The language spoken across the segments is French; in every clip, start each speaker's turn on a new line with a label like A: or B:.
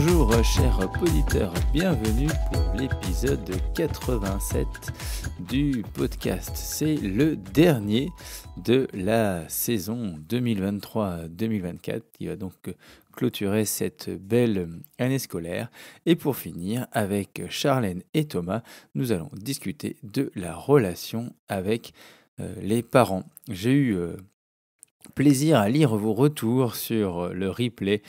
A: Bonjour chers auditeurs, bienvenue pour l'épisode 87 du podcast. C'est le dernier de la saison 2023-2024 qui va donc clôturer cette belle année scolaire. Et pour finir, avec Charlène et Thomas, nous allons discuter de la relation avec les parents. J'ai eu plaisir à lire vos retours sur le replay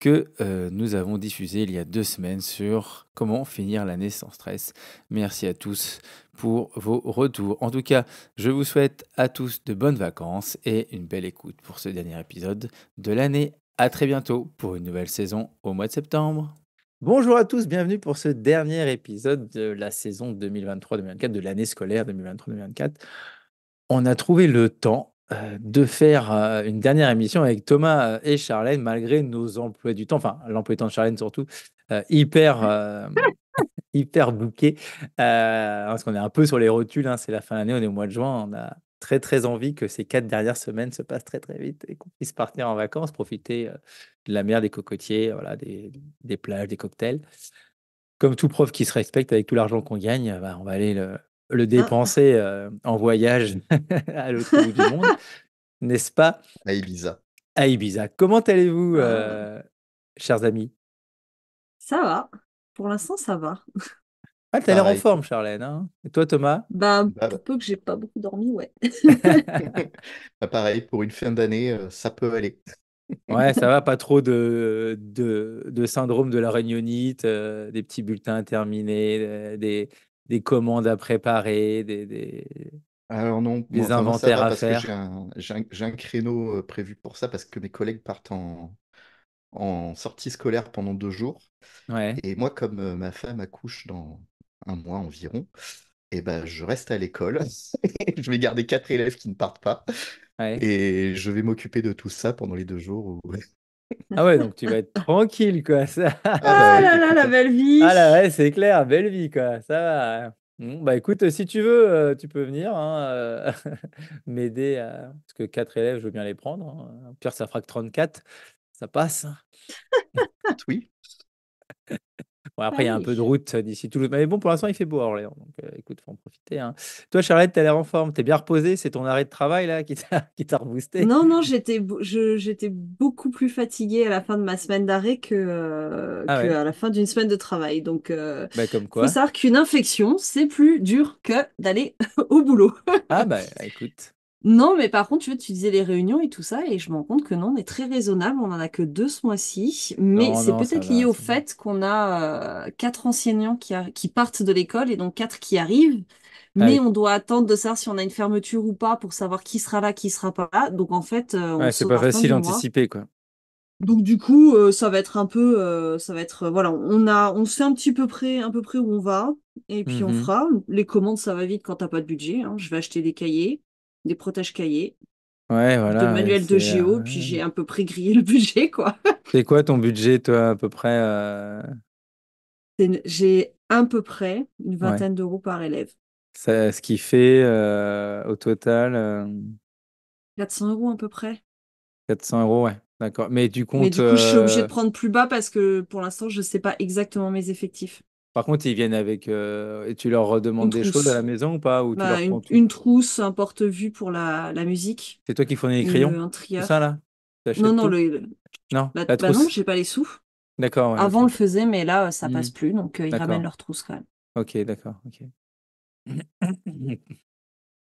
A: que nous avons diffusé il y a 2 semaines sur comment finir l'année sans stress. Merci à tous pour vos retours. En tout cas, je vous souhaite à tous de bonnes vacances et une belle écoute pour ce dernier épisode de l'année. À très bientôt pour une nouvelle saison au mois de septembre. Bonjour à tous, bienvenue pour ce dernier épisode de la saison 2023-2024, de l'année scolaire 2023-2024. On a trouvé le temps de faire une dernière émission avec Thomas et Charlène, malgré nos emplois du temps, enfin l'emploi du temps de Charlène surtout, hyper bouqué, parce qu'on est un peu sur les rotules, hein, c'est la fin de l'année, on est au mois de juin, on a très très envie que ces 4 dernières semaines se passent très très vite et qu'on puisse partir en vacances, profiter de la mer, des cocotiers, voilà, des plages, des cocktails. Comme tout prof qui se respecte, avec tout l'argent qu'on gagne, bah, on va aller le
B: Ah,
A: dépenser en voyage à l'autre bout du monde, n'est-ce pas?
C: À Ibiza.
A: À Ibiza. Comment allez-vous,
B: ah,
A: chers amis?
B: ça va. Pour l'instant, ça va.
A: Ah, t'as l'air en
C: Pareil.
A: forme, Charlène, hein? Et toi, Thomas?
B: Bah,
C: Bah,
B: pour peu que j'ai pas beaucoup dormi, ouais.
C: pareil, pour une fin d'année, ça peut aller.
A: Ouais, ça va, pas trop de syndrome de la réunionnite, des petits bulletins à terminer, des commandes à préparer,
C: Alors non,
A: des
C: moi ça
A: inventaires
C: va
A: à
C: parce que
A: faire.
C: j'ai un créneau prévu pour ça parce que mes collègues partent en sortie scolaire pendant 2 jours.
A: Ouais,
C: Et moi, comme ma femme accouche dans un mois environ, et ben, je reste à l'école. Je vais garder 4 élèves qui ne partent pas.
A: ouais.
C: Et je vais m'occuper de tout ça pendant les 2 jours où...
A: Ah ouais, donc tu vas être tranquille, quoi. Ça.
C: Ah bah
B: Ah
C: oui,
B: là là,
C: écoute,
B: la
C: hein.
B: belle
A: Ah là,
B: vie!
A: ouais, c'est clair, belle vie, quoi. Ça va. Bon, bah écoute, si tu veux, tu peux venir hein, m'aider parce que 4 élèves, je veux bien les prendre, hein. Au pire, ça fera que 34, ça passe.
C: Oui.
A: Bon,
B: Ah
A: après, il y a un peu de
B: oui.
A: route d'ici Toulouse. Mais bon, pour l'instant, il fait beau à Orléans. Donc, écoute, faut en profiter, hein. Toi, Charlotte, t'as l'air en forme. T'es bien reposée. C'est ton arrêt de travail, là, qui t'a reboosté.
B: Non, non, j'étais beaucoup plus fatiguée à la fin de ma semaine d'arrêt
A: Ah
B: que
A: ouais,
B: à la fin d'une semaine de travail. Donc,
A: bah comme
B: faut
A: quoi.
B: savoir qu'une infection, c'est plus dur que d'aller au boulot.
A: Ah bah écoute.
B: Non, mais par contre, tu disais les réunions et tout ça, et je me rends compte que non, on est très raisonnable, on en a que 2 ce mois-ci, mais
A: Non,
B: c'est
A: non, ça
B: peut-être lié
A: va.
B: au fait qu'on a 4 enseignants qui partent de l'école et donc 4 qui arrivent,
A: Ah
B: mais
A: oui.
B: on doit attendre de savoir si on a une fermeture ou pas pour savoir qui sera là, qui sera pas là. Donc en fait, on
A: Ouais, c'est
B: saura
A: pas
B: à la fin
A: facile
B: du mois.
A: d'anticiper, quoi.
B: Donc du coup, ça va être un peu, ça va être, voilà, on sait un peu près où on va, et puis on
A: Mhm.
B: fera. Les commandes, ça va vite quand t'as pas de budget, hein. Je vais acheter des cahiers, des protèges cahiers
A: Ouais,
B: de
A: voilà,
B: manuel de géo, puis j'ai à peu près grillé le budget, quoi.
A: c'est quoi ton budget, toi, à peu près
B: J'ai à peu près une
A: ouais.
B: vingtaine d'euros par élève.
A: Ce qui fait au total
B: 400 € à peu près.
A: 400 euros, ouais. D'accord. Mais tu
B: Mais
A: comptes.
B: du coup, je suis obligée de prendre plus bas parce que pour l'instant, je ne sais pas exactement mes effectifs.
A: Par contre, ils viennent avec. Et tu leur
B: Une
A: demandes des choses à la
B: trousse.
A: maison ou pas? Ou tu
B: Bah,
A: leur prends tout?
B: une trousse, un porte-vue pour la musique,
A: C'est toi qui fournis les crayons?
B: un
A: Tout ça,
B: trieur.
A: là? Tu
B: Non,
A: achètes
B: non,
A: tout? Non? La
B: bah non,
A: trousse?
B: j'ai pas les sous.
A: D'accord, ouais,
B: Avant, on
A: ok.
B: le faisait, mais là, ça
A: Hmm,
B: passe plus. Donc, ils ramènent
A: d'accord.
B: leur trousse quand même.
A: Ok, d'accord. Ok.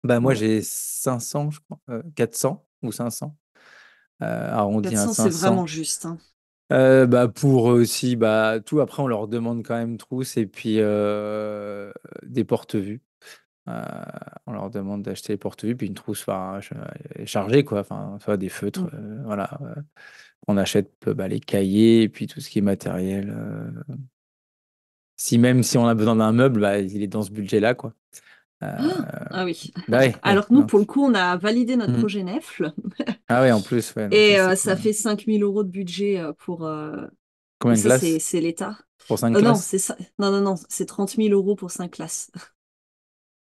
A: Bah, moi,
B: Voilà.
A: j'ai 500, je crois. 400 ou 500. Arrondi à
B: 400, c'est vraiment
A: 500.
B: juste, hein.
A: Bah pour aussi bah tout après on leur demande quand même trousse et puis des porte-vue. Euh, on leur demande d'acheter les porte-vues puis une trousse enfin, chargée quoi enfin ça, des feutres
B: Mm.
A: voilà on achète bah, les cahiers et puis tout ce qui est matériel si même si on a besoin d'un meuble bah il est dans ce budget là quoi. Euh,
B: Ah oui.
A: bah ouais,
B: Alors que nous,
A: non.
B: pour le coup, on a validé notre
A: Mm.
B: projet Nefl.
A: Ah ouais en plus ouais donc ça
B: Et
A: c'est
B: ça
A: cool.
B: fait 5 000 € de budget pour.
A: Combien
B: Mais
A: de
B: ça,
A: classes
B: c'est l'État.
A: pour 5
B: Non,
A: classes?
B: c'est ça. Non, non, non, c'est 30 000 € pour 5 classes.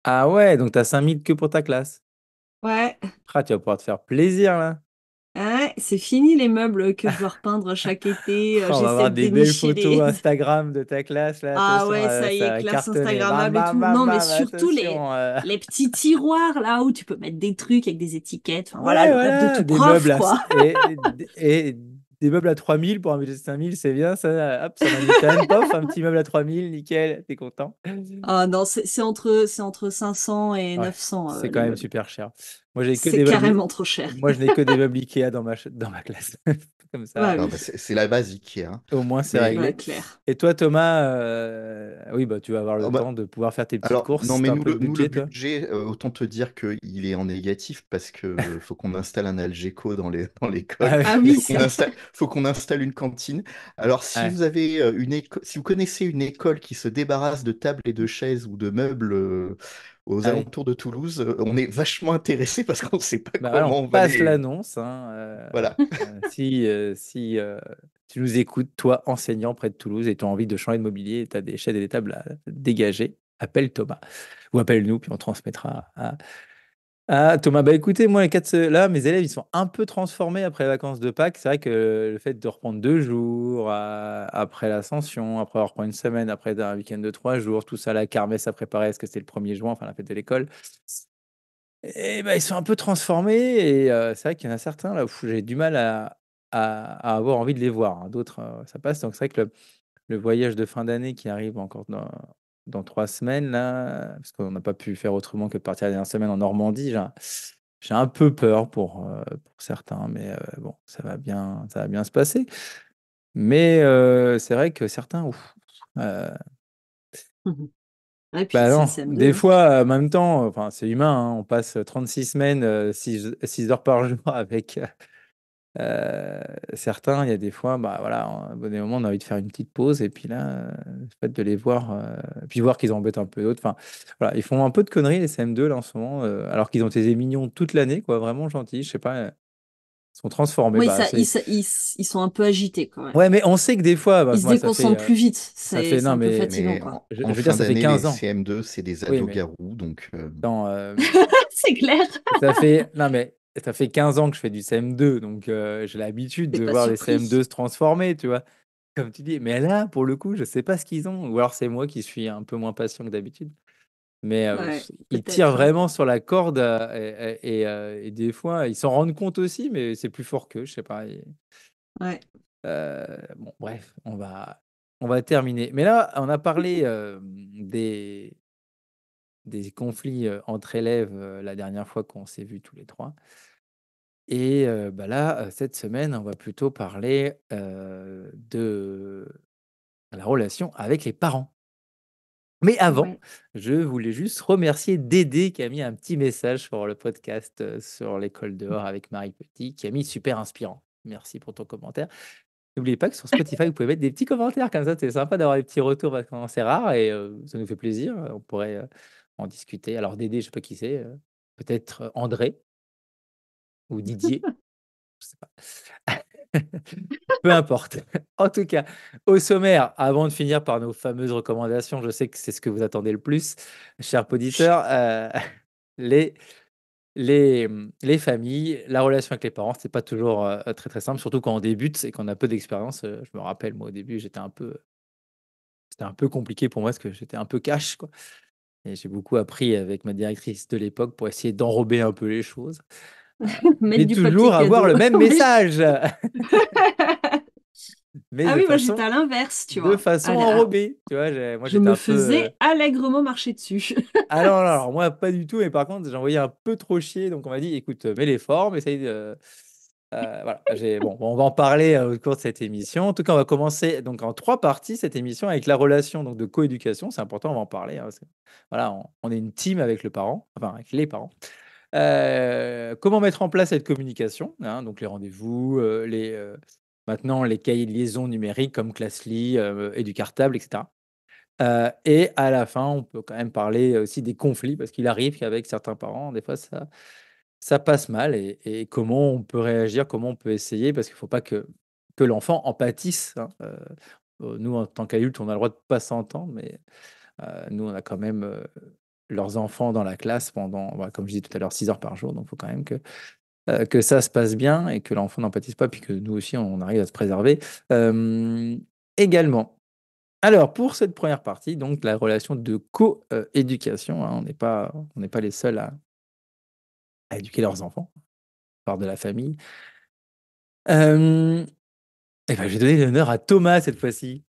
A: Ah ouais donc t'as 5000 que pour ta classe.
B: Ouais,
A: Ah tu vas pouvoir te faire plaisir là.
B: ouais. c'est fini les meubles que je dois repeindre chaque été.
A: On va
B: J'essaie
A: avoir
B: de
A: des belles
B: dénicher
A: photos
B: les.
A: Instagram de ta classe, là.
B: Ah
A: Attention,
B: ouais, ça y
A: ça
B: est,
A: va
B: classe
A: cartonner. Bam,
B: Instagrammable et
A: bam,
B: tout.
A: bam,
B: Non, mais
A: bam,
B: surtout
A: attention.
B: les petits tiroirs là où tu peux mettre des trucs avec des étiquettes. Enfin voilà,
A: Ouais,
B: le rêve de
A: voilà,
B: tout
A: des
B: prof,
A: meubles
B: quoi.
A: et des meubles à 3000 pour un budget de 5000, c'est bien ça. Hop, ça Manhattan, pof, un petit meuble à 3000, nickel, t'es content.
B: Ah non, c'est entre 500 et
A: Ouais,
B: 900
A: c'est quand
B: les
A: même
B: meubles.
A: super cher. Moi, j'ai que
B: C'est
A: des meubles,
B: carrément trop cher.
A: moi, je n'ai que des meubles Ikea dans ma classe. Comme
B: Bah
A: ça,
C: Ah bah,
B: oui,
C: c'est la basique, hein.
A: au moins, c'est
C: Mais
B: ouais,
A: réglé.
B: clair.
A: Et toi, Thomas, oui, bah, tu vas avoir
C: ah
A: le
C: bah,
A: temps de pouvoir faire tes petites
C: alors,
A: courses.
C: non, mais
A: T'as un peu de
C: nous, le
A: budget, toi?
C: budget, autant te dire qu'il est en négatif parce que faut qu'on installe un Algeco dans
A: Ah
C: l'école.
B: Ah
A: oui,
B: oui,
C: Faut qu'on installe une cantine. Alors, si
A: ouais.
C: vous avez si vous connaissez une école qui se débarrasse de tables et de chaises ou de meubles aux
A: Ah oui.
C: alentours de Toulouse, on est vachement intéressé parce qu'on ne sait pas
A: Bah voilà, on
C: comment on va
A: passe
C: les.
A: l'annonce, hein,
C: Voilà.
A: si tu nous écoutes, toi, enseignant près de Toulouse, et tu as envie de changer de mobilier, et tu as des chaises et des tables à dégager, appelle Thomas. Ou appelle-nous, puis on transmettra à Thomas. Bah écoutez, moi, là, mes élèves, ils sont un peu transformés après les vacances de Pâques. C'est vrai que le fait de reprendre 2 jours, après l'Ascension, après reprendre une semaine, après un week-end de 3 jours, tout ça, la kermesse à préparer, est-ce que c'était le 1er juin, enfin la fête de l'école. Et bah, ils sont un peu transformés et c'est vrai qu'il y en a certains là où j'ai du mal à avoir envie de les voir, hein. D'autres, ça passe. Donc c'est vrai que le voyage de fin d'année qui arrive encore dans 3 semaines là, parce qu'on n'a pas pu faire autrement que de partir la dernière semaine en Normandie, j'ai un peu peur pour certains, mais bon, ça va bien se passer. Mais c'est vrai que certains, ouf, heu
B: Et puis
A: bah
B: c'est
A: non,
B: le CM2,
A: des
B: hein.
A: fois, en même temps, enfin, c'est humain, hein, on passe 36 semaines, 6 heures par jour avec certains. Il y a des fois, bah voilà, au bout d'un moment, on a envie de faire une petite pause, et puis là, le fait de les voir, puis voir qu'ils embêtent un peu d'autres. Enfin, voilà, ils font un peu de conneries, les CM2, là, en ce moment, alors qu'ils ont été mignons toute l'année, quoi, vraiment gentils, je sais pas, ils sont transformés.
B: Oui,
A: Bah,
B: ça,
A: c'est.
B: ils sont un peu agités quand même.
A: Ouais, mais on sait que des fois, bah,
B: Ils se
A: moi, ça fait,
B: déconcentrent plus vite. C'est
A: non,
B: un peu
A: mais
B: fatigant,
C: Mais
B: quoi.
A: je
C: en
A: veux dire,
C: fin
A: ça fait
C: d'année, les
A: 15 ans.
C: CM2, c'est des
A: Oui,
C: ados
A: mais
C: garous, donc
A: dans,
B: C'est clair.
A: Non, mais ça fait 15 ans que je fais du CM2, donc j'ai l'habitude
B: T'es
A: de
B: pas
A: voir les CM2
B: surpris.
A: se transformer, tu vois? Comme tu dis, mais là, pour le coup, je sais pas ce qu'ils ont, ou alors c'est moi qui suis un peu moins patient que d'habitude. Mais
B: Ouais,
A: ils tirent
B: peut-être, hein.
A: vraiment sur la corde, et des fois, ils s'en rendent compte aussi, mais c'est plus fort qu'eux, je sais pas.
B: Ouais.
A: Bon, bref, on va terminer. Mais là, on a parlé des conflits entre élèves la dernière fois qu'on s'est vus tous les trois. Et bah là, cette semaine, on va plutôt parler de la relation avec les parents. Mais avant,
B: Ouais.
A: je voulais juste remercier Dédé qui a mis un petit message sur le podcast sur l'école dehors avec Marie Petit, qui a mis super inspirant. Merci pour ton commentaire. N'oubliez pas que sur Spotify, vous pouvez mettre des petits commentaires comme ça. C'est sympa d'avoir des petits retours parce que c'est rare et ça nous fait plaisir. On pourrait en discuter. Alors, Dédé, je sais pas qui c'est. Peut-être André ou Didier. Je sais pas. Peu importe. En tout cas, au sommaire, avant de finir par nos fameuses recommandations, je sais que c'est ce que vous attendez le plus, chers auditeurs, les les familles, la relation avec les parents, c'est pas toujours, très, très simple, surtout quand on débute et qu'on a peu d'expérience. Je me rappelle, moi, au début, c'était un peu compliqué pour moi parce que j'étais un peu cash, quoi, et j'ai beaucoup appris avec ma directrice de l'époque pour essayer d'enrober un peu les choses,
B: Mettre
A: mais
B: du papier
A: toujours avoir
B: cadeau.
A: le même
B: Ouais,
A: message, mais
B: ah oui, moi j'étais à l'inverse, tu
A: de
B: vois.
A: façon
B: Allez, alors,
A: enrobée, tu vois? Moi,
B: je
A: j'étais
B: me
A: un peu,
B: faisais allègrement marcher dessus.
A: ah non, non, alors moi, pas du tout, mais par contre, j'envoyais un peu trop chier, donc on m'a dit: «Écoute, mets les formes, essaye de». Voilà, bon, on va en parler, au cours de cette émission. En tout cas, on va commencer donc en 3 parties cette émission avec la relation donc de coéducation. C'est important, on va en parler, hein, parce que voilà, on est une team avec le parent, enfin avec les parents. Comment mettre en place cette communication, hein, donc les rendez-vous, maintenant les cahiers de liaison numériques comme Classly, Educartable, et cetera. Et à la fin, on peut quand même parler aussi des conflits parce qu'il arrive qu'avec certains parents, des fois, ça passe mal, et comment on peut réagir, comment on peut essayer parce qu'il ne faut pas que l'enfant en pâtisse, hein. Nous, en tant qu'adultes, on a le droit de pas s'entendre, mais nous, on a quand même, leurs enfants dans la classe pendant, bah, comme je disais tout à l'heure, 6 heures par jour, donc il faut quand même que que ça se passe bien et que l'enfant n'en pâtisse pas, puis que nous aussi, on arrive à se préserver euh, également. Alors, pour cette première partie, donc la relation de co-éducation, hein, on n'est pas les seuls à éduquer leurs enfants, par de la famille. Euh, et ben, je vais donner l'honneur à Thomas cette fois-ci.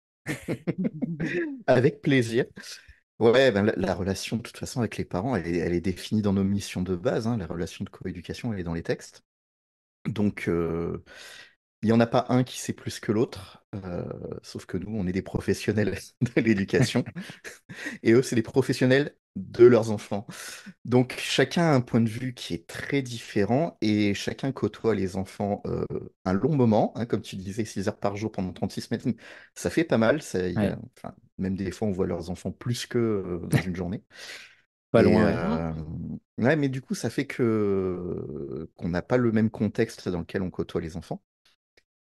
C: Avec plaisir. Ouais, ben, la relation, de toute façon, avec les parents, elle est définie dans nos missions de base, hein. La relation de coéducation, elle est dans les textes. Donc, il n'y en a pas un qui sait plus que l'autre, sauf que nous, on est des professionnels de l'éducation, et eux, c'est des professionnels de leurs enfants. Donc, chacun a un point de vue qui est très différent, et chacun côtoie les enfants un long moment, hein, comme tu disais, 6 heures par jour pendant 36 semaines, ça fait pas mal,
A: Ouais,
C: enfin, même des fois, on voit leurs enfants plus que dans une journée.
A: pas
C: Et
A: loin, ouais.
C: ouais, mais du coup, ça fait que qu'on n'a pas le même contexte dans lequel on côtoie les enfants.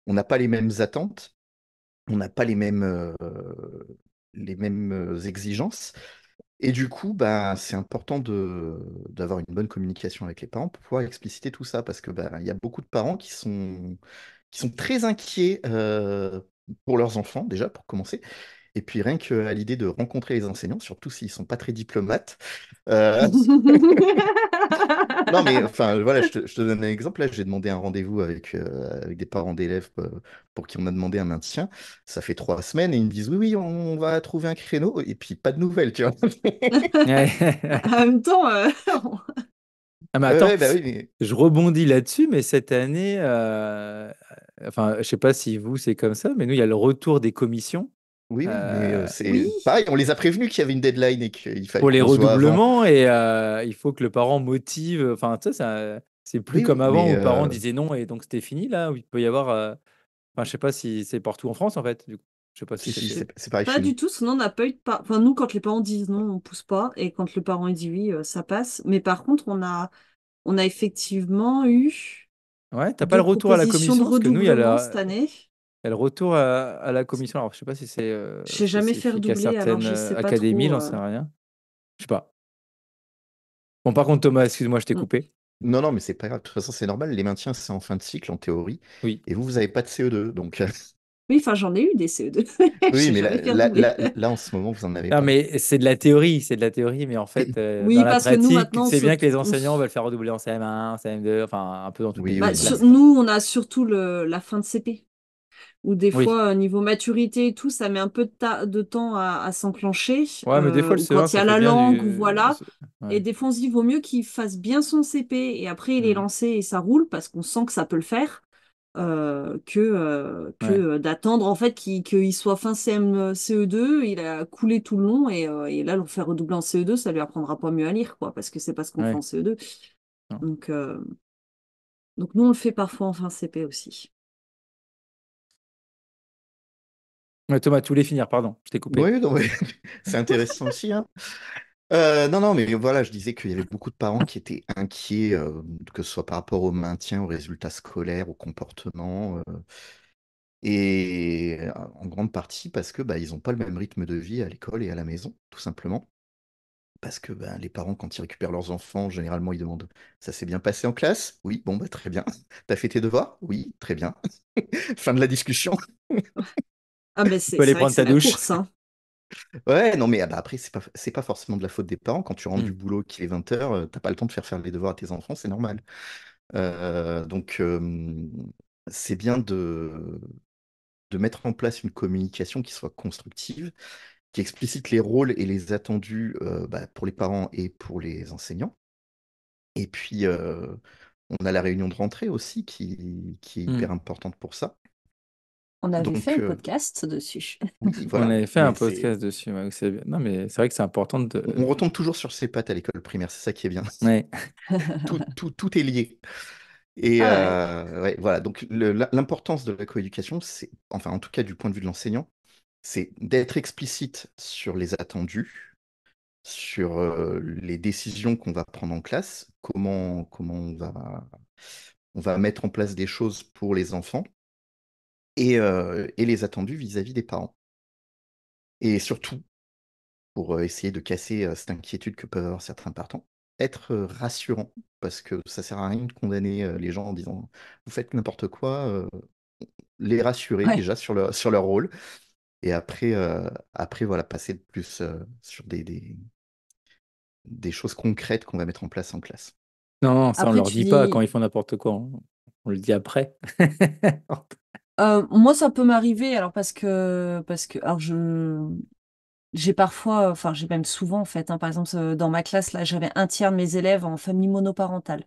C: On n'a pas les mêmes attentes, on n'a pas les mêmes exigences. Et du coup, bah, c'est important d'avoir une bonne communication avec les parents pour pouvoir expliciter tout ça, parce que bah, il y a beaucoup de parents qui sont très inquiets pour leurs enfants, déjà, pour commencer. Et puis rien qu'à l'idée de rencontrer les enseignants, surtout s'ils sont pas très diplomates. euh, Non, mais enfin, voilà, je te donne un exemple. Là, j'ai demandé un rendez-vous avec des parents d'élèves pour qui on a demandé un maintien. Ça fait 3 semaines et ils me disent oui, oui, on va trouver un créneau. Et puis, pas de nouvelles, tu vois.
A: Ouais.
B: En même temps,
A: Ah, mais attends,
C: Ouais, bah oui, mais,
A: je rebondis là-dessus, mais cette année, enfin, je sais pas si vous, c'est comme ça, mais nous, il y a le retour des commissions
C: oui, oui, mais
B: oui.
C: c'est pareil. On les a prévenus qu'il y avait une deadline et qu'il fallait
A: pour les
C: qu'on se voit avant.
A: redoublements et il faut que le parent motive. Enfin, tu sais, c'est plus
C: Oui,
A: comme
C: oui,
A: avant
C: mais
A: où le parent disait non et donc c'était fini, là, où il peut y avoir. Enfin, je sais pas si c'est partout en France, en fait, du coup. Je sais pas si
C: si,
B: Je
C: si,
A: c'était.
B: sais
C: c'est pareil
B: pas
C: chez nous.
B: du tout, sinon on n'a pas eu de Enfin, nous, quand les parents disent non, on pousse pas. Et quand le parent il dit oui, ça passe. Mais par contre, on a effectivement eu
A: Ouais, t'as pas le
B: deux
A: retour à la
B: propositions de
A: commission, parce que nous,
B: redoublement cette année.
A: il y a le retour à la commission. Alors, je sais pas si c'est
B: Je n'ai jamais fait
A: spécifique à
B: redoubler, alors
A: certaines
B: je sais pas
A: académies,
B: trop.
A: j'en sais rien. Je sais pas. Bon, par contre, Thomas, excuse-moi, je t'ai
B: Mm.
A: coupé.
C: Non, non, mais c'est pas grave. De toute façon, c'est normal. Les maintiens, c'est en fin de cycle, en théorie.
A: Oui.
C: Et vous avez pas de CE2. Donc,
B: Oui, enfin, j'en ai eu des CE2.
C: oui,
B: J'ai
C: mais
B: jamais fait redoubler.
C: là, en ce moment, vous en avez
A: Non,
C: pas.
A: mais c'est de la théorie, mais en fait, dans
B: Oui,
A: la
B: parce que nous,
A: pratique,
B: maintenant,
A: c'est bien que les enseignants veulent faire redoubler en CM1, CM2, enfin, un peu dans toutes
C: Oui,
A: les
C: oui,
B: bah,
C: non,
A: classes,
C: mais
A: quoi.
B: nous, on a surtout la fin de CP. Où des
A: Oui.
B: fois, niveau maturité et tout, ça met un peu de temps à s'enclencher,
A: Ouais, mais des fois, le
B: ou
A: CE1,
B: quand il y
A: ça
B: a
A: fait
B: la
A: bien
B: langue, ou
A: du.
B: voilà. Et
A: Ouais.
B: des fois, on se dit, vaut mieux qu'il fasse bien son CP et après, il est
A: Mhm.
B: lancé et ça roule parce qu'on sent que ça peut le faire, que
A: Ouais.
B: d'attendre en fait qu'il soit fin CE2, il a coulé tout le long et là, le faire redoubler en CE2, ça lui apprendra pas mieux à lire, quoi, parce que c'est pas ce qu'on fait en
A: Ouais.
B: CE2.
A: Non.
B: Donc, donc nous, on le fait parfois en fin CP aussi.
A: Ouais, Thomas, tu voulais finir, pardon, je t'ai coupé.
C: oui, non, mais c'est intéressant aussi, hein. Non, non, mais voilà, je disais qu'il y avait beaucoup de parents qui étaient inquiets, que ce soit par rapport au maintien, aux résultats scolaires, au comportement, et en grande partie parce que bah, ils n'ont pas le même rythme de vie à l'école et à la maison, tout simplement. Parce que bah, les parents, quand ils récupèrent leurs enfants, généralement, ils demandent: ça s'est bien passé en classe? Oui, bon, bah, très bien. T'as fait tes devoirs? Oui, très bien. Fin de la discussion.
B: Ah ben
A: Tu peux aller
B: c'est vrai que
A: prendre
B: c'est
A: ta
B: la
A: douche.
B: course, hein.
C: Ouais, non, mais ah bah, après, c'est pas forcément de la faute des parents. Quand tu rentres du
A: Hmm.
C: boulot qu'il est 20h, t'as pas le temps de faire les devoirs à tes enfants, c'est normal. Donc, c'est bien de mettre en place une communication qui soit constructive, qui explicite les rôles et les attendus bah, pour les parents et pour les enseignants. Et puis, on a la réunion de rentrée aussi qui est
A: Hmm.
C: hyper importante pour ça.
B: On avait fait
C: Donc,
B: un podcast dessus.
C: oui,
A: On
C: voilà.
A: avait fait un
C: Mais c'est,
A: podcast dessus. Ouais, c'est bien. Non, mais c'est vrai que c'est important
C: on retombe toujours sur ses pattes à l'école primaire, c'est ça qui est bien.
A: Ouais.
C: Tout est lié. Et
B: Ah ouais.
C: ouais, voilà, donc l'importance de la coéducation, c'est, enfin en tout cas du point de vue de l'enseignant, c'est d'être explicite sur les attendus, sur les décisions qu'on va prendre en classe, comment on va mettre en place des choses pour les enfants et les attendus vis-à-vis des parents. Et surtout, pour essayer de casser cette inquiétude que peuvent avoir certains parents, être rassurant, parce que ça sert à rien de condamner les gens en disant vous faites n'importe quoi, les rassurer
B: Ouais.
C: déjà sur leur rôle, et après voilà, passer plus sur des choses concrètes qu'on va mettre en place en classe.
A: Non, ça on
B: Après,
A: leur
B: tu
A: dit pas quand
B: dis,
A: ils font n'importe quoi. On le dit après.
B: moi, ça peut m'arriver, alors alors j'ai parfois, enfin, j'ai même souvent, en fait, hein, par exemple, dans ma classe, là, j'avais un tiers de mes élèves en famille monoparentale,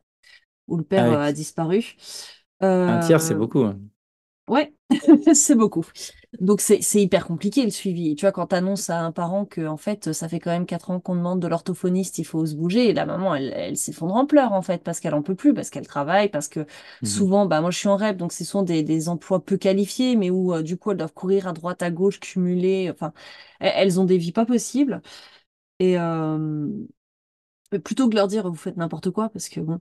B: où le
A: Ah
B: père
A: oui,
B: a disparu.
A: un tiers, c'est
B: Euh,
A: beaucoup, hein.
B: Ouais, c'est beaucoup. Donc c'est hyper compliqué le suivi. Tu vois, quand tu annonces à un parent que en fait ça fait quand même 4 ans qu'on demande de l'orthophoniste, il faut se bouger, et la maman elle s'effondre en pleurs en fait parce qu'elle en peut plus, parce qu'elle travaille, parce que
A: Mhm.
B: souvent bah moi je suis en REP donc ce sont des emplois peu qualifiés mais où du coup elles doivent courir à droite à gauche, cumuler, enfin elles ont des vies pas possibles et plutôt que de leur dire vous faites n'importe quoi, parce que bon,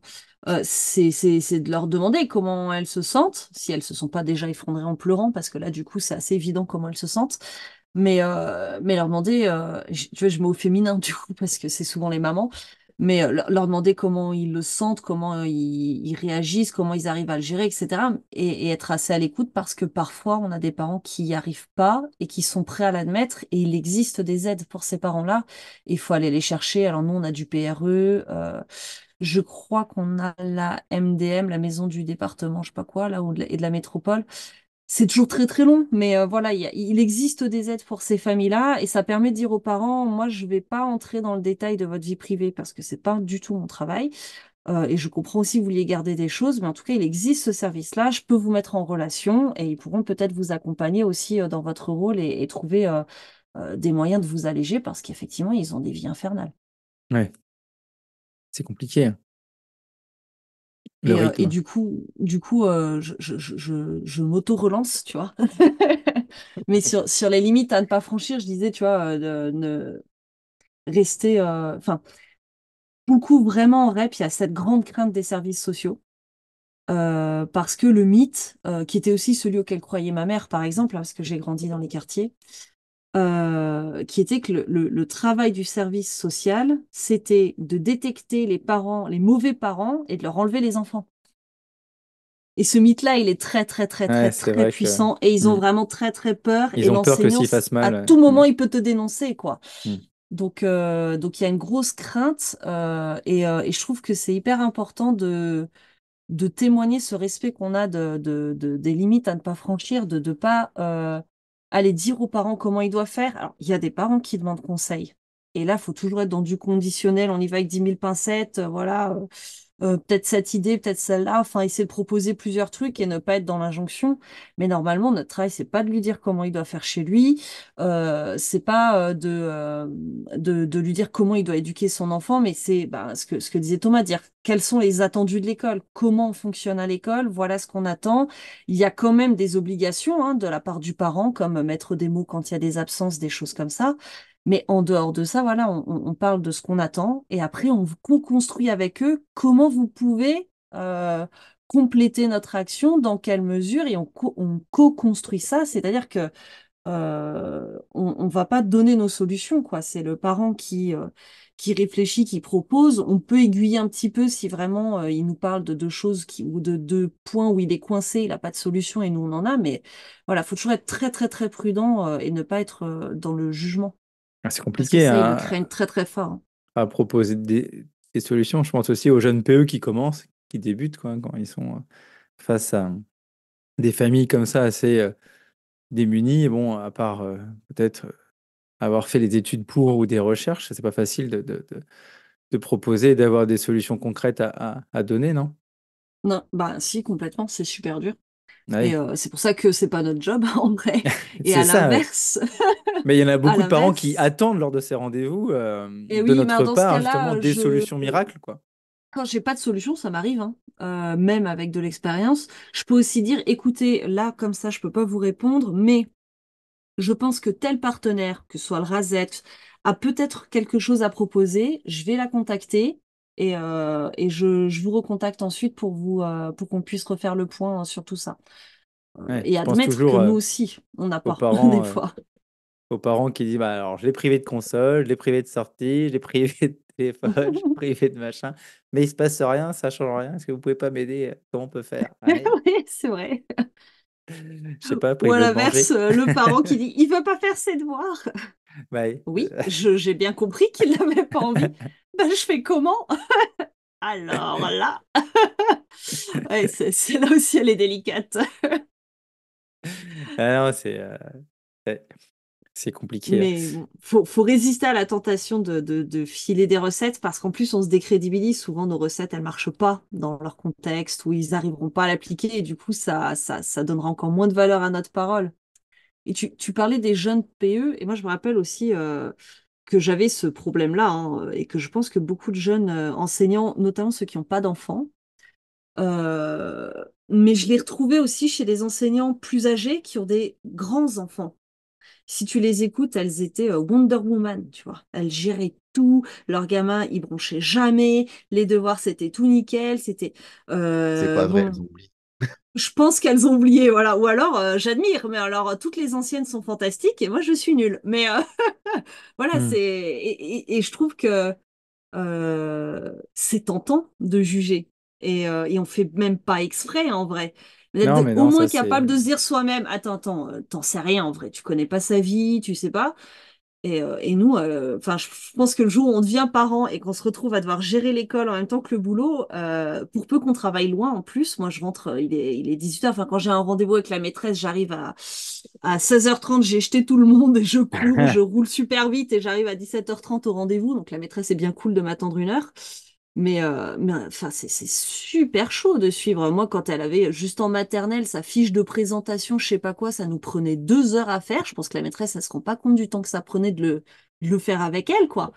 B: c'est de leur demander comment elles se sentent, si elles se sont pas déjà effondrées en pleurant, parce que là, du coup, c'est assez évident comment elles se sentent. Mais leur demander, tu vois, je mets au féminin du coup, parce que c'est souvent les mamans, mais leur demander comment ils le sentent, comment ils réagissent, comment ils arrivent à le gérer, etc. Et être assez à l'écoute parce que parfois, on a des parents qui n'y arrivent pas et qui sont prêts à l'admettre, et il existe des aides pour ces parents-là. Il faut aller les chercher. Alors nous, on a du PRE. Je crois qu'on a la MDM, la maison du département, je sais pas quoi, là, et de la métropole. C'est toujours très très long, mais voilà, il existe des aides pour ces familles-là, et ça permet de dire aux parents, moi, je vais pas entrer dans le détail de votre vie privée parce que c'est pas du tout mon travail. Et je comprends aussi que vous vouliez garder des choses, mais en tout cas, il existe ce service-là. Je peux vous mettre en relation et ils pourront peut-être vous accompagner aussi dans votre rôle et trouver des moyens de vous alléger parce qu'effectivement, ils ont des vies infernales.
A: Ouais, c'est compliqué, hein, le
B: Et
A: rythme.
B: je m'auto-relance, tu vois. Mais sur les limites à ne pas franchir, je disais, tu vois, de ne rester. Enfin, beaucoup vraiment en REP, il y a cette grande crainte des services sociaux. Parce que le mythe, qui était aussi celui auquel croyait ma mère, par exemple, hein, parce que j'ai grandi dans les quartiers, qui était que le travail du service social, c'était de détecter les parents, les mauvais parents, et de leur enlever les enfants. Et ce mythe-là, il est très, très, très, très,
A: Ouais, c'est
B: très
A: vrai que
B: puissant. Et ils ont
A: hmm,
B: vraiment très, très peur.
A: ils
B: Et
A: ont peur que
B: l'enseignant,
A: s'ils fassent
B: à
A: mal.
B: tout
A: Hmm,
B: moment, il peut te dénoncer, quoi.
A: hmm.
B: Donc il y a une grosse crainte. Et je trouve que c'est hyper important de témoigner ce respect qu'on a des limites à ne pas franchir, de ne pas aller dire aux parents comment ils doivent faire. Alors, il y a des parents qui demandent conseil. Et là, il faut toujours être dans du conditionnel. On y va avec 10 000 pincettes. Voilà. Peut-être cette idée, peut-être celle-là, enfin, essayer de proposer plusieurs trucs et ne pas être dans l'injonction. Mais normalement, notre travail, c'est pas de lui dire comment il doit faire chez lui, c'est pas de lui dire comment il doit éduquer son enfant, mais c'est bah, ce que disait Thomas, dire quels sont les attendus de l'école, comment on fonctionne à l'école, voilà ce qu'on attend. Il y a quand même des obligations hein, de la part du parent, comme mettre des mots quand il y a des absences, des choses comme ça. Mais en dehors de ça, voilà, on parle de ce qu'on attend et après on co-construit avec eux comment vous pouvez compléter notre action, dans quelle mesure, et on co-construit ça, c'est-à-dire que on va pas donner nos solutions, quoi. C'est le parent qui réfléchit, qui propose. On peut aiguiller un petit peu si vraiment il nous parle de choses ou de points où il est coincé, il n'a pas de solution et nous on en a, mais voilà, faut toujours être très très très prudent et ne pas être dans le jugement.
A: Ah, c'est
B: Parce que
A: compliqué
B: ça, ils le
A: hein,
B: craignent très très fort, hein.
A: à proposer des solutions. Je pense aussi aux jeunes PE qui commencent, qui débutent, quoi, quand ils sont face à des familles comme ça assez démunies. Et bon, à part peut-être avoir fait les études pour ou des recherches, c'est pas facile de proposer et d'avoir des solutions concrètes à donner, non?
B: Non, bah si, complètement, c'est super dur.
A: Ah
B: Et
A: oui,
B: c'est pour ça que c'est pas notre job, en vrai. Et
A: c'est
B: à
A: ça, oui.
B: l'inverse,
A: Mais il y en a
B: à
A: beaucoup de parents qui
B: l'inverse,
A: attendent lors de ces rendez-vous,
B: et
A: de
B: oui, mais alors
A: notre
B: dans ce
A: part, justement,
B: cas-là,
A: des solutions miracles, quoi.
B: quand j'ai pas de solution, ça m'arrive, hein, même avec de l'expérience. Je peux aussi dire, écoutez, là, comme ça, je peux pas vous répondre, mais je pense que tel partenaire, que ce soit le Razet, a peut-être quelque chose à proposer. Je vais la contacter et je vous recontacte ensuite pour qu'on puisse refaire le point sur tout ça.
A: Ouais,
B: Et
A: je pense
B: admettre que
A: toujours
B: nous aussi, on n'a
A: aux
B: pas, des
A: parents,
B: fois.
A: aux parents qui disent, bah, alors, je l'ai privé de console, je l'ai privé de sortie, je l'ai privé téléphone, je suis privé de machin, mais il se passe rien, ça change rien. Est-ce que vous pouvez pas m'aider? Comment on peut faire? Ouais,
B: Oui, c'est vrai.
A: je sais pas, après
B: Ou
A: il
B: à
A: veut
B: l'inverse,
A: manger.
B: le parent qui dit, il veut pas faire ses devoirs.
A: Bah oui.
B: Oui, j'ai bien compris qu'il n'avait pas envie. Ben, je fais comment? Alors là, ouais, là aussi, elle est délicate.
A: Ah non, ouais, c'est compliqué, hein.
B: Mais bon, faut résister à la tentation de filer des recettes parce qu'en plus, on se décrédibilise. Souvent, nos recettes, elles marchent pas dans leur contexte ou ils n'arriveront pas à l'appliquer et du coup, ça donnera encore moins de valeur à notre parole. Et tu parlais des jeunes PE et moi, je me rappelle aussi que j'avais ce problème-là et que je pense que beaucoup de jeunes enseignants, notamment ceux qui n'ont pas d'enfants, euh, mais je l'ai retrouvé aussi chez des enseignants plus âgés qui ont des grands enfants. Si tu les écoutes, elles étaient Wonder Woman, tu vois. Elles géraient tout. Leurs gamins, ils bronchaient jamais. Les devoirs, c'était tout nickel. C'était
C: C'est pas vrai, elles
B: bon.
C: ont oublié.
B: Je pense qu'elles ont oublié, voilà. Ou alors, j'admire. Mais alors, toutes les anciennes sont fantastiques et moi, je suis nulle. Mais voilà,
A: Hmm.
B: et je trouve que c'est tentant de juger. Et on fait même pas exprès en vrai. Mais
A: Non, mais
B: au
A: non,
B: moins
A: ça
B: capable
A: c'est.
B: de se dire soi-même, attends, t'en sais rien en vrai, tu connais pas sa vie, tu sais pas. Et nous, enfin, je pense que le jour où on devient parent et qu'on se retrouve à devoir gérer l'école en même temps que le boulot, pour peu qu'on travaille loin en plus, moi je rentre, il est 18h, enfin quand j'ai un rendez-vous avec la maîtresse, j'arrive à 16h30, j'ai jeté tout le monde et je cours, je roule super vite et j'arrive à 17h30 au rendez-vous, donc la maîtresse est bien cool de m'attendre 1 heure. Mais enfin, c'est super chaud de suivre. Moi, quand elle avait juste en maternelle sa fiche de présentation, je sais pas quoi, ça nous prenait 2 heures à faire. Je pense que la maîtresse, elle se rend pas compte du temps que ça prenait de le faire avec elle, quoi.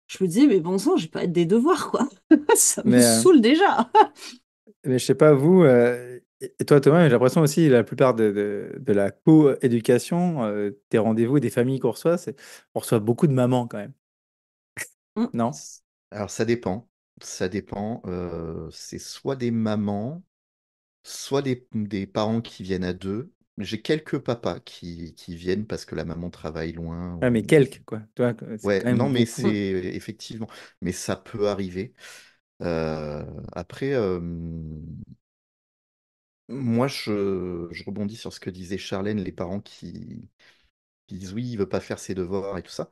B: Je me disais, mais bon sang, j'ai pas des devoirs, quoi. Ça me
A: Mais,
B: saoule déjà.
A: mais je sais pas, vous, et toi, Thomas, j'ai l'impression aussi, la plupart de la co-éducation, des rendez-vous et des familles qu'on reçoit, on reçoit beaucoup de mamans quand même.
B: Mm.
A: Non?
C: Alors ça dépend. Ça dépend. C'est soit des mamans, soit des parents qui viennent à deux. J'ai quelques papas qui viennent parce que la maman travaille loin.
A: Ouais, mais quelques, quoi. Toi, c'est
C: Ouais,
A: quand même
C: non, mais
A: beaucoup.
C: c'est
B: Mm.
C: effectivement, mais ça peut arriver. Euh, Après, moi, je rebondis sur ce que disait Charlène, les parents qui disent oui, il veut pas faire ses devoirs et tout ça.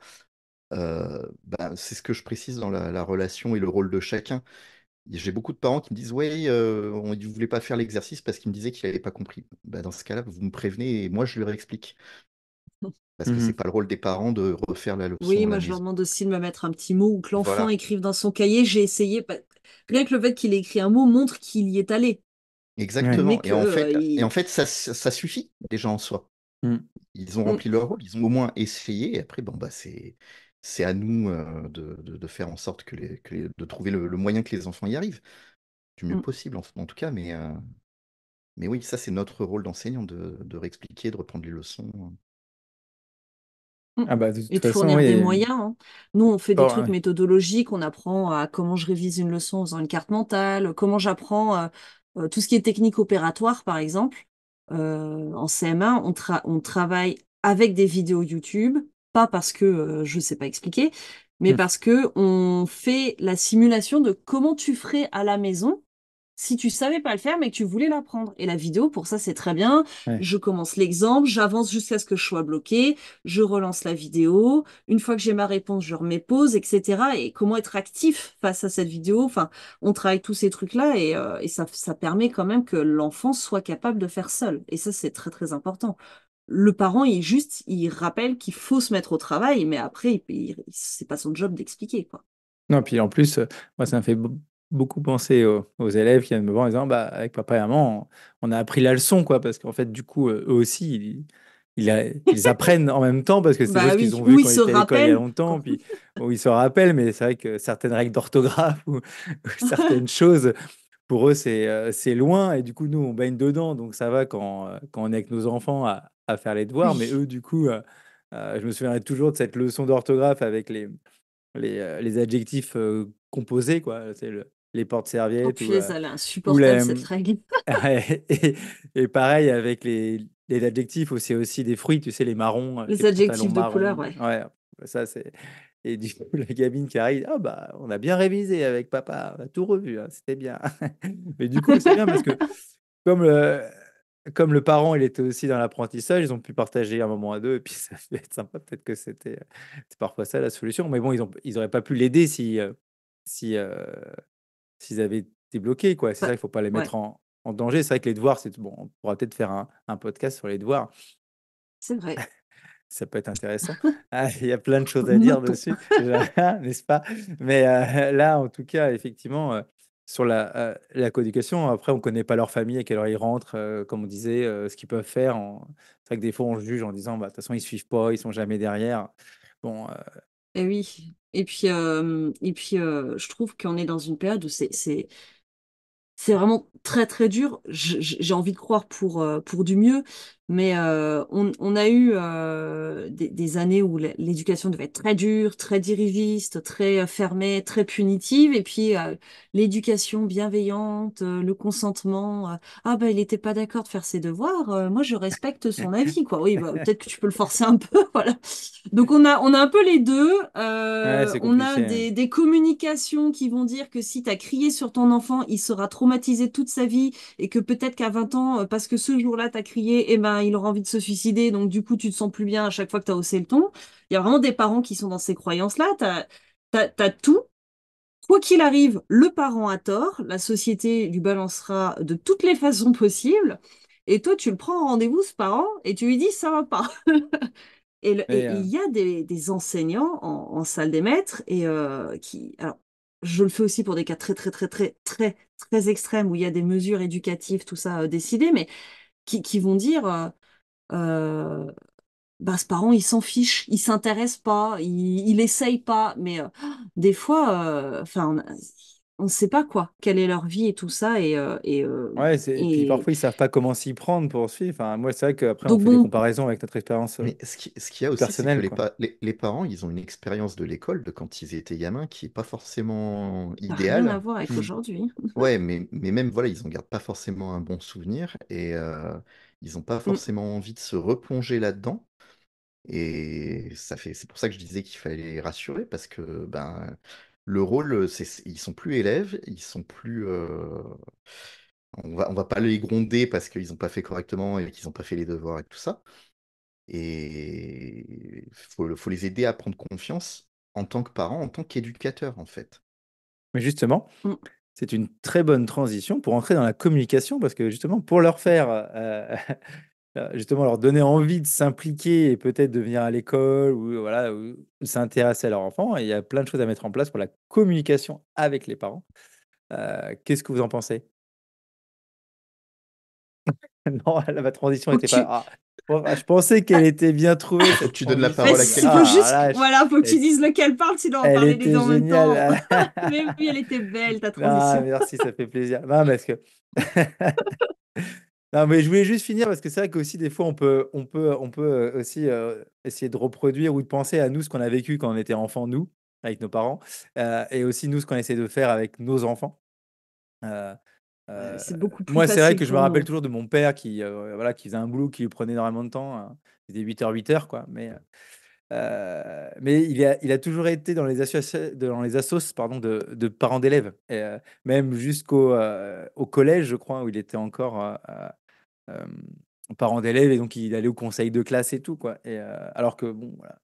C: Ben, c'est ce que je précise dans la relation et le rôle de chacun. J'ai beaucoup de parents qui me disent oui, il ne voulait pas faire l'exercice parce qu'il me disait qu'il n'avait pas compris. Ben, dans ce cas-là, vous me prévenez et moi, je lui réexplique. Parce que c'est
A: Mhm.
C: pas le rôle des parents de refaire la leçon
B: Oui,
C: à la
B: moi, je leur
C: maison.
B: demande aussi de me mettre un petit mot ou que l'enfant
C: Voilà,
B: écrive dans son cahier. J'ai essayé. Rien que le fait qu'il ait écrit un mot montre qu'il y est allé,
A: Ouais.
B: mais
C: exactement.
B: que
C: Et en fait ça suffit déjà en soi.
A: Mhm.
C: Ils ont
B: Mm,
C: rempli leur rôle, ils ont au moins essayé. Et après, bon, bah, c'est à nous de faire en sorte de trouver le moyen que les enfants y arrivent du mieux
B: mm,
C: possible, en tout cas. Mais oui, ça, c'est notre rôle d'enseignant, de réexpliquer, de reprendre les leçons.
B: mm.
A: Ah bah, de toute
B: Et de
A: façon,
B: fournir des
A: oui.
B: moyens, hein. Nous, on fait des
A: Bon,
B: trucs
A: ouais.
B: méthodologiques, on apprend à comment je révise une leçon en faisant une carte mentale, comment j'apprends tout ce qui est technique opératoire, par exemple. En CM1, on travaille avec des vidéos YouTube, pas parce que je ne sais pas expliquer, mais
A: Mhm.
B: parce que on fait la simulation de comment tu ferais à la maison si tu savais pas le faire, mais que tu voulais l'apprendre. Et la vidéo, pour ça, c'est très bien.
A: Ouais.
B: Je commence l'exemple, j'avance jusqu'à ce que je sois bloqué, je relance la vidéo. Une fois que j'ai ma réponse, je remets pause, etc. Et comment être actif face à cette vidéo. Enfin, on travaille tous ces trucs-là et ça permet quand même que l'enfant soit capable de faire seul. Et ça, c'est très, très important. Le parent, il rappelle qu'il faut se mettre au travail, mais après, c'est pas son job d'expliquer, quoi.
A: Non, puis en plus, moi, ça me fait beaucoup penser aux élèves qui viennent me voir en disant, bah, avec papa et maman, on a appris la leçon, quoi, parce qu'en fait, du coup, eux aussi, ils apprennent en même temps parce que c'est des
B: Bah
A: choses qu'ils
B: oui,
A: ont vues
B: ou il
A: quand ils
B: se
A: étaient à l'école il y a
B: rappelle.
A: longtemps, puis où ils se rappellent, mais c'est vrai que certaines règles d'orthographe ou certaines choses, pour eux, c'est loin, et du coup, nous, on baigne dedans, donc ça va quand on est avec nos enfants à faire les devoirs, mais
B: Oui.
A: eux, du coup, je me souviendrai toujours de cette leçon d'orthographe avec les adjectifs composés, quoi. C'est les
B: Oh
A: porte-serviettes
B: punaise, elle est
A: ou
B: insupportable
A: les,
B: cette règle.
A: et pareil avec les adjectifs, ou c'est aussi des fruits, tu sais, les marrons, les
B: Les
A: pantalons
B: adjectifs de couleur,
A: marrons.
B: ouais.
A: Ouais, ça c'est. Et du coup, la gamine qui arrive, ah bah, on a bien révisé avec papa, on a tout revu, hein, c'était bien. Mais du coup, c'est bien parce que comme comme le parent, il était aussi dans l'apprentissage, ils ont pu partager un moment à deux, et puis ça peut être sympa. Peut-être que c'est parfois ça la solution. Mais bon, ils auraient pas pu l'aider si, s'ils avaient été bloqués, quoi. C'est ça,
B: Bah,
A: il faut pas les
B: ouais,
A: mettre en danger. C'est vrai que les devoirs, c'est bon, on pourra peut-être faire un podcast sur les devoirs.
B: c'est vrai.
A: Ça peut être intéressant. Ah, il y a plein de choses à dire
B: Notons.
A: dessus, n'est-ce pas? Mais là, en tout cas, effectivement, sur la coéducation, après, on connaît pas leur famille, à quelle heure ils rentrent, comme on disait, ce qu'ils peuvent faire. C'est vrai que des fois, on juge en disant, bah, de toute façon, ils suivent pas, ils sont jamais derrière. Bon,
B: Et oui. Et puis je trouve qu'on est dans une période où c'est vraiment très très dur. J'ai envie de croire pour du mieux, mais on a eu des années où l'éducation devait être très dure, très dirigiste, très fermée, très punitive, et puis l'éducation bienveillante, le consentement. Ah ben il n'était pas d'accord de faire ses devoirs, moi je respecte son avis, quoi. Oui, bah, peut-être que tu peux le forcer un peu, voilà. Donc on a un peu les deux.
A: ouais, c'est
B: On a
A: compliqué, hein.
B: des communications qui vont dire que si tu as crié sur ton enfant, il sera traumatisé toute sa vie et que peut-être qu'à 20 ans, parce que ce jour-là, tu as crié, eh ben, il aura envie de se suicider. Donc du coup, tu te sens plus bien à chaque fois que tu as haussé le ton. Il y a vraiment des parents qui sont dans ces croyances-là. T'as tout. Quoi qu'il arrive, le parent a tort. La société lui balancera de toutes les façons possibles. Et toi, tu le prends en rendez-vous, ce parent, et tu lui dis, ça va pas.
A: Mais
B: Et il y a des enseignants en salle des maîtres alors, je le fais aussi pour des cas très, très, très, très, très, très extrêmes où il y a des mesures éducatives, tout ça décidées, mais qui vont dire, euh, bah, ce parent, il s'en fiche, il s'intéresse pas, il essaye pas, mais des fois, enfin, on ne sait pas quoi, quelle est leur vie et tout ça,
A: ouais, et puis
B: et
A: parfois, ils savent pas comment s'y prendre pour suivre. Enfin, moi, c'est vrai qu'après, on
B: donc
A: fait des
B: bon,
A: comparaisons avec notre expérience
C: Mais ce qu'il y a aussi, c'est que
A: personnelle, quoi.
C: les parents, ils ont une expérience de l'école de quand ils étaient gamins qui est pas forcément
B: ça n'a rien à
C: idéale.
B: voir avec
A: Hmm.
B: aujourd'hui.
C: Ouais, mais même, voilà, ils en gardent pas forcément un bon souvenir et ils n'ont pas
B: Mm.
C: forcément envie de se replonger là-dedans. Et c'est pour ça que je disais qu'il fallait les rassurer parce que ben, le rôle, ils sont plus élèves, ils sont plus. On va pas les gronder parce qu'ils n'ont pas fait correctement et qu'ils n'ont pas fait les devoirs et tout ça. Et faut les aider à prendre confiance en tant que parents, en tant qu'éducateurs, en fait.
A: Mais justement,
B: Mm.
A: c'est une très bonne transition pour entrer dans la communication parce que justement, pour leur faire, justement, leur donner envie de s'impliquer et peut-être de venir à l'école ou voilà, ou s'intéresser à leur enfant, il y a plein de choses à mettre en place pour la communication avec les parents. Qu'est-ce que vous en pensez? Non, là, ma transition
B: Faut que
A: était pas,
B: tu,
A: bon, je pensais qu'elle était bien trouvée
C: Faut que
A: cette
C: tu donnes la
B: Mais
A: transition,
C: parole à
A: mais
B: il faut
C: quelqu'un.
A: ah
B: juste,
A: la vache,
B: voilà, faut que tu
A: elle
B: dises lequel parle, sinon on va
A: elle
B: parler les deux
A: était
B: en même temps.
A: géniale.
B: Mais oui, elle était belle, ta
A: Ah
B: transition.
A: merci, ça fait plaisir. Non, parce que non, mais je voulais juste finir parce que c'est vrai qu'aussi des fois on peut aussi essayer de reproduire ou de penser à nous ce qu'on a vécu quand on était enfant, nous, avec nos parents, et aussi nous ce qu'on essaie de faire avec nos enfants. Euh,
B: Ouais,
A: euh,
B: c'est beaucoup plus
A: Moi, c'est vrai
B: facile
A: que je me
B: pour
A: rappelle
B: nous.
A: toujours de mon père qui, voilà, qui faisait un boulot qui lui prenait énormément de temps, hein. Il faisait 8 heures, quoi. Mais il a toujours été dans les assos pardon, de parents d'élèves, et, même au collège, je crois, où il était encore parent d'élèves, et donc il allait au conseil de classe et tout, quoi. Alors que, bon, voilà.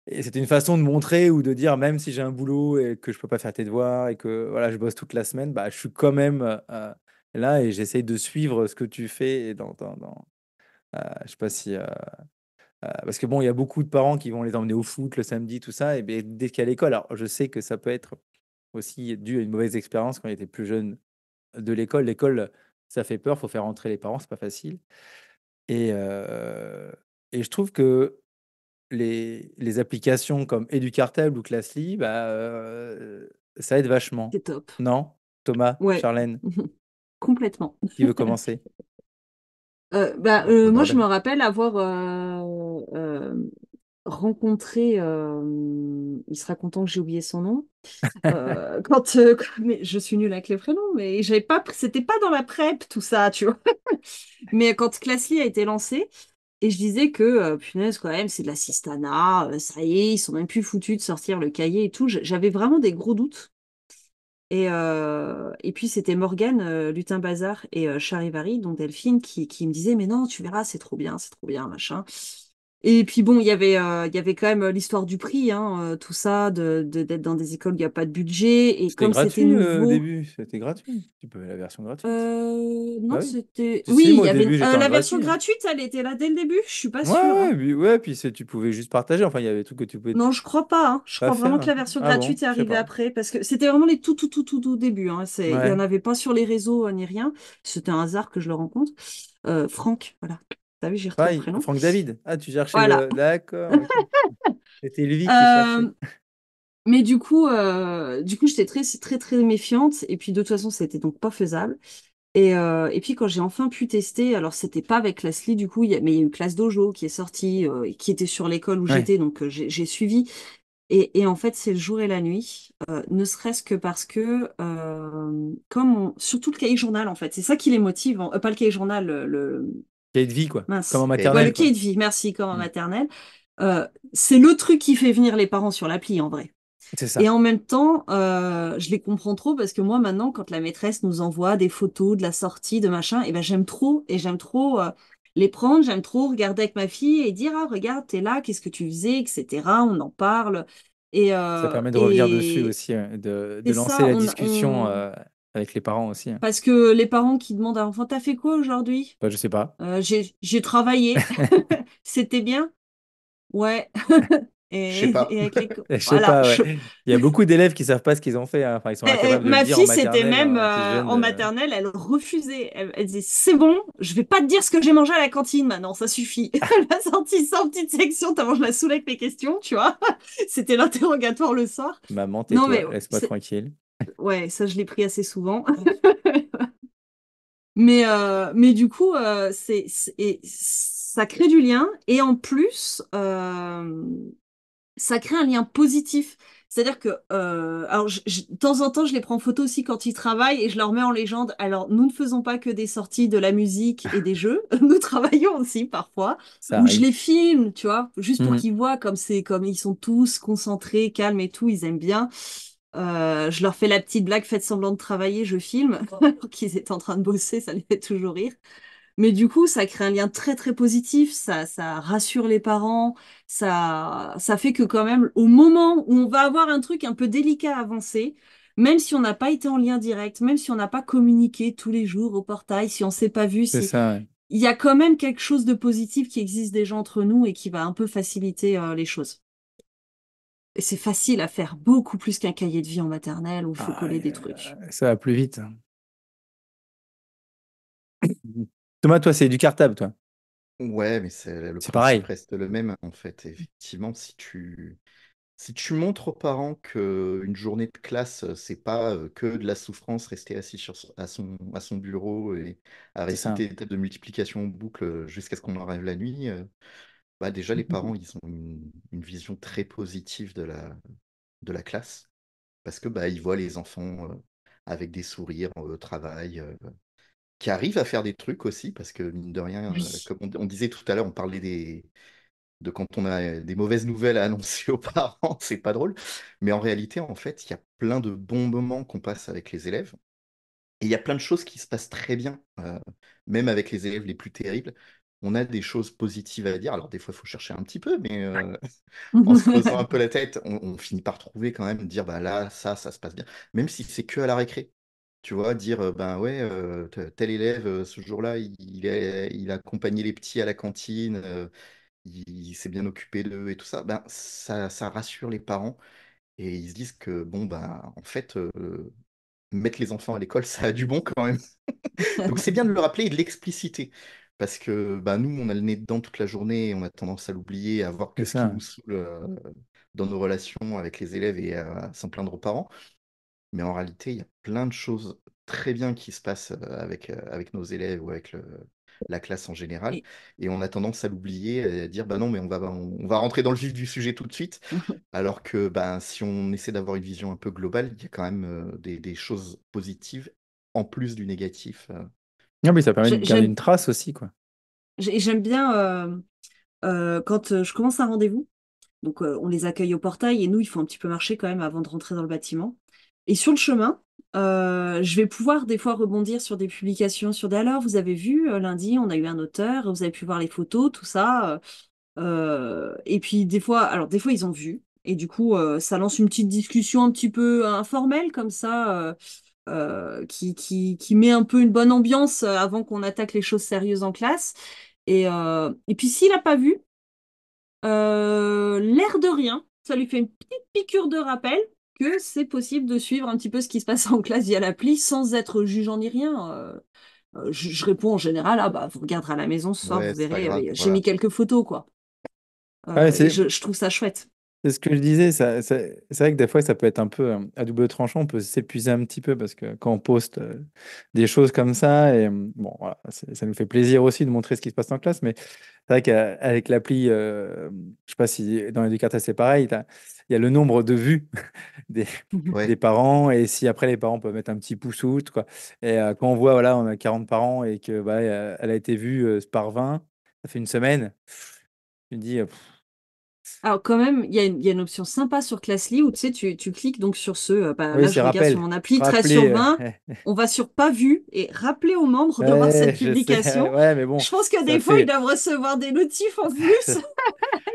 A: Et c'était une façon de montrer ou de dire, même si j'ai un boulot et que je peux pas faire tes devoirs et que voilà, je bosse toute la semaine, bah, je suis quand même là et j'essaye de suivre ce que tu fais. Je sais pas si. Parce que bon, il y a beaucoup de parents qui vont les emmener au foot le samedi, tout ça, et ben, dès qu'il y a l'école, alors je sais que ça peut être aussi dû à une mauvaise expérience quand il était plus jeune de l'école. L'école, ça fait peur, faut faire entrer les parents, c'est pas facile. Et, euh, et je trouve que les applications comme Educartable ou Classly, bah, ça aide vachement.
B: C'est top.
A: Non? Thomas,
B: Ouais,
A: Charlène,
B: complètement.
A: qui veut commencer?
B: Moi, je me
C: Bonne
B: rappelle avoir rencontré, il sera content que j'ai oublié son nom, mais je suis nulle avec les prénoms, mais j'avais pas, c'était pas dans la prep, tout ça, tu vois. Mais quand Classly a été lancé, Et je disais que, punaise, quand même, c'est de l'assistanat, ça y est, ils sont même plus foutus de sortir le cahier et tout. J'avais vraiment des gros doutes. Et puis, c'était Morgane, Lutin Bazar et Charivari, donc Delphine, qui me disaient, mais non, tu verras, c'est trop bien, machin. Et puis bon, il y avait quand même l'histoire du prix, hein, tout ça, d'être dans des écoles où il n'y a pas de budget. Et
A: C'était
B: comme c'était
A: gratuit au
B: nouveau,
A: début, c'était gratuit. Tu peux la version gratuite.
B: non,
A: Bah oui.
B: c'était...
A: Si,
B: Oui,
A: si,
B: il
A: moi
B: y
A: au
B: avait
A: début j'étais en
B: la version
A: gratuit, hein.
B: gratuite, elle était là dès le début, je suis pas
A: Ouais,
B: sûre, hein.
A: ouais, puis tu pouvais juste partager. Enfin, il y avait des trucs que tu pouvais
B: Non, je crois pas, hein. Je
A: pas
B: crois vraiment que
A: faire.
B: la version
A: Ah bon,
B: gratuite est
A: je sais
B: arrivée
A: pas.
B: après, parce que c'était vraiment les tout début, hein. Il y en
A: Ouais.
B: avait pas sur les réseaux ni rien. C'était un hasard que je le rencontre. Franck, voilà. T'as vu, j'ai retrouvé le
A: Pareil,
B: prénom.
A: Franck David. Ah, tu cherchais
B: Voilà.
A: le. D'accord, ok. C'était lui qui cherchait.
B: Euh, mais du coup, j'étais très méfiante. Et puis, de toute façon, c'était donc pas faisable. Et puis, quand j'ai enfin pu tester, alors c'était pas avec Leslie, du coup, mais il y a eu Classe Dojo qui est sortie, qui était sur l'école où
A: Ouais,
B: j'étais, donc j'ai suivi. Et en fait, c'est le jour et la nuit, ne serait-ce que parce que, surtout le cahier journal, en fait, c'est ça qui les motive, pas le cahier journal,
A: cahier de vie, quoi. Comme en
B: mince.
C: Et
B: Ouais, le
A: maternelle, quoi.
B: cahier de vie, merci, comme en
A: Hmm.
B: maternelle. C'est le truc qui fait venir les parents sur l'appli, en vrai.
A: C'est
B: Et
A: ça.
B: en même temps, je les comprends trop parce que moi, maintenant, quand la maîtresse nous envoie des photos de la sortie, de machin, et ben j'aime trop les prendre, j'aime trop regarder avec ma fille et dire, ah, regarde, t'es là, qu'est-ce que tu faisais, etc. On en parle.
A: Ça permet de revenir dessus
B: Et
A: aussi, hein, de
B: c'est
A: lancer
B: ça,
A: la discussion avec les parents aussi, hein.
B: parce que les parents qui demandent à l'enfant, t'as fait quoi aujourd'hui?
A: Bah, je sais pas.
B: J'ai travaillé. C'était bien? Ouais.
C: je sais pas.
B: Et avec les...
A: Je sais
B: Voilà.
A: pas, ouais. Il y a beaucoup d'élèves qui savent pas ce qu'ils ont fait, hein. Enfin, ils sont incapables de le
B: Ma
A: dire en
B: fille, c'était
A: maternelle,
B: même
A: hein, t'es jeune.
B: en maternelle, elle refusait. Elle disait, c'est bon, je vais pas te dire ce que j'ai mangé à la cantine maintenant, ça suffit. Elle m'a sorti ça en petite section, tellement je la saoulais avec mes questions, tu vois. C'était l'interrogatoire le soir.
A: Maman,
B: Non,
A: tais-toi,
B: mais
A: laisse-moi tranquille.
B: ouais, ça, je l'ai pris assez souvent. Mais du coup, et ça crée du lien. Et en plus, ça crée un lien positif. C'est-à-dire que, alors, de temps en temps, je les prends en photo aussi quand ils travaillent et je leur mets en légende. Alors, nous ne faisons pas que des sorties de la musique et des jeux. Nous travaillons aussi parfois.
A: Ça
B: Ou je
A: arrive.
B: les filme, tu vois, juste pour
A: Mhm.
B: qu'ils voient comme ils sont tous concentrés, calmes et tout, ils aiment bien. Je leur fais la petite blague, faites semblant de travailler, je filme. Alors qu'ils étaient en train de bosser, ça les fait toujours rire. Mais du coup, ça crée un lien très positif, ça rassure les parents, ça fait que quand même, au moment où on va avoir un truc un peu délicat à avancer, même si on n'a pas été en lien direct, même si on n'a pas communiqué tous les jours au portail, si on s'est pas vu,
A: C'est
B: si
A: ça, ouais.
B: il y a quand même quelque chose de positif qui existe déjà entre nous et qui va un peu faciliter les choses. Et c'est facile à faire beaucoup plus qu'un cahier de vie en maternelle où il faut
A: Ah,
B: coller des trucs.
A: ça va plus vite, hein. Thomas, toi, c'est du cartable, toi.
C: Ouais, mais le
A: C'est
C: principe
A: pareil.
C: reste le même, en fait. Effectivement, si tu montres aux parents qu'une journée de classe, c'est pas que de la souffrance, rester assis à son bureau et à
A: C'est ça.
C: réciter des tables de multiplication en boucle jusqu'à ce qu'on en rêve la nuit, bah déjà, les parents, ils ont une vision très positive de la classe parce que bah, ils voient les enfants avec des sourires au travail, qui arrivent à faire des trucs aussi parce que, mine de rien,
B: Oui.
C: comme on disait tout à l'heure, on parlait de quand on a des mauvaises nouvelles à annoncer aux parents, c'est pas drôle. Mais en réalité, en fait, il y a plein de bons moments qu'on passe avec les élèves. Et il y a plein de choses qui se passent très bien, même avec les élèves les plus terribles. On a des choses positives à dire. Alors, des fois, il faut chercher un petit peu, mais en se creusant un peu la tête, on finit par trouver quand même, dire, bah là, ça se passe bien. Même si c'est que à la récré. Tu vois, dire, ben ouais, tel élève, ce jour-là, il a accompagné les petits à la cantine, il s'est bien occupé d'eux et tout ça, ben, ça rassure les parents et ils se disent que, bon, ben, en fait, mettre les enfants à l'école, ça a du bon quand même. Donc c'est bien de le rappeler et de l'expliciter. Parce que bah, nous, on a le nez dedans toute la journée et on a tendance à l'oublier, à voir
A: C'est
C: que ce qui
A: ça.
C: nous saoule dans nos relations avec les élèves et à s'en plaindre aux parents. Mais en réalité, il y a plein de choses très bien qui se passent avec nos élèves ou avec la classe en général.
B: Et-
C: Et on a tendance à l'oublier et à dire, bah non, mais on va rentrer dans le vif du sujet tout de suite. Alors que bah, si on essaie d'avoir une vision un peu globale, il y a quand même des choses positives en plus du négatif.
A: Non, mais ça permet de garder
B: J'aime
A: une trace aussi, quoi.
B: J'aime bien quand je commence un rendez-vous. Donc, on les accueille au portail et nous, il faut un petit peu marcher quand même avant de rentrer dans le bâtiment. Et sur le chemin, je vais pouvoir des fois rebondir sur des publications, sur des alors, vous avez vu, lundi, on a eu un auteur, vous avez pu voir les photos, tout ça. Et puis des fois, ils ont vu. Et du coup, ça lance une petite discussion un petit peu informelle comme ça, qui met un peu une bonne ambiance avant qu'on attaque les choses sérieuses en classe. Et puis s'il n'a pas vu, l'air de rien, ça lui fait une petite piqûre de rappel que c'est possible de suivre un petit peu ce qui se passe en classe via l'appli sans être jugeant ni rien. Je réponds en général, ah bah vous regarderez à la maison ce soir,
C: Ouais,
B: vous
C: c'est pas
B: verrez,
C: grave,
B: j'ai mis
C: voilà.
B: quelques photos, quoi.
A: Ouais,
B: Et je trouve ça chouette.
A: c'est ce que je disais, c'est vrai que des fois ça peut être un peu à double tranchant, on peut s'épuiser un petit peu parce que quand on poste des choses comme ça, et bon, voilà, ça nous fait plaisir aussi de montrer ce qui se passe en classe, mais c'est vrai qu'avec l'appli, je sais pas si dans Educata c'est pareil, il y a le nombre de vues des, des
C: Ouais,
A: parents, et si après les parents peuvent mettre un petit pouce out, quoi. Et quand on voit, voilà, on a 40 parents et que bah, elle a été vue par 20, ça fait une semaine, tu te dis,
B: Alors quand même, il y a une option sympa sur Classly où tu sais, tu cliques donc sur bah,
A: oui,
B: là
A: c'est
B: je regarde sur
A: rappel,
B: mon appli, 13 sur
A: rappeler.
B: 20, on va sur pas vu et rappeler aux membres de voir
A: Ouais,
B: cette
A: je sais,
B: publication.
A: ouais, mais bon,
B: Je pense que
A: ça
B: des fois, ils
A: fait,
B: doivent recevoir des notifs en plus.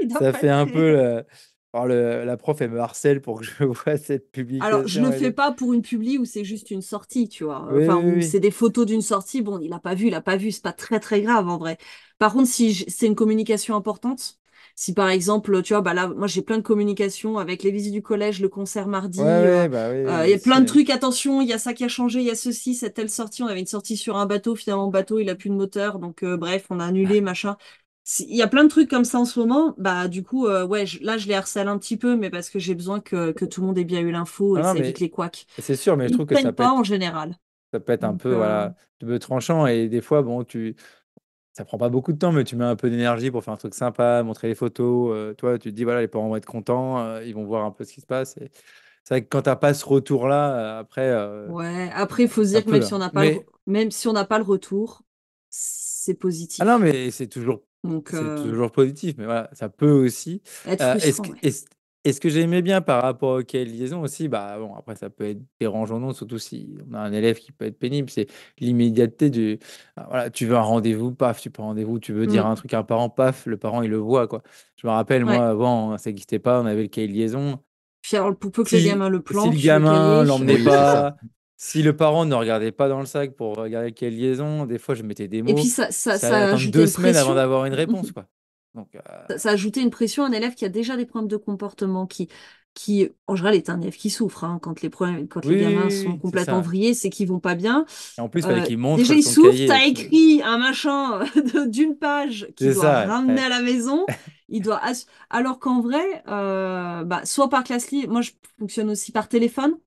B: Ils doivent
A: ça
B: pas
A: fait
B: être
A: un peu.
B: très...
A: Alors la prof, elle me harcèle pour que je vois cette
B: Alors, je
A: publication.
B: le fais pas pour une publi où c'est juste une sortie, tu vois.
A: Oui,
B: Enfin,
A: oui,
B: où c'est
A: oui.
B: des photos d'une sortie. Bon, il a pas vu, c'est pas très très grave en vrai. Par contre, si c'est une communication importante, si par exemple, tu vois, bah là, moi j'ai plein de communications avec les visites du collège, le concert
A: Ouais,
B: mardi,
A: ouais, bah oui, oui,
B: il y
A: moi
B: a plein
A: aussi.
B: de trucs. Attention, il y a ça qui a changé, il y a ceci, cette telle sortie. On avait une sortie sur un bateau, finalement, le bateau, il a plus de moteur, donc bref, on a annulé, machin. Il y a plein de trucs comme ça en ce moment, bah du coup, ouais, là je les harcèle un petit peu, mais parce que j'ai besoin que tout le monde ait bien eu l'info
A: Ah
B: et
A: non,
B: ça évite
A: mais
B: les couacs.
A: c'est sûr, mais je
B: Ils
A: trouve que
B: prennent pas en général.
A: ça peut être un
B: Donc,
A: peu, voilà, double tranchant, et des fois, bon, ça prend pas beaucoup de temps, mais tu mets un peu d'énergie pour faire un truc sympa, montrer les photos. Toi, tu te dis, voilà, les parents vont être contents, ils vont voir un peu ce qui se passe. Et c'est vrai que quand t'as pas ce retour-là, après,
B: ouais. Après, il faut se
A: ça
B: dire que même
A: peut,
B: si
A: hein.
B: on n'a pas
A: Mais
B: même si on n'a pas le retour, c'est
A: ah non,
B: positif.
A: mais
B: Donc,
A: c'est toujours positif, mais voilà, ça peut aussi.
B: être
A: Euh, est-ce
B: frustrant,
A: que,
B: ouais.
A: est-ce, est-ce que j'aimais bien par rapport aux cahiers de liaison aussi, bah bon, après ça peut être dérangeant, non, surtout si on a un élève qui peut être pénible, c'est l'immédiateté du, voilà, tu veux un rendez-vous, paf, tu prends rendez-vous, tu veux dire
B: Mm.
A: un truc à un parent, paf, le parent il le voit, quoi. Je me rappelle,
B: Ouais.
A: moi, avant, ça n'existait pas, on avait le cahier de liaison.
B: Puis alors, pour peu que le
A: Si,
B: gamin le
A: si le
B: planque, le
A: gamin
B: cahier.
A: l'emmenait
C: oui, c'est ça.
A: pas, si le parent ne regardait pas dans le sac pour regarder quelle liaison, des fois je mettais des
B: Et puis,
A: mots, ça allait
B: ça a
A: attendre
B: ajouté
A: deux
B: une
A: semaines avant
B: pression.
A: d'avoir une réponse, quoi. Donc,
B: Ça a ajouté une pression à un élève qui a déjà des problèmes de comportement, qui en général, est un élève qui souffre. Hein, quand
A: oui,
B: les
A: oui,
B: gamins
A: oui,
B: sont
A: oui, c'est
B: complètement
A: ça.
B: vrillés, c'est qu'ils vont pas bien.
A: Et en plus, il fallait qu'il
B: Déjà,
A: montre
B: il
A: son
B: souffre,
A: cahier et
B: t'as
A: tout.
B: écrit un machin d'une page qu'il
A: C'est
B: doit
A: ça,
B: ramener
A: ouais.
B: à la maison. Alors qu'en vrai, bah, soit par Classly, moi je fonctionne aussi par téléphone.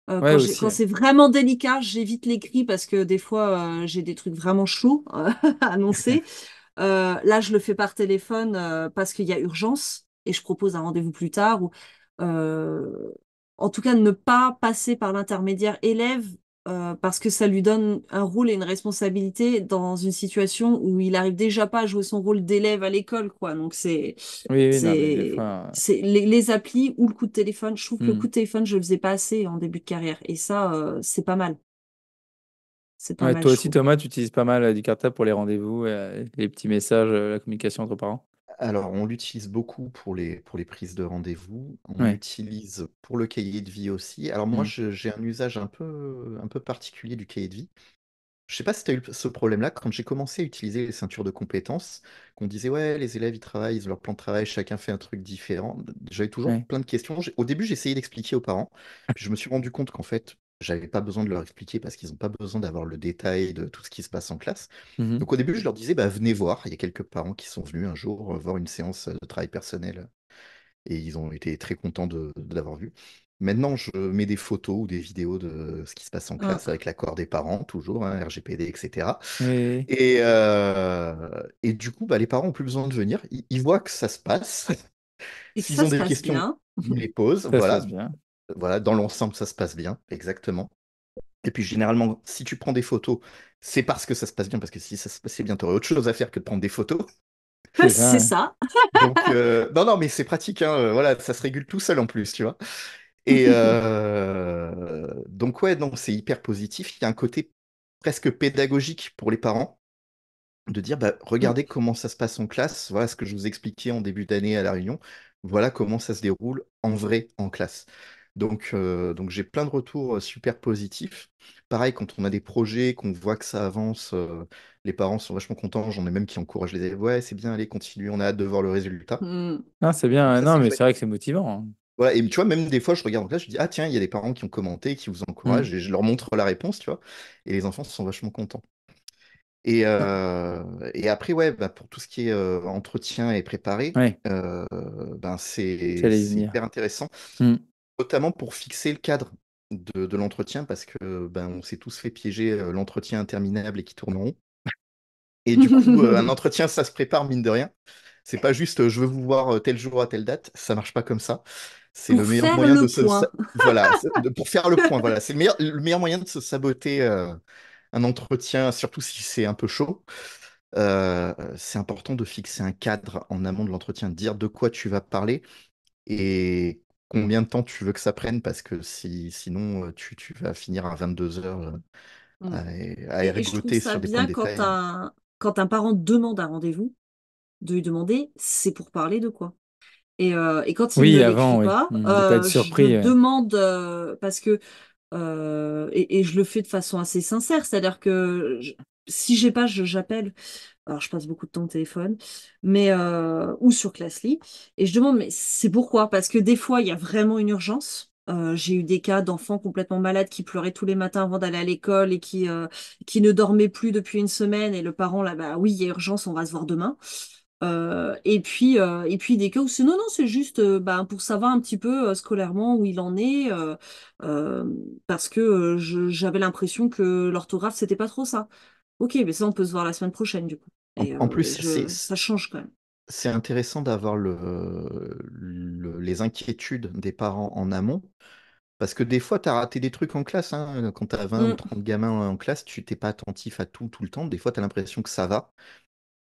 A: Ouais, aussi.
B: Quand c'est vraiment délicat, j'évite l'écrit parce que des fois, j'ai des trucs vraiment chauds à annoncer. Là, je le fais par téléphone parce qu'il y a urgence et je propose un rendez-vous plus tard. Euh, En tout cas, ne pas passer par l'intermédiaire élève parce que ça lui donne un rôle et une responsabilité dans une situation où il arrive déjà pas à jouer son rôle d'élève à l'école, quoi. Donc
A: Oui, oui, non, mais des fois.
B: c'est les applis ou le coup de téléphone. Je trouve que le coup
A: Hmm.
B: de téléphone, je le faisais pas assez en début de carrière et ça, c'est pas mal. C'est pas
A: Ouais,
B: mal,
A: toi
B: je
A: aussi,
B: trouve.
A: Thomas, tu utilises pas mal du cartable pour les rendez-vous, les petits messages, la communication entre parents.
C: Alors, on l'utilise beaucoup pour les prises de rendez-vous. On
A: Ouais.
C: l'utilise pour le cahier de vie aussi. Alors, moi,
A: Hmm.
C: j'ai un usage un peu particulier du cahier de vie. Je sais pas si tu as eu ce problème-là quand j'ai commencé à utiliser les ceintures de compétences, qu'on disait, ouais, les élèves, ils travaillent, ils ont leur plan de travail, chacun fait un truc différent. J'avais toujours
A: Ouais.
C: plein de questions. Au début, j'essayais d'expliquer aux parents, puis je me suis rendu compte qu'en fait, j'avais pas besoin de leur expliquer parce qu'ils n'ont pas besoin d'avoir le détail de tout ce qui se passe en classe.
A: Mhm.
C: Donc au début, je leur disais, bah, venez voir. Il y a quelques parents qui sont venus un jour voir une séance de travail personnel et ils ont été très contents de l'avoir vu. Maintenant, je mets des photos ou des vidéos de ce qui se passe en classe
B: Ah.
C: avec l'accord des parents, toujours, hein, RGPD, etc.
A: Oui, oui,
C: Et du coup, bah, les parents n'ont plus besoin de venir. Ils voient que ça se passe.
B: Et que
C: S'ils
B: ça
C: ont
B: se
C: des
B: passe
C: questions,
B: bien.
C: ils les posent.
A: ça se
C: Voilà,
A: passe bien.
C: voilà, dans l'ensemble, ça se passe bien, exactement. Et puis généralement, si tu prends des photos, c'est parce que ça se passe bien, parce que si ça se passait bien, tu aurais autre chose à faire que de prendre des photos.
A: C'est ça,
B: C'est
A: ouais.
B: ça.
C: Donc, non, non, mais c'est pratique, hein, voilà, ça se régule tout seul en plus, tu vois. Et donc, ouais, non, c'est hyper positif. Il y a un côté presque pédagogique pour les parents de dire, bah,
B: Mm.
C: regardez comment ça se passe en classe, voilà ce que je vous expliquais en début d'année à la réunion, voilà comment ça se déroule en vrai en classe. Donc j'ai plein de retours super positifs. Pareil, quand on a des projets, qu'on voit que ça avance, les parents sont vachement contents, j'en ai même qui encouragent les élèves, ouais, c'est bien, allez, continue, on a hâte de voir le résultat.
B: Mm.
A: Non, c'est bien,
C: Donc
A: hein.
C: ça,
A: Non,
C: c'est
A: mais c'est
C: chouette.
A: vrai que c'est motivant, hein.
C: Voilà, et tu vois, même des fois, je regarde en classe, je dis, ah tiens, il y a des parents qui ont commenté, qui vous
A: Mm.
C: encouragent, et je leur montre la réponse, tu vois, et les enfants sont vachement contents. Et après, ouais, bah, pour tout ce qui est entretien et préparé,
A: Ouais,
C: ben c'est
A: j'allais y
C: c'est
A: venir.
C: hyper intéressant,
A: Mm.
C: notamment pour fixer le cadre de l'entretien, parce que ben, on s'est tous fait piéger l'entretien interminable et qui tourne en rond. Et du coup, un entretien, ça se prépare, mine de rien. C'est pas juste je veux vous voir tel jour à telle date, ça marche pas comme ça. C'est le
B: Pour
C: meilleur
B: faire
C: moyen
B: le point.
C: voilà, pour faire le point, voilà, c'est le meilleur moyen de se saboter un entretien, surtout si c'est un peu chaud. C'est important de fixer un cadre en amont de l'entretien, de dire de quoi tu vas parler et combien de temps tu veux que ça prenne, parce que sinon tu vas finir à 22 heures
B: Mm.
C: à
B: Et je trouve
C: ergoter
B: ça
C: sur des points de
B: bien quand
C: détail.
B: quand un parent demande un rendez-vous, de lui demander c'est pour parler de quoi. Et quand il ne
A: Oui,
B: me
A: avant,
B: l'écrit
A: oui.
B: pas,
A: De pas être
B: je le
A: surpris, ouais.
B: demande parce que et je le fais de façon assez sincère, c'est-à-dire que si j'ai pas, j'appelle. Alors je passe beaucoup de temps au téléphone, mais ou sur Classly, et je demande mais c'est pourquoi? Parce que des fois il y a vraiment une urgence. J'ai eu des cas d'enfants complètement malades qui pleuraient tous les matins avant d'aller à l'école et qui ne dormaient plus depuis une semaine et le parent là bah oui il y a urgence on va se voir demain. Et puis des cas où c'est non, non, c'est juste ben, pour savoir un petit peu scolairement où il en est, euh, parce que j'avais l'impression que l'orthographe, c'était pas trop ça. Ok, mais ça, on peut se voir la semaine prochaine, du coup.
C: En plus,
B: Ça change quand même.
C: c'est intéressant d'avoir les inquiétudes des parents en amont, parce que des fois, tu as raté des trucs en classe, hein. Quand tu as 20 ou
B: Mm,
C: 30 gamins en classe, tu t'es pas attentif à tout le temps. Des fois, tu as l'impression que ça va.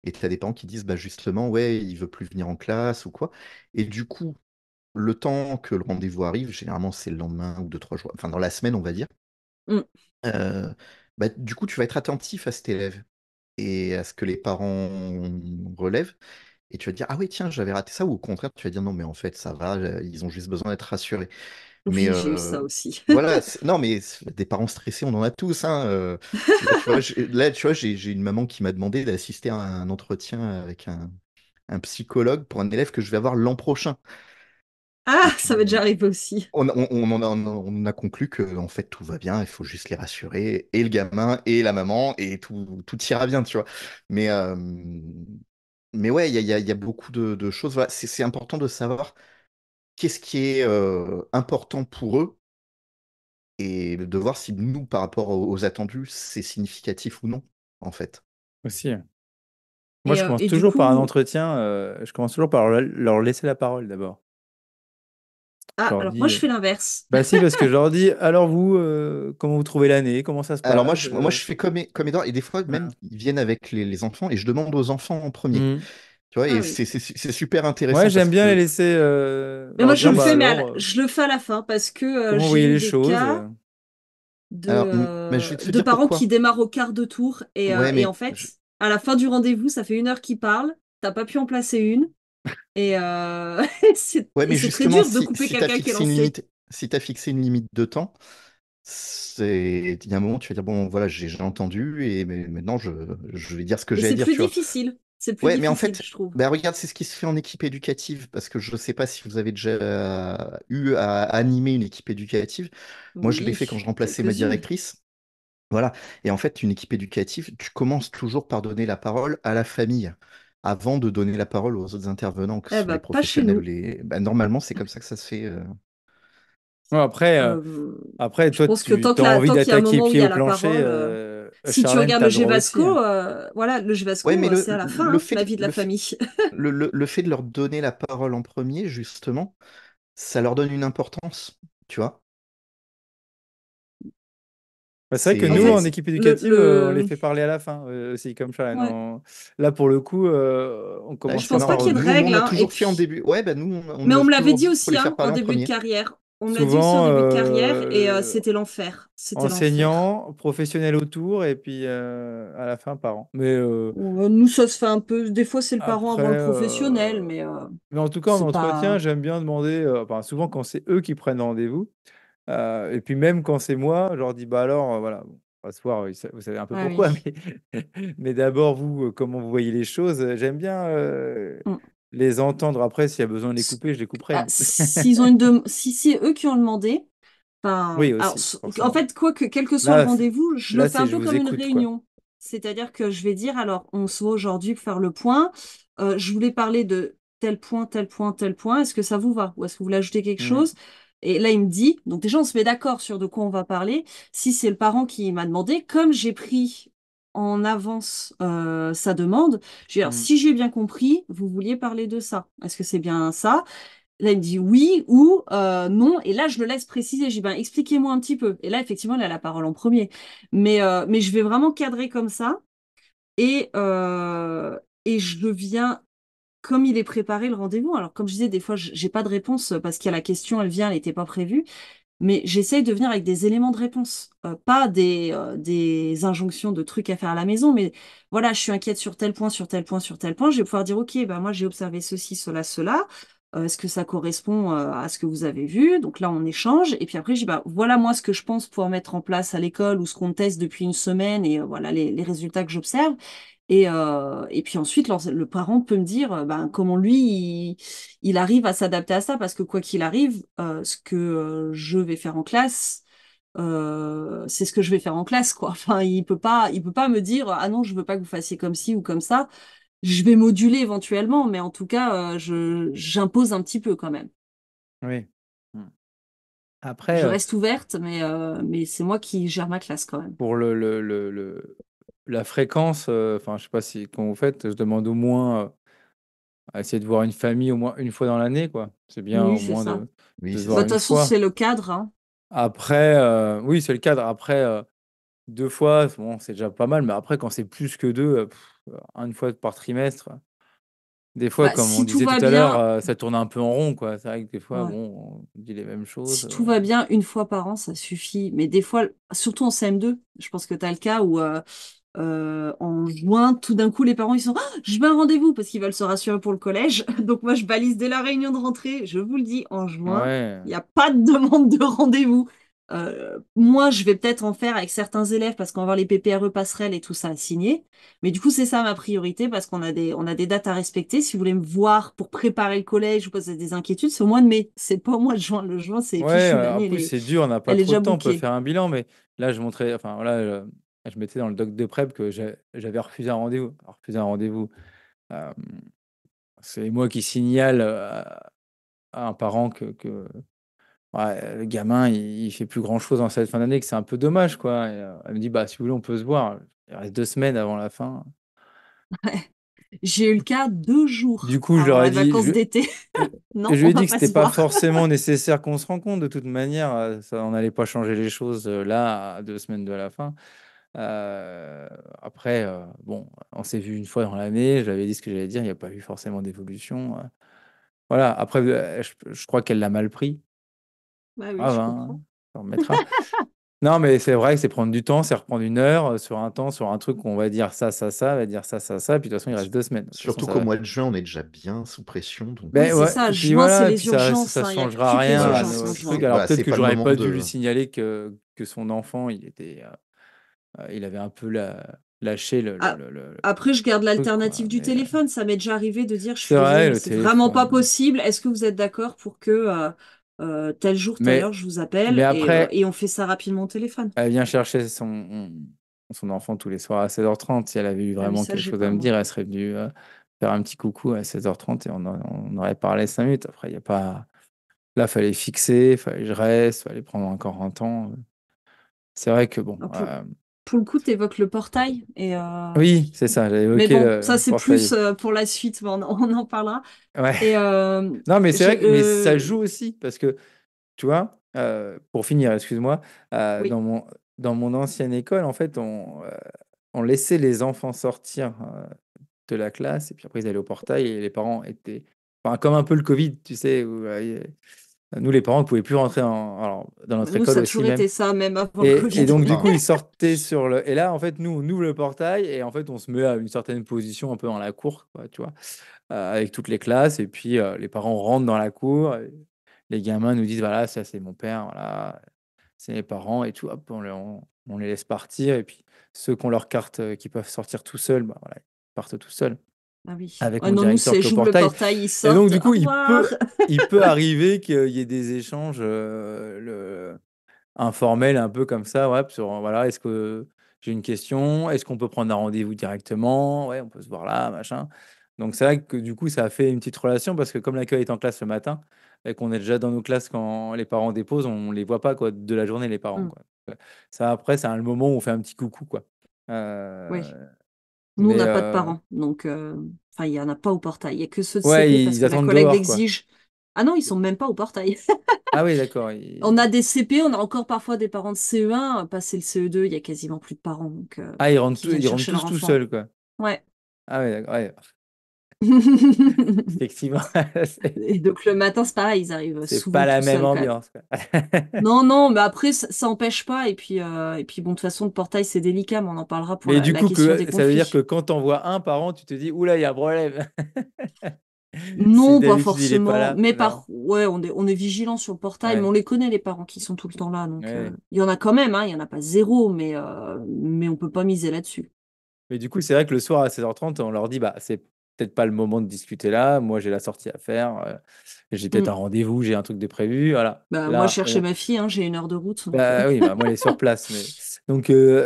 C: Et tu as des parents qui disent, bah justement, ouais, il veut plus venir en classe ou quoi. Et du coup, le temps que le rendez-vous arrive, généralement, c'est le lendemain ou 2, 3 jours, enfin dans la semaine, on va dire.
B: mm.
C: euh, Bah, du coup, tu vas être attentif à cet élève et à ce que les parents relèvent. Et tu vas te dire, ah oui, tiens, j'avais raté ça. Ou au contraire, tu vas dire, non, mais en fait, ça va, ils ont juste besoin d'être rassurés. Mais
B: Oui, j'ai eu ça aussi.
C: voilà, non, mais des parents stressés, on en a tous, hein. Là, tu vois, j'ai une maman qui m'a demandé d'assister à un entretien avec un psychologue pour un élève que je vais avoir l'an prochain. Et
B: Ah, ça m'est déjà
C: puis,
B: arrivé aussi.
C: on en a conclu que en fait tout va bien, il faut juste les rassurer, et le gamin et la maman, et tout ira bien, tu vois. Mais, euh, mais ouais, il y a beaucoup de choses. Voilà, c'est important de savoir qu'est-ce qui est important pour eux et de voir si nous, par rapport aux attendus, c'est significatif ou non, en fait.
A: Aussi, ouais. Moi, je commence
B: Et du
A: toujours par un
B: coup,
A: entretien. Je commence toujours par leur laisser la parole d'abord. Je
B: ah,
A: leur
B: alors moi,
A: dis,
B: je fais l'inverse.
A: bah si, parce que je leur dis, alors vous, comment vous trouvez l'année? Comment ça se
C: Alors moi,
A: passe?
C: je fais comme Edouard, et des fois même,
A: Voilà.
C: ils viennent avec les enfants, et je demande aux enfants en premier.
A: Mm.
C: Tu vois, et
B: Ah oui.
C: c'est super
A: Ouais,
C: intéressant
A: j'aime
C: parce
A: bien les
C: que
A: laisser
B: Mais moi,
A: leur
B: je
A: dire,
B: le
A: bah
B: fais,
A: alors,
B: je le fais à la fin parce que
A: comment vous
B: j'ai
A: voyez
B: eu
A: les
B: des
A: choses?
B: cas
C: alors, mais je vais te
B: de
C: dire
B: parents qui
C: pourquoi.
B: démarrent au quart de tour
C: Ouais,
B: et en
C: mais
B: fait, à la fin du rendez-vous, ça fait 1 heure qu'ils parlent, t'as pas pu en placer une et,
C: ouais,
B: et
C: mais
B: c'est très
C: justement,
B: dur de
C: si,
B: couper
C: si tu as
B: quelqu'un qui est
C: fixé une
B: lancé.
C: limite, si tu fixé une limite de temps, il y a un moment, tu vas dire, bon, voilà, j'ai entendu, et mais maintenant, je vais dire ce que
B: Et
C: j'ai à
B: c'est
C: dire,
B: plus
C: tu vois.
B: difficile. C'est plus
C: Ouais, mais en
B: difficile,
C: fait,
B: je trouve.
C: bah, regarde, c'est ce qui se fait en équipe éducative, parce que je ne sais pas si vous avez déjà eu à animer une équipe éducative. Moi, je l'ai fait quand
B: Oui,
C: je remplaçais ma
B: quelques-unes.
C: directrice. Voilà. Et en fait, une équipe éducative, tu commences toujours par donner la parole à la famille, avant de donner la parole aux autres intervenants, que ce
B: Eh
C: soit
B: ben,
C: les
B: pas chez
C: professionnels ou
B: nous.
C: les... Bah, normalement, c'est comme ça que ça se fait.
A: Ouais, après,
B: Euh, je
A: toi,
B: pense que
A: tu as envie
B: tant qu'il y a un
A: d'attaquer
B: moment où il
A: pied
B: y
A: au
B: a la
A: plancher.
B: parole, si tu
A: Charlène,
B: regardes
A: t'as
B: le
A: le droit aussi,
B: Gévasco,
A: hein.
B: voilà, le
C: Ouais, mais
B: Gévasco, c'est à la fin, hein, la vie de la famille.
C: le fait de leur donner la parole en premier, justement, ça leur donne une importance, tu vois.
A: Bah, c'est vrai que
B: En
A: nous,
C: C'est
A: en
B: fait,
A: équipe
B: le,
A: éducative, on les
B: le...
A: fait parler à la fin aussi, comme ça.
B: Ouais.
A: Là, pour le coup, on
C: ah,
B: Je
A: commence
C: c'est
B: pense pas
C: marrant.
B: qu'il y ait de
C: Nous,
B: règles,
C: on a
B: hein. Et
C: toujours fait en
B: puis,
C: début. Ouais, bah nous, on
B: mais
C: nous
B: on
C: a
B: me l'avait
C: toujours
B: dit
C: dit qu'il faut
B: aussi,
C: les faire
B: hein,
C: parler
B: en
C: en
B: début de
C: premier.
B: carrière. On me l'a dit aussi en
A: souvent
B: début de carrière, et c'était l'enfer. C'était l'enfer.
A: enseignants, professionnels autour, et puis à la fin, parents. Mais
B: Nous, ça se fait un peu. Des fois, c'est le parent
A: après,
B: avant le professionnel,
A: mais en tout cas, en
B: c'est pas.
A: entretien, j'aime bien demander, enfin, souvent quand c'est eux qui prennent rendez-vous, et puis même quand c'est moi, je leur dis, bah alors, voilà, bon, on va se voir, vous savez un peu
B: Ah
A: pourquoi,
B: oui.
A: mais, mais d'abord, vous, comment vous voyez les choses, j'aime bien
B: Mm.
A: les entendre. Après, s'il y a besoin de les
B: S-
A: couper, je les couperai, hein.
B: S'ils ont si c'est eux qui ont demandé, enfin,
A: Oui,
B: alors,
A: aussi,
B: en
A: forcément.
B: fait, quoi que, quel que soit le
A: Là,
B: rendez-vous, je le
A: là,
B: fais
A: c'est
B: un
A: je
B: peu
A: vous
B: comme une
A: écoute, quoi.
B: réunion. C'est-à-dire que je vais dire, alors, on se voit aujourd'hui pour faire le point. Je voulais parler de tel point, tel point, tel point. Est-ce que ça vous va? Ou est-ce que vous voulez ajouter quelque
A: Mm,
B: chose? Et là, il me dit, donc déjà, on se met d'accord sur de quoi on va parler. Si c'est le parent qui m'a demandé, comme j'ai pris en avance sa demande, je vais dire,
A: mm.
B: si j'ai bien compris, vous vouliez parler de ça. Est-ce que c'est bien ça? Là, il me dit oui ou non. Et là, je le laisse préciser. Je dis, ben, expliquez-moi un petit peu. Et là, effectivement, il a la parole en premier. Mais je vais vraiment cadrer comme ça. Et, euh, et je viens, comme il est préparé le rendez-vous. Alors, comme je disais, des fois, j'ai pas de réponse parce qu'il y a la question, elle vient, elle n'était pas prévue. Mais j'essaye de venir avec des éléments de réponse. Pas des injonctions de trucs à faire à la maison, mais voilà, je suis inquiète sur tel point, sur tel point, sur tel point. Je vais pouvoir dire, OK, bah, moi, j'ai observé ceci, cela, cela. Est-ce que ça correspond à ce que vous avez vu? Donc là, on échange. Et puis après, je dis, bah, voilà moi ce que je pense pouvoir mettre en place à l'école ou ce qu'on teste depuis une semaine et voilà les résultats que j'observe. Et puis ensuite, le parent peut me dire ben, comment lui, il arrive à s'adapter à ça, parce que quoi qu'il arrive, ce que je vais faire en classe, c'est ce que je vais faire en classe, quoi. Enfin, il peut pas me dire, ah non, je veux pas que vous fassiez comme ci ou comme ça. Je vais moduler éventuellement, mais en tout cas, j'impose un petit peu quand même.
A: Oui. Mm. Après,
B: Je reste ouverte, mais c'est moi qui gère ma classe quand même.
A: pour la fréquence, enfin, je sais pas si quand vous faites, je demande au moins à essayer de voir une famille au moins une fois dans l'année, quoi. C'est bien
B: Oui,
A: au
B: c'est
A: moins
B: ça.
C: Oui,
A: de se
C: c'est
A: voir
B: Bah, de
C: ça.
B: toute
A: une
B: façon, c'est
A: fois.
B: le cadre, hein.
A: Après, oui, c'est le cadre. Après, 2 fois, bon, c'est déjà pas mal, mais après, quand c'est plus que 2, une fois par trimestre, des fois,
B: Bah,
A: comme on
B: si tout
A: disait
B: va
A: tout à l'heure,
B: bien,
A: ça tourne un peu en rond, quoi. C'est vrai que des fois,
B: ouais.
A: bon, on dit les mêmes choses.
B: Si tout va bien, une fois par an, ça suffit. Mais des fois, surtout en CM2, je pense que tu as le cas où en juin, tout d'un coup, les parents, ils sont «Ah, je veux un rendez-vous parce qu'ils veulent se rassurer pour le collège. Donc moi, je balise dès la réunion de rentrée. Je vous le dis, en juin,
A: Ouais,
B: il n'y a pas de demande de rendez-vous. Moi, je vais peut-être en faire avec certains élèves parce qu'on va avoir les PPRE passerelles et tout ça à signer. Mais du coup, c'est ça ma priorité parce on a des dates à respecter. Si vous voulez me voir pour préparer le collège ou poser des inquiétudes, c'est au mois de mai. C'est pas au mois de juin. Le juin, c'est
A: ouais,
B: fichu.
A: en
B: L'année,
A: plus, c'est dur, on n'a pas
B: elle est
A: trop de
B: déjà
A: temps, on peut
B: bouquée.
A: faire un bilan, mais là, je montrais, enfin, voilà, je mettais dans le doc de prep que j'avais refusé un rendez-vous. Alors, refuser un rendez-vous, euh, c'est moi qui signale à un parent que ouais, le gamin, il fait plus grand-chose en cette fin d'année, que c'est un peu dommage, quoi. Et, elle me dit, bah, si vous voulez, on peut se voir. Il reste 2 semaines avant la fin.
B: J'ai eu le cas 2 jours
A: Du coup, je
B: avant
A: leur ai
B: les
A: dit,
B: vacances d'été.
A: je
B: Non,
A: lui
B: on
A: ai dit
B: va
A: que
B: pas
A: c'était
B: se
A: pas
B: voir.
A: forcément nécessaire qu'on se rencontre. De toute manière, ça, on n'allait pas changer les choses là, à 2 semaines de la fin. Euh, Après, bon, on s'est vu une fois dans l'année. J'avais dit ce que j'allais dire. Il n'y a pas eu forcément d'évolution. Voilà. Après, je crois qu'elle l'a mal pris.
B: Bah oui,
A: Ah
B: je
A: ben,
B: comprends.
A: ça remettra. Non, mais c'est vrai que c'est prendre du temps, c'est reprendre une heure sur un temps, sur un truc où on va dire ça, va dire ça, puis de toute façon, il reste 2 semaines. De toute façon,
C: Surtout
A: ça
C: qu'au
A: va.
C: mois de juin, on est déjà bien sous pression.
B: Oui,
C: Donc,
A: Ben
B: c'est
A: ouais,
B: ça.
A: et puis
B: Juin, c'est
A: voilà, et puis
B: les urgences,
A: ça
B: hein. Il y a
A: changera
B: toutes les
A: rien
C: voilà,
A: à
B: urgences
A: nos
B: en
A: trucs.
B: juin.
A: Alors
C: voilà,
A: peut-être
C: c'est
A: que
C: pas le
A: j'aurais
C: moment
A: pas dû lui
C: de.
A: signaler que son enfant, il avait un peu lâché
B: Ah, après, je garde
A: truc, quoi.
B: l'alternative du
A: Mais
B: téléphone. Ça m'est déjà arrivé de dire, je
A: c'est
B: suis désolée,
A: vrai,
B: mais
A: le
B: c'est vraiment pas
A: téléphone.
B: possible. Est-ce que vous êtes d'accord pour que tel jour, telle
A: Mais,
B: heure, je vous
A: mais
B: appelle
A: après,
B: et on fait ça rapidement au téléphone.
A: elle vient chercher son enfant tous les soirs à 16h30. Si elle avait eu
B: Ah oui,
A: vraiment
B: ça,
A: quelque
B: j'ai
A: chose à
B: pas,
A: me
B: moi.
A: dire, elle serait venue faire un petit coucou à 16h30 et on aurait parlé 5 minutes. Après, il n'y a pas. Là, fallait fixer, fallait que je reste, fallait prendre encore un temps. C'est vrai que bon.
B: Ah, pour le coup, tu évoques le portail.
A: Oui, c'est ça, j'avais
B: Mais
A: évoqué
B: bon,
A: le
B: ça, c'est plus
A: portail.
B: pour la suite, mais on en parlera.
A: Ouais.
B: Et
A: Non, mais c'est
B: je,
A: vrai mais ça joue aussi parce que, tu vois, pour finir, excuse-moi,
B: oui.
A: dans mon dans mon ancienne école, en fait, on laissait les enfants sortir de la classe et puis après ils allaient au portail et les parents étaient, enfin, comme un peu le Covid, tu sais, où, nous les parents ne pouvaient plus rentrer alors, dans notre
B: Nous,
A: école
B: ça a
A: aussi
B: toujours
A: même.
B: été ça, même avant le
A: Et
B: Covid.
A: donc, du coup,
C: Non.
A: ils sortaient sur le. Et là, en fait, nous, on ouvre le portail et en fait, on se met à une certaine position un peu dans la cour, quoi, tu vois, avec toutes les classes. Et puis, les parents rentrent dans la cour. Et les gamins nous disent, voilà, ça, c'est mon père, voilà, c'est mes parents et tout. Hop, on les laisse partir. Et puis, ceux qui ont leur carte qui peuvent sortir tout seuls, bah, voilà, ils partent tout seuls
B: Ah oui.
A: avec
B: Ah
A: mon
B: non, nous,
A: directeur
B: c'est
A: qui est au
B: j'ouvre le
A: portail.
B: portail, ils
A: Et donc,
B: sortent.
A: du
B: Au
A: coup,
B: revoir.
A: il peut arriver qu'il y ait des échanges informel un peu comme ça, ouais, sur voilà, est-ce que j'ai une question? Est-ce qu'on peut prendre un rendez-vous directement? Ouais, on peut se voir là, machin. Donc c'est vrai que du coup, ça a fait une petite relation parce que comme l'accueil est en classe le matin et qu'on est déjà dans nos classes quand les parents déposent, on les voit pas quoi de la journée les parents
B: Mm.
A: quoi. Ça après, c'est le moment où on fait un petit coucou quoi.
B: Oui.
A: Heu,
B: Nous, on
A: mais
B: n'a pas de parents, donc enfin, il y en a pas au portail. Il y a que ceux de
A: ouais,
B: CP parce
A: ils
B: que la
A: attendent
B: collègue
A: dehors quoi.
B: l'exige. Ah non, ils sont même pas au portail.
A: Ah oui, d'accord,
B: On a des CP, on a encore parfois des parents de CE1. Passé le CE2, il y a quasiment plus de parents donc, qui viennent
A: ils rentrent
B: chercher leur
A: tous tout
B: enfant.
A: seuls quoi.
B: Ouais.
A: Ah ouais, d'accord, ouais, effectivement, c'est
B: Et donc le matin, c'est pareil, ils arrivent
A: c'est pas
B: souvent
A: la
B: tout
A: même
B: seuls quand même.
A: ambiance quoi.
B: Non, non, mais après, ça empêche pas. Et puis bon, de toute façon, le portail, c'est délicat, mais on en parlera pour
A: Mais du
B: la
A: coup,
B: question des
A: ça veut dire que
B: conflits.
A: quand tu envoies un par an, tu te dis: «Ouh là, il y a un problème». Si
B: Non, pas
A: d'habitude il est pas
B: forcément.
A: là,
B: Mais
A: non?
B: ouais, on est vigilant sur le portail, mais on
A: Ouais,
B: les connaît, les parents qui sont tout le temps là. Donc,
A: ouais.
B: il y en a quand même, hein, il y en a pas zéro, mais on peut pas miser là-dessus.
A: Mais du coup, c'est vrai que le soir à 16h30, on leur dit: «Bah, c'est peut-être pas le moment de discuter là, moi j'ai la sortie à faire, j'ai peut-être
B: Mm.
A: un rendez-vous, j'ai un truc de prévu», voilà.
B: Bah, moi,
A: Là,
B: chercher ma fille, hein, j'ai 1 heure de route, donc.
A: bah, oui, bah, moi, elle est sur place, mais donc et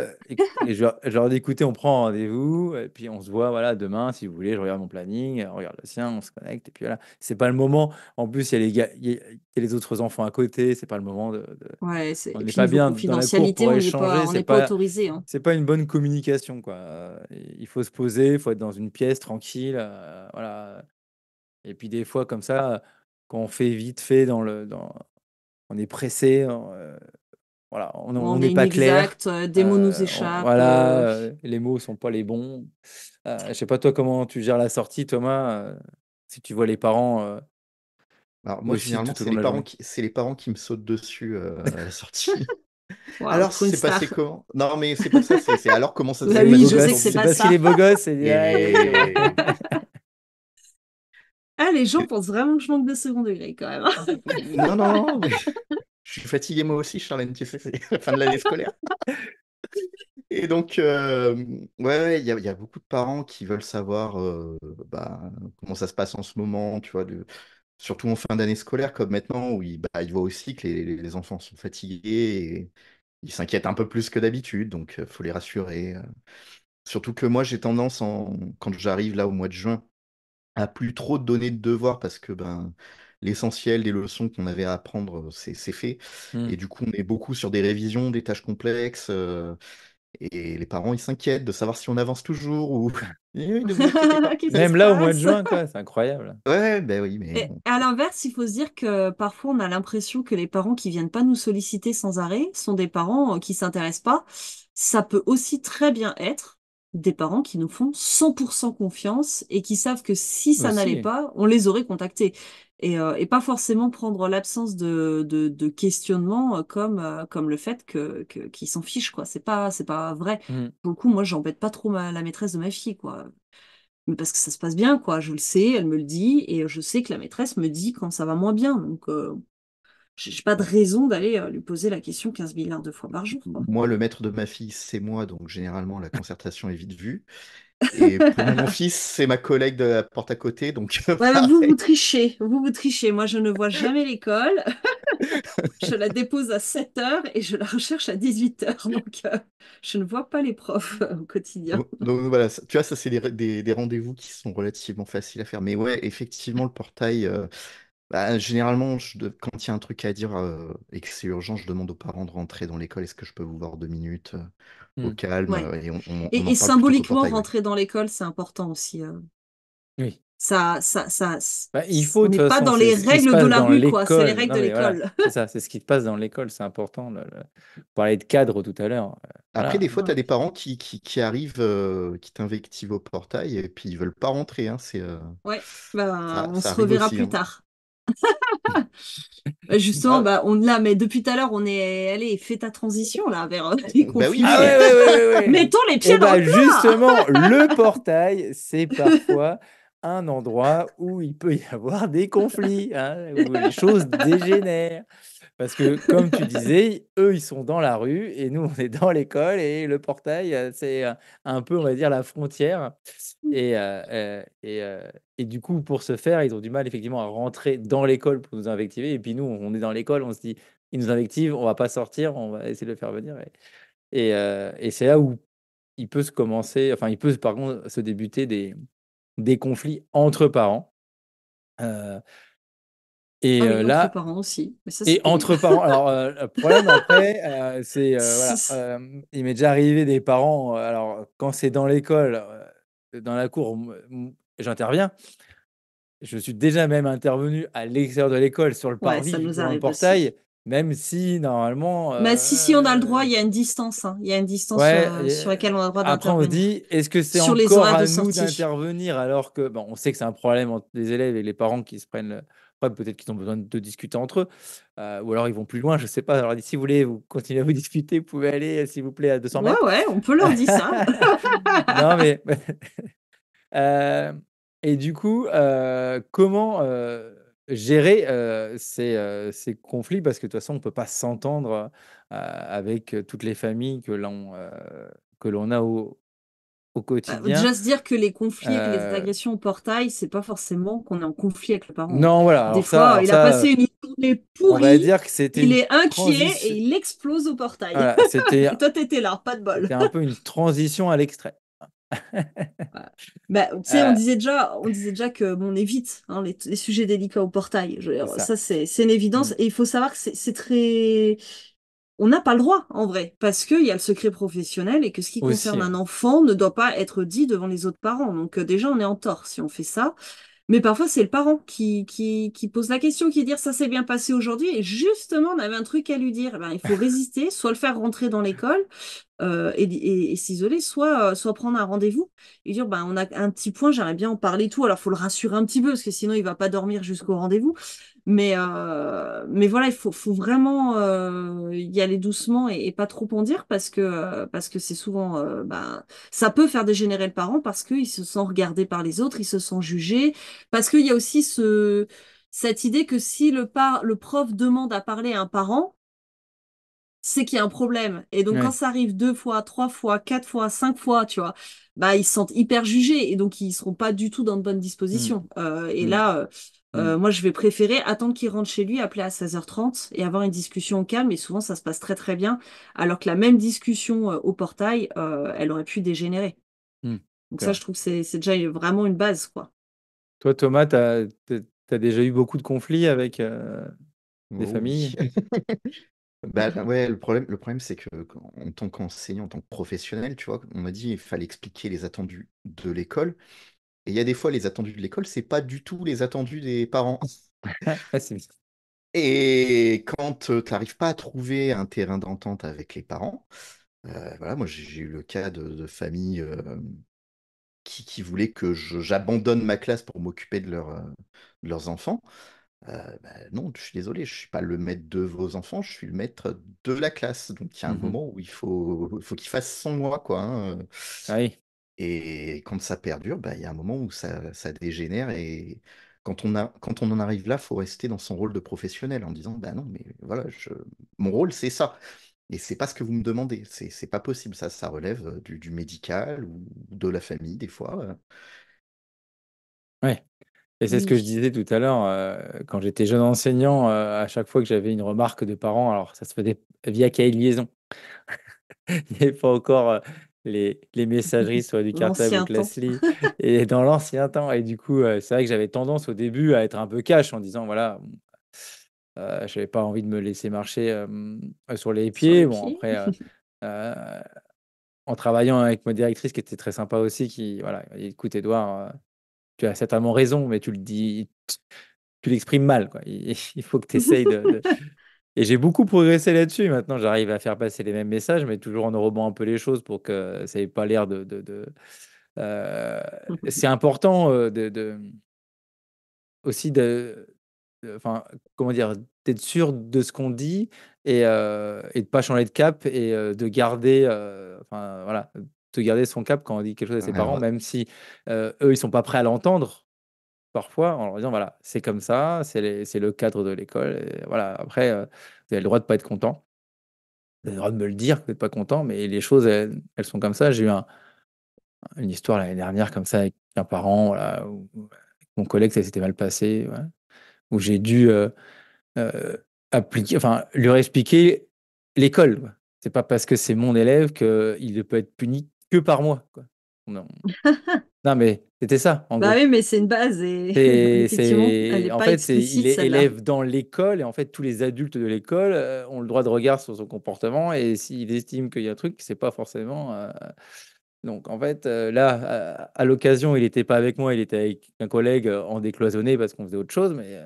A: je leur dis: «Écoutez, on prend rendez-vous et puis on se voit, voilà, demain si vous voulez». Je regarde mon planning, elle regarde le sien, on se connecte et puis voilà. C'est pas le moment. En plus, il y a les gars il y a les autres enfants à côté, c'est pas le moment de
B: Ouais,
A: on
B: et
A: n'est
B: puis
A: pas
B: niveau
A: bien dans la cour
B: confidentialité,
A: pour échanger,
B: on n'est pas autorisé, hein.
A: c'est pas une bonne communication, quoi, il faut se poser, il faut être dans une pièce tranquille, voilà et puis des fois comme ça, quand on fait vite fait on est pressé, voilà, on
B: On
A: n'est
B: est
A: pas clair.
B: inexact, des mots nous échappent.
A: Voilà, les mots sont pas les bons. Je sais pas toi comment tu gères la sortie Thomas, si tu vois les parents,
C: Alors moi,
A: aussi
C: généralement,
A: tout au long de la journée?
C: c'est les parents qui me sautent dessus à la sortie.
B: Waouh,
C: Alors,
B: trop une
C: c'est passé
B: star.
C: comment? Non, mais c'est pas ça, c'est alors comment ça
B: Bah
C: s'est
A: C'est les
B: oui,
A: beaux
B: je
C: passé
B: sais que
A: gosses,
B: c'est
A: c'est
B: pas
C: aujourd'hui?
A: parce qu'il est
B: ça.
A: beau gosse et directement.
C: Et...
B: Ah, les gens pensent vraiment que je manque de second degré quand même.
C: Non, non, non, mais je suis fatigué moi aussi, Charlène, tu sais, c'est la fin de l'année scolaire. Et donc, ouais, il y a beaucoup de parents qui veulent savoir bah, comment ça se passe en ce moment, tu vois, surtout en fin d'année scolaire, comme maintenant, où ils voient aussi que les enfants sont fatigués et ils s'inquiètent un peu plus que d'habitude, donc faut les rassurer. Surtout que moi, j'ai tendance, quand j'arrive là au mois de juin, à plus trop donner de devoirs parce que ben, l'essentiel des leçons qu'on avait à apprendre, c'est fait.
A: Mmh.
C: Et du coup, on est beaucoup sur des révisions, des tâches complexes. Et les parents, ils s'inquiètent de savoir si on avance toujours ou ne vous inquiétez pas.
B: Qu'est-ce qui se
A: Même là, au mois de
B: passe?
A: juin, quoi, c'est incroyable.
C: Ouais, ben oui, mais
B: Et
C: bon.
B: à l'inverse, il faut se dire que parfois on a l'impression que les parents qui viennent pas nous solliciter sans arrêt sont des parents qui s'intéressent pas. Ça peut aussi très bien être des parents qui nous font 100% confiance et qui savent que si ça n'allait
A: Aussi.
B: pas, on les aurait contactés. Et pas forcément prendre l'absence de questionnement comme le fait qu'ils s'en fichent, quoi. C'est pas vrai.
A: Mmh.
B: Pour le coup, moi, j'embête pas trop la maîtresse de ma fille, quoi. Mais parce que ça se passe bien, quoi. Je le sais, elle me le dit, et je sais que la maîtresse me dit quand ça va moins bien. Donc, j'ai pas de raison d'aller lui poser la question 15 milliards de fois par jour, quoi.
C: Moi, le maître de ma fille, c'est moi, donc généralement, la concertation est vite vue. Et pour mon fils, c'est ma collègue de la porte à côté, donc
B: Ouais, mais vous
C: pareil.
B: trichez. Vous trichez. Moi, je ne vois jamais l'école. Je la dépose à 7 heures et je la recherche à 18 heures. Donc, je ne vois pas les profs au quotidien.
C: Donc, voilà, tu vois, ça, c'est des rendez-vous qui sont relativement faciles à faire. Mais ouais, effectivement, le portail, bah, généralement, quand il y a un truc à dire et que c'est urgent, je demande aux parents de rentrer dans l'école. Est-ce que je peux vous voir 2 minutes au
A: Mmh.
C: calme
B: Ouais.
C: et on en
B: Et
C: parle plutôt qu'au
B: symboliquement,
C: portail, ouais.
B: rentrer dans l'école, c'est important aussi.
A: Oui. Il faut,
B: on
A: de
B: n'est
A: toute
B: pas
A: façon,
B: dans
A: c'est
B: les
A: ce qui se
B: règles de
A: passe
B: la
A: dans
B: rue, quoi. C'est les
A: l'école.
B: règles
A: Non,
B: de
A: mais voilà,
B: l'école.
A: c'est ça, c'est ce qui se passe dans l'école, c'est important. On parlait de cadre tout à l'heure.
C: Après,
A: Voilà.
C: des fois, tu
B: Ouais.
C: as des parents qui arrivent, qui t'invectivent au portail et puis ils veulent pas rentrer, hein.
B: Ouais, bah, on
C: Ça
B: se
C: arrive
B: reverra
C: aussi,
B: plus
C: hein.
B: tard. Justement,
A: Ah,
B: bah, là, mais depuis tout à l'heure, on est allé, fais ta transition là vers les
C: Bah oui,
B: conflits.
A: ah
C: oui.
A: ouais, ouais, ouais, ouais, ouais.
B: Mettons les pieds
A: Et
B: dans le
A: bah
B: plat.
A: justement, le portail, c'est parfois un endroit où il peut y avoir des conflits, hein, où les choses dégénèrent. Parce que, comme tu disais, eux, ils sont dans la rue et nous, on est dans l'école et le portail, c'est un peu, on va dire, la frontière. Et, et du coup, pour ce faire, ils ont du mal effectivement à rentrer dans l'école pour nous invectiver. Et puis nous, on est dans l'école, on se dit, ils nous invectivent, on va pas sortir, on va essayer de le faire venir. Et c'est là où il peut se commencer, enfin, il peut par contre se débuter des conflits entre parents. Euh, et
B: Ah oui, entre
A: là,
B: parents aussi. Mais ça, c'est
A: et
B: pénible.
A: entre parents, alors le problème après, c'est voilà, il m'est déjà arrivé des parents, alors quand c'est dans l'école, dans la cour, j'interviens. Je suis déjà même intervenu à l'extérieur de l'école, sur le
B: Ouais, ça
A: parvis,
B: nous
A: devant le
B: arrive aussi.
A: portail, même si normalement,
B: Mais si, on a le droit, il y a une distance, hein. Il y a une distance
A: ouais,
B: sur laquelle on a le droit
A: après on se
B: d'intervenir.
A: dit: «Est-ce que c'est
B: Sur les
A: encore
B: horaires de
A: à nous
B: sortie.
A: d'intervenir?» alors que, bon, on sait que c'est un problème entre les élèves et les parents qui se prennent après peut-être qu'ils ont besoin de discuter entre eux, ou alors ils vont plus loin, je sais pas. Alors si vous voulez vous continuez à vous disputer, vous pouvez aller, s'il vous plaît, à 200
B: Ouais,
A: mètres.
B: ouais, on peut leur dire ça.
A: Non mais et du coup, comment, gérer, ces conflits? Parce que de toute façon, on peut pas s'entendre, avec, toutes les familles que l'on a au quotidien.
B: Déjà se dire que les conflits et les
A: Heu,
B: agressions au portail, c'est pas forcément qu'on est en conflit avec le parent, hein.
A: non, voilà,
B: Des fois, il a
A: ça,
B: passé une journée
A: on va
B: pourrie,
A: dire que c'était
B: il
A: une
B: est inquiet et
A: transition,
B: il explose au portail.
A: voilà, c'était
B: Et toi, t'étais là, pas de bol.
A: c'était un peu une transition à l'extrême.
B: Voilà. Bah, tu sais,
A: Heu,
B: on disait déjà que bon, on évite, hein, les sujets délicats au portail. Je veux
A: c'est
B: dire,
A: ça.
B: ça, c'est une évidence.
A: Mmh.
B: Et il faut savoir que c'est très. On n'a pas le droit, en vrai, parce qu'il y a le secret professionnel et que ce qui
A: Aussi,
B: concerne un enfant ne doit pas être dit devant les autres parents. Donc, déjà, on est en tort si on fait ça. Mais parfois, c'est le parent qui pose la question, qui dit ça s'est bien passé aujourd'hui. Et justement, on avait un truc à lui dire. Eh ben, il faut résister, soit le faire rentrer dans l'école, et s'isoler, soit prendre un rendez-vous et dire on a un petit point, j'aimerais bien en parler tout. Alors, faut le rassurer un petit peu parce que sinon, il va pas dormir jusqu'au rendez-vous. Mais voilà, faut vraiment y aller doucement et pas trop en dire parce que c'est souvent, ça peut faire dégénérer le parent parce qu'il se sent regardé par les autres, il se sent jugé, parce qu'il y a aussi cette idée que si le prof demande à parler à un parent, c'est qu'il y a un problème. Et donc, quand
A: ouais.
B: ça arrive 2 fois, 3 fois, 4 fois, 5 fois, tu vois, ils se sentent hyper jugés et donc ils seront pas du tout dans de bonnes
A: Mmh.
B: dispositions. Et
A: Mmh.
B: là,
A: Mmh.
B: moi, je vais préférer attendre qu'il rentre chez lui, appeler à 16h30 et avoir une discussion au calme. Et souvent, ça se passe très, très bien. Alors que la même discussion au portail, elle aurait pu dégénérer.
A: Mmh.
B: Donc
A: C'est
B: ça,
A: vrai.
B: je trouve que c'est déjà vraiment une base, quoi.
A: Toi, Thomas, tu as déjà eu beaucoup de conflits avec, des
C: Oh oui.
A: familles?
C: Bah ouais, le problème, c'est que en tant qu'enseignant, en tant que professionnel, tu vois, on m'a dit il fallait expliquer les attendus de l'école. Et il y a des fois, les attendus de l'école, c'est pas du tout les attendus des parents.
A: Ah, c'est bien.
C: Et quand tu n'arrives pas à trouver un terrain d'entente avec les parents, voilà, moi j'ai eu le cas de familles qui voulaient que j'abandonne ma classe pour m'occuper de leurs enfants. Non, je suis désolé, je suis pas le maître de vos enfants, je suis le maître de la classe. Donc il y a un
A: Mmh.
C: moment où il faut qu'il fasse sans moi, quoi, hein.
A: Ah oui.
C: Et quand ça perdure, il y a un moment où ça dégénère. Et quand on en arrive là, faut rester dans son rôle de professionnel en disant, bah non, mais voilà, mon rôle, c'est ça. Et c'est pas ce que vous me demandez. C'est pas possible. Ça relève du médical ou de la famille, des fois.
A: Ouais. Et c'est ce que je
B: Oui.
A: disais tout à l'heure, quand j'étais jeune enseignant, à chaque fois que j'avais une remarque de parents, alors ça se faisait via cahier de liaison. Il n'y avait pas encore, les messageries sur du cartable ou
B: L'ancien temps.
A: Classly et dans l'ancien temps. Et du coup, c'est vrai que j'avais tendance au début à être un peu cash en disant: «Voilà, j'avais pas envie de me laisser marcher, sur les
B: Sur
A: pieds».
B: les
A: Bon
B: pieds.
A: après, heu, en travaillant avec ma directrice qui était très sympa aussi, qui voilà, m'a dit: «Écoute Édouard, tu as certainement raison, mais tu l'exprimes mal, quoi. Il faut que tu essayes Et j'ai beaucoup progressé là-dessus. Maintenant, j'arrive à faire passer les mêmes messages, mais toujours en enrobant un peu les choses pour que ça n'ait pas l'air Euh, c'est important aussi enfin, comment dire, d'être sûr de ce qu'on dit et de pas changer de cap et de garder, enfin voilà, de garder son cap quand on dit quelque chose à ses parents,
C: Alors,
A: même si eux, ils sont pas prêts à l'entendre parfois, en leur disant voilà, c'est comme ça, c'est le cadre de l'école. Et voilà, après, vous avez le droit de pas être content. Vous avez le droit de me le dire que vous n'êtes pas content, mais les choses, elles sont comme ça. J'ai eu une histoire l'année dernière comme ça avec un parent, voilà, avec mon collègue, ça s'était mal passé, ouais, où j'ai dû appliquer, enfin, leur expliquer l'école, quoi. C'est pas parce que c'est mon élève qu'il ne peut être puni que par moi, quoi. Non, non mais c'était ça, en
B: Bah
A: gros.
B: oui, mais c'est une base et effectivement, elle n'est
A: En
B: pas
A: fait, il
B: explicite
A: est
B: celle-là.
A: élève dans l'école et en fait, tous les adultes de l'école ont le droit de regard sur son comportement et s'il estime qu'il y a un truc, c'est pas forcément. Donc, en fait, là, à l'occasion, il n'était pas avec moi, il était avec un collègue en décloisonné parce qu'on faisait autre chose, mais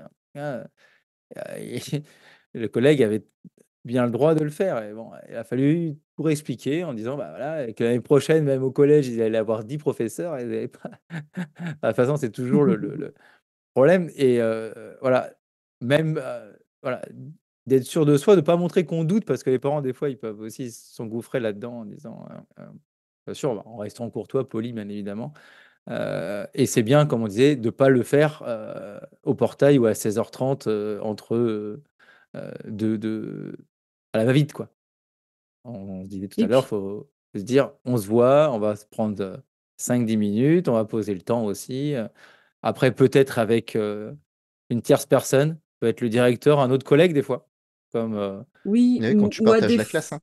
A: le collègue avait bien le droit de le faire. Et bon, il a fallu pour expliquer en disant bah voilà, que l'année prochaine, même au collège, ils allaient avoir 10 professeurs. Ils avaient pas... De toute façon, c'est toujours le problème. Et voilà, même voilà, d'être sûr de soi, de ne pas montrer qu'on doute, parce que les parents, des fois, ils peuvent aussi s'engouffrer là-dedans en disant, bien sûr, bah, en restant courtois, poli, bien évidemment. Et c'est bien, comme on disait, de ne pas le faire au portail ou à 16h30 entre à la va-vite, quoi. On se disait tout à
B: Et
A: l'heure,
B: puis,
A: il faut se dire, on se voit, on va se prendre 5-10 minutes, on va poser le temps aussi. Après, peut-être avec une tierce personne, peut être le directeur, un autre collègue des fois. Comme,
B: oui,
C: ouais, quand tu
B: ou à
C: partages
B: des...
C: la classe, hein.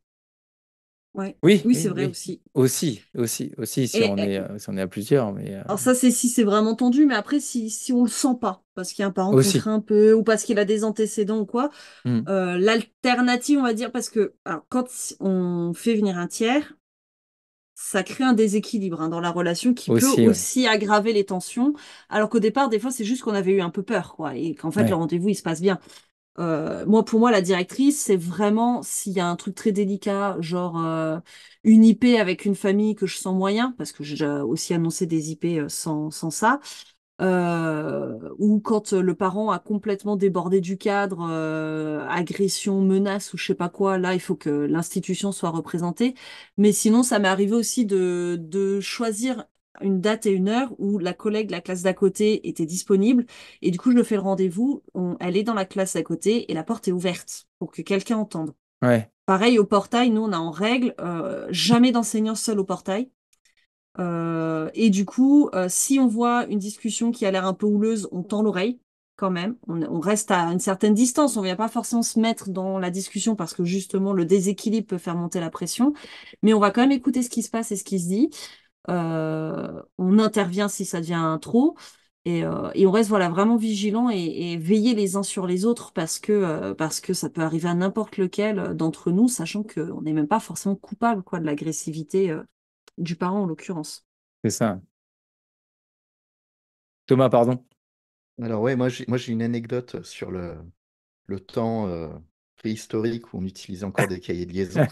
B: Ouais.
A: oui,
B: Oui, c'est
A: oui,
B: vrai
A: oui.
B: aussi.
A: Aussi,
B: Et,
A: si on est à plusieurs, mais
B: alors ça, c'est si c'est vraiment tendu, mais après, si on le sent pas, parce qu'il y a un parent qu'on
A: aussi.
B: craint un peu, ou parce qu'il a des antécédents ou quoi,
A: Hmm.
B: l'alternative, on va dire, parce que alors, quand on fait venir un tiers, ça crée un déséquilibre hein, dans la relation qui peut
A: Aussi, ouais.
B: aussi aggraver les tensions, alors qu'au départ, des fois, c'est juste qu'on avait eu un peu peur, quoi, et qu'en fait, le
A: Ouais,
B: rendez-vous, il se passe bien. Pour moi, la directrice, c'est vraiment s'il y a un truc très délicat, genre une IP avec une famille que je sens moyen, parce que j'ai déjà aussi annoncé des IP sans ça, ou quand le parent a complètement débordé du cadre, agression, menace ou je sais pas quoi, là, il faut que l'institution soit représentée. Mais sinon, ça m'est arrivé aussi de choisir une date et une heure où la collègue de la classe d'à côté était disponible. Et du coup, je fais le rendez-vous. Elle est dans la classe d'à côté et la porte est ouverte pour que quelqu'un entende.
A: ouais,
B: Pareil, au portail, nous, on a en règle jamais d'enseignant seul au portail. Et du coup, si on voit une discussion qui a l'air un peu houleuse, on tend l'oreille quand même. On reste à une certaine distance. On ne vient pas forcément se mettre dans la discussion parce que justement le déséquilibre peut faire monter la pression. Mais on va quand même écouter ce qui se passe et ce qui se dit. On intervient si ça devient trop. Et on reste voilà, vraiment vigilant et veiller les uns sur les autres parce que ça peut arriver à n'importe lequel d'entre nous, sachant qu'on n'est même pas forcément coupable quoi, de l'agressivité du parent en l'occurrence.
A: c'est ça. Thomas, pardon.
C: Alors ouais, moi j'ai une anecdote sur le temps préhistorique où on utilisait encore des cahiers de liaison.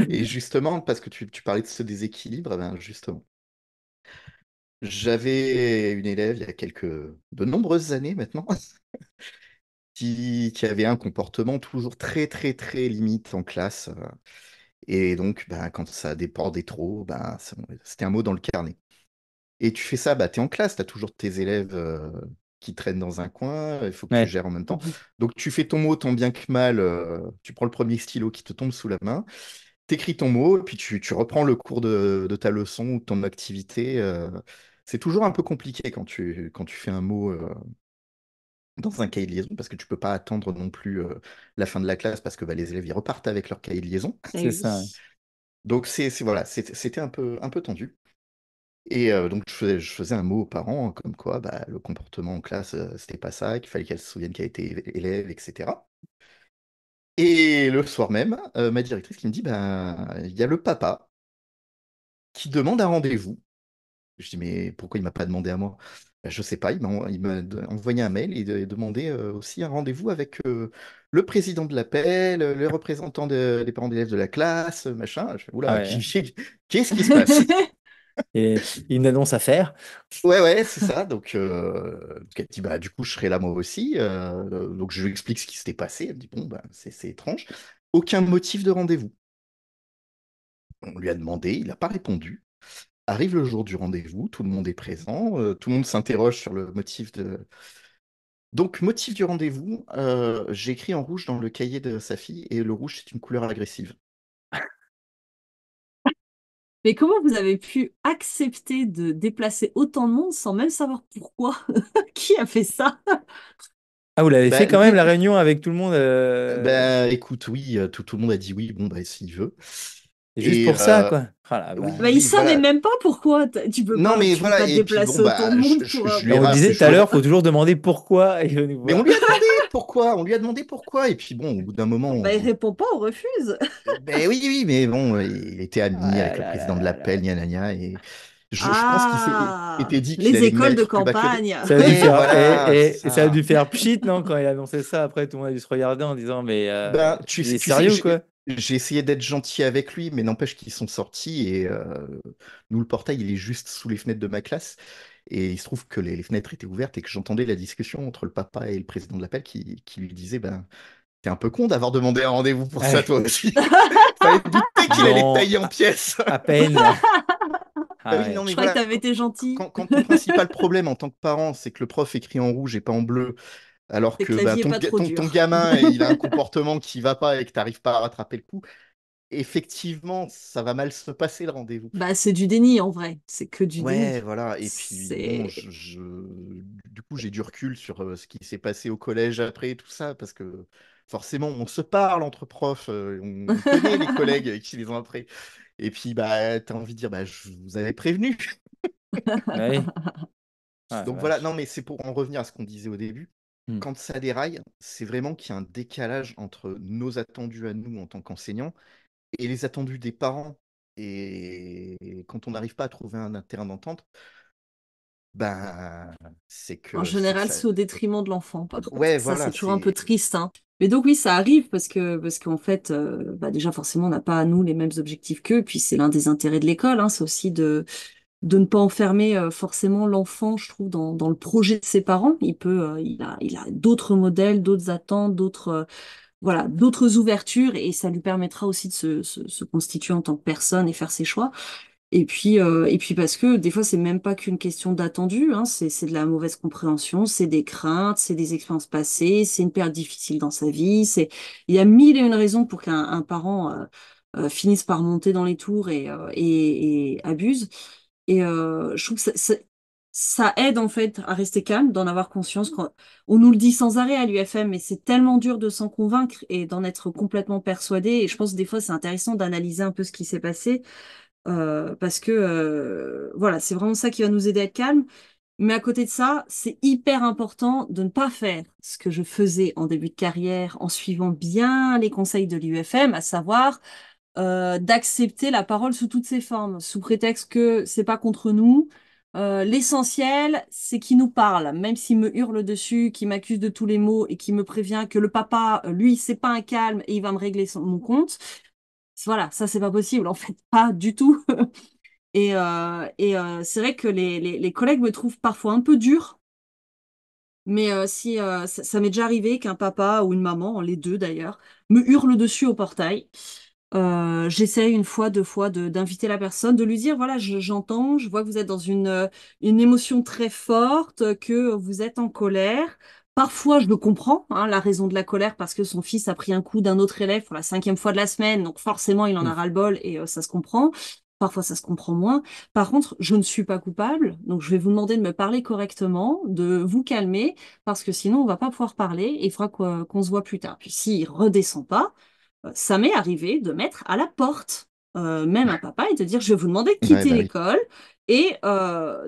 C: Et justement, parce que tu parlais de ce déséquilibre, eh ben justement, j'avais une élève il y a de nombreuses années maintenant, qui avait un comportement toujours très très très limite en classe. Et donc, ben, quand ça débordait trop, ben, c'était un mot dans le carnet. Et tu fais ça, bah, tu es en classe, tu as toujours tes élèves qui traînent dans un coin, il faut que tu
A: Ouais,
C: gères en même temps. Donc tu fais ton mot tant bien que mal, tu prends le premier stylo qui te tombe sous la main, tu écris ton mot, et puis tu reprends le cours de ta leçon ou de ton activité. C'est toujours un peu compliqué quand tu fais un mot dans un cahier de liaison, parce que tu peux pas attendre non plus la fin de la classe, parce que bah, les élèves ils repartent avec leur cahier de liaison.
B: Eh
A: c'est
B: oui.
A: ça.
C: Donc voilà, c'était un peu tendu. Et donc, je faisais un mot aux parents, comme quoi bah, le comportement en classe, c'était pas ça, qu'il fallait qu'elle se souvienne qu'elle était élève, etc. Et le soir même, ma directrice qui me dit, bah, il y a le papa qui demande un rendez-vous Je dis, mais pourquoi il m'a pas demandé à moi? Ben, je sais pas, il m'a envoyé un mail et demandé aussi un rendez-vous avec le président de l'appel, les représentants des parents d'élèves de la classe, machin. Je fais,
A: Ah
C: oula,
A: ouais.
C: qu'est-ce qui se passe?
A: Et une annonce à faire.
C: Ouais, ouais, c'est ça. Donc elle dit, bah, du coup, je serai là moi aussi. Donc je lui explique ce qui s'était passé. Elle me dit, bon, bah, c'est étrange. Aucun motif de rendez-vous. On lui a demandé, il n'a pas répondu. Arrive le jour du rendez-vous, tout le monde est présent, tout le monde s'interroge sur le motif de... Donc, motif du rendez-vous, j'ai écrit en rouge dans le cahier de sa fille, et le rouge, c'est une couleur agressive.
B: Mais comment vous avez pu accepter de déplacer autant de monde sans même savoir pourquoi? Qui a fait ça?
A: Ah, vous l'avez fait
C: Ben,
A: quand même la réunion avec tout le monde
C: ben, écoute, oui, tout le monde a dit oui, bon, bah, s'il veut.
A: juste
C: Et
A: pour ça, quoi. Ah la
C: oui,
B: Bah, ils
A: vache.
C: oui,
B: savaient
C: voilà.
B: même pas pourquoi.
C: Non, mais
B: Tu peux
C: voilà,
B: pas
C: et puis bon,
B: déplacer autant de
C: bah,
B: monde pour.
C: je
A: Et
C: lui ai
A: on
C: rappelé,
A: disait tout à l'heure, faut toujours demander pourquoi il veut nous
C: mais
A: voir.
C: on lui a demandé pourquoi, on lui a demandé pourquoi, et puis bon, au bout d'un moment,
B: Bah, il répond pas, on refuse.
C: ben oui, oui, mais bon, il était ami
A: Ah
C: avec le
A: là
C: président
A: là
C: de
A: là
C: l'appel,
A: là.
C: gna gna gna, et je pense qu'il
B: Ah,
C: était dit qu'il
B: les
C: allait me
B: écoles de
C: mettre plus bas que les...
B: campagne.
A: Ça a dû
C: Ouais,
A: faire
C: voilà, c'est
A: et ça a
C: ça.
A: dû faire pchit, non, quand il a annoncé ça. Après, tout le monde a dû se regarder en disant, mais
C: Ben,
A: il est
C: tu sais,
A: sérieux ou quoi?
C: j'ai essayé d'être gentil avec lui, mais n'empêche qu'ils sont sortis, et nous, le portail, il est juste sous les fenêtres de ma classe, et il se trouve que les fenêtres étaient ouvertes et que j'entendais la discussion entre le papa et le président de l'appel qui lui disait, ben, t'es un peu con d'avoir demandé un rendez-vous pour ça,
A: Ouais.
C: toi aussi. Fallait te douter qu'il allait te
A: Non,
C: tailler en pièces.
A: à peine.
C: Bah
A: Ah
C: oui, non,
A: ouais.
C: mais
B: Je croyais que
C: voilà,
B: t'avais été gentil.
C: quand ton principal problème en tant que parent, c'est que le prof écrit en rouge et pas en bleu, alors
B: C'est
C: que
B: que la
C: bah,
B: vie est pas trop
C: ton
B: dure.
C: gamin, il a un comportement qui va pas et que tu n'arrives pas à rattraper le coup, effectivement, ça va mal se passer le rendez-vous.
B: Bah, c'est du déni en vrai. C'est que du
C: Ouais,
B: déni.
C: voilà. Et puis, bon,
B: C'est.
C: du coup, j'ai du recul sur ce qui s'est passé au collège après tout ça, parce que forcément, on se parle entre profs, on connaît les collègues qui les ont après. Et puis, bah, tu as envie de dire, bah, je vous avais prévenu.
A: Bah oui. Ah la
C: Donc voilà,
A: vache.
C: non, mais c'est pour en revenir à ce qu'on disait au début.
A: Hmm.
C: Quand ça déraille, c'est vraiment qu'il y a un décalage entre nos attendus à nous en tant qu'enseignants et les attendus des parents. Et quand on n'arrive pas à trouver un terrain d'entente, ben,
B: En
C: c'est que
B: général,
C: ça.
B: c'est au détriment de l'enfant. Par contre,
C: Ouais,
B: ça, c'est
C: voilà,
B: toujours un peu
C: c'est.
B: triste, hein. Mais donc oui, ça arrive parce qu'en fait, bah déjà forcément, on n'a pas nous les mêmes objectifs qu'eux. Puis c'est l'un des intérêts de l'école, hein. C'est aussi de ne pas enfermer forcément l'enfant, je trouve, dans le projet de ses parents. Il a d'autres modèles, d'autres attentes, voilà, d'autres ouvertures, et ça lui permettra aussi de se constituer en tant que personne et faire ses choix. Et puis parce que des fois, c'est même pas qu'une question d'attendu, hein, c'est de la mauvaise compréhension, c'est des craintes, c'est des expériences passées, c'est une période difficile dans sa vie, il y a mille et une raisons pour qu'un un parent finisse par monter dans les tours et abuse. Je trouve que ça aide en fait à rester calme, d'en avoir conscience. On nous le dit sans arrêt à l'UFM, mais c'est tellement dur de s'en convaincre et d'en être complètement persuadé. Et je pense que des fois, c'est intéressant d'analyser un peu ce qui s'est passé parce que voilà, c'est vraiment ça qui va nous aider à être calme. Mais à côté de ça, c'est hyper important de ne pas faire ce que je faisais en début de carrière en suivant bien les conseils de l'UFM, à savoir d'accepter la parole sous toutes ses formes, sous prétexte que c'est pas contre nous. L'essentiel, c'est qu'il nous parle, même s'il me hurle dessus, qu'il m'accuse de tous les maux et qu'il me prévient que le papa, lui, c'est pas un calme et il va me régler mon compte. Voilà, ça c'est pas possible, en fait, pas du tout. C'est vrai que les collègues me trouvent parfois un peu dure, mais si ça m'est déjà arrivé qu'un papa ou une maman, les deux d'ailleurs, me hurle dessus au portail. J'essaie une fois, deux fois d'inviter la personne, de lui dire, voilà, j'entends, je vois que vous êtes dans une émotion très forte, que vous êtes en colère. Parfois, je le comprends, hein, la raison de la colère, parce que son fils a pris un coup d'un autre élève pour la cinquième fois de la semaine, donc forcément, il en
A: Hmm.
B: a ras-le-bol et ça se comprend. Parfois, ça se comprend moins. Par contre, je ne suis pas coupable, donc je vais vous demander de me parler correctement, de vous calmer, parce que sinon, on va pas pouvoir parler et il faudra qu'on se voit plus tard. Puis s'il redescend pas, ça m'est arrivé de mettre à la porte même un papa et de dire, je vais vous demander de
C: Ouais,
B: quitter
C: bah oui.
B: l'école et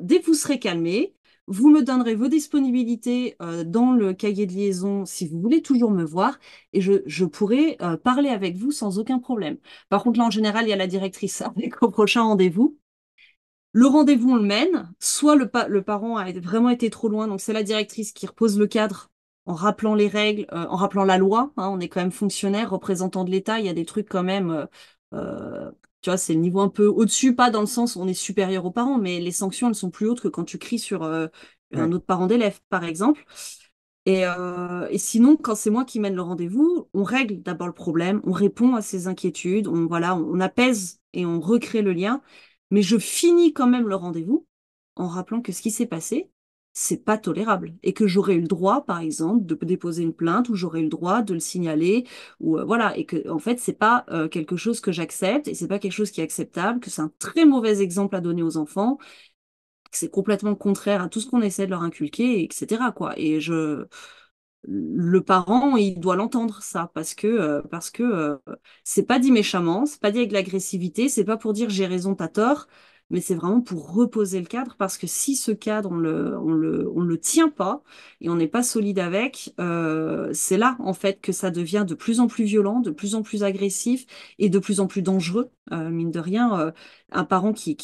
B: dès que vous serez calmé, vous me donnerez vos disponibilités dans le cahier de liaison si vous voulez toujours me voir et je pourrai parler avec vous sans aucun problème. Par contre, là, en général, il y a la directrice avec au prochain rendez-vous. le rendez-vous, on le mène, soit le parent a vraiment été trop loin, donc c'est la directrice qui repose le cadre en rappelant les règles, en rappelant la loi, hein, on est quand même fonctionnaire, représentant de l'État, il y a des trucs quand même, tu vois, c'est le niveau un peu au-dessus, pas dans le sens où on est supérieur aux parents, mais les sanctions, elles sont plus hautes que quand tu cries sur un
C: Ouais.
B: autre parent d'élève, par exemple. Et sinon, quand c'est moi qui mène le rendez-vous, on règle d'abord le problème, on répond à ses inquiétudes, voilà, on apaise et on recrée le lien. Mais je finis quand même le rendez-vous en rappelant que ce qui s'est passé, c'est pas tolérable et que j'aurais eu le droit, par exemple, de déposer une plainte ou j'aurais eu le droit de le signaler ou voilà, et que en fait, c'est pas quelque chose que j'accepte et c'est pas quelque chose qui est acceptable, que c'est un très mauvais exemple à donner aux enfants, que c'est complètement contraire à tout ce qu'on essaie de leur inculquer, etc. quoi. Le parent, il doit l'entendre ça parce que c'est pas dit méchamment, c'est pas dit avec de l'agressivité, c'est pas pour dire j'ai raison, t'as tort, mais c'est vraiment pour reposer le cadre parce que si ce cadre on le tient pas et on n'est pas solide avec, c'est là en fait que ça devient de plus en plus violent, de plus en plus agressif et de plus en plus dangereux. Mine de rien, un parent qui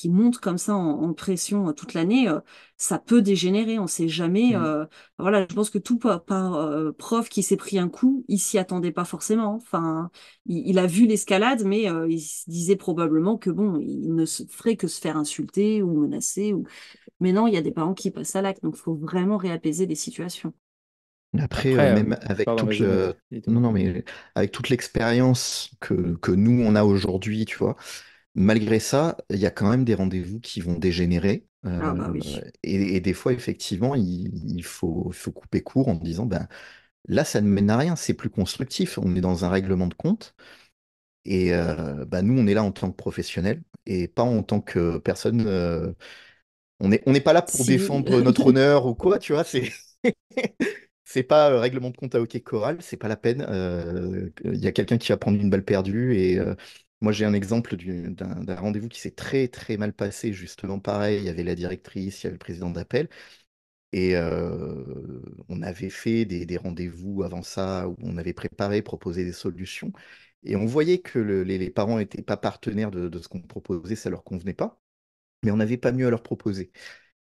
B: monte comme ça en pression toute l'année, ça peut dégénérer. On sait jamais.
C: Mm.
B: Voilà, je pense que tout prof qui s'est pris un coup, il s'y attendait pas forcément. Enfin, il a vu l'escalade, mais il se disait probablement que bon, il ne se ferait que se faire insulter ou menacer. Mais non, il y a des parents qui passent à l'acte, donc il faut vraiment réapaiser les situations.
C: Après,
A: Après,
C: même avec
A: pardon,
C: toute
A: vas-y,
C: le...
A: dis-toi.
C: Non, non, mais avec toute l'expérience que nous, on a aujourd'hui, tu vois, malgré ça, il y a quand même des rendez-vous qui vont dégénérer.
B: Ah bah oui.
C: Et des fois, effectivement, il faut couper court en disant, ben, là, ça ne mène à rien, c'est plus constructif. On est dans un règlement de compte. Et ben, nous, on est là en tant que professionnels et pas en tant que personne. On n'est pas là pour
B: Civil.
C: défendre notre honneur ou quoi, tu vois. C'est pas règlement de compte à hockey choral, c'est pas la peine. Il y a quelqu'un qui va prendre une balle perdue et moi j'ai un exemple d'un rendez-vous qui s'est très très mal passé, justement pareil. Il y avait la directrice, il y avait le président d'appel et on avait fait des rendez-vous avant ça où on avait préparé, proposé des solutions et on voyait que les parents n'étaient pas partenaires de ce qu'on proposait, ça leur convenait pas, mais on n'avait pas mieux à leur proposer.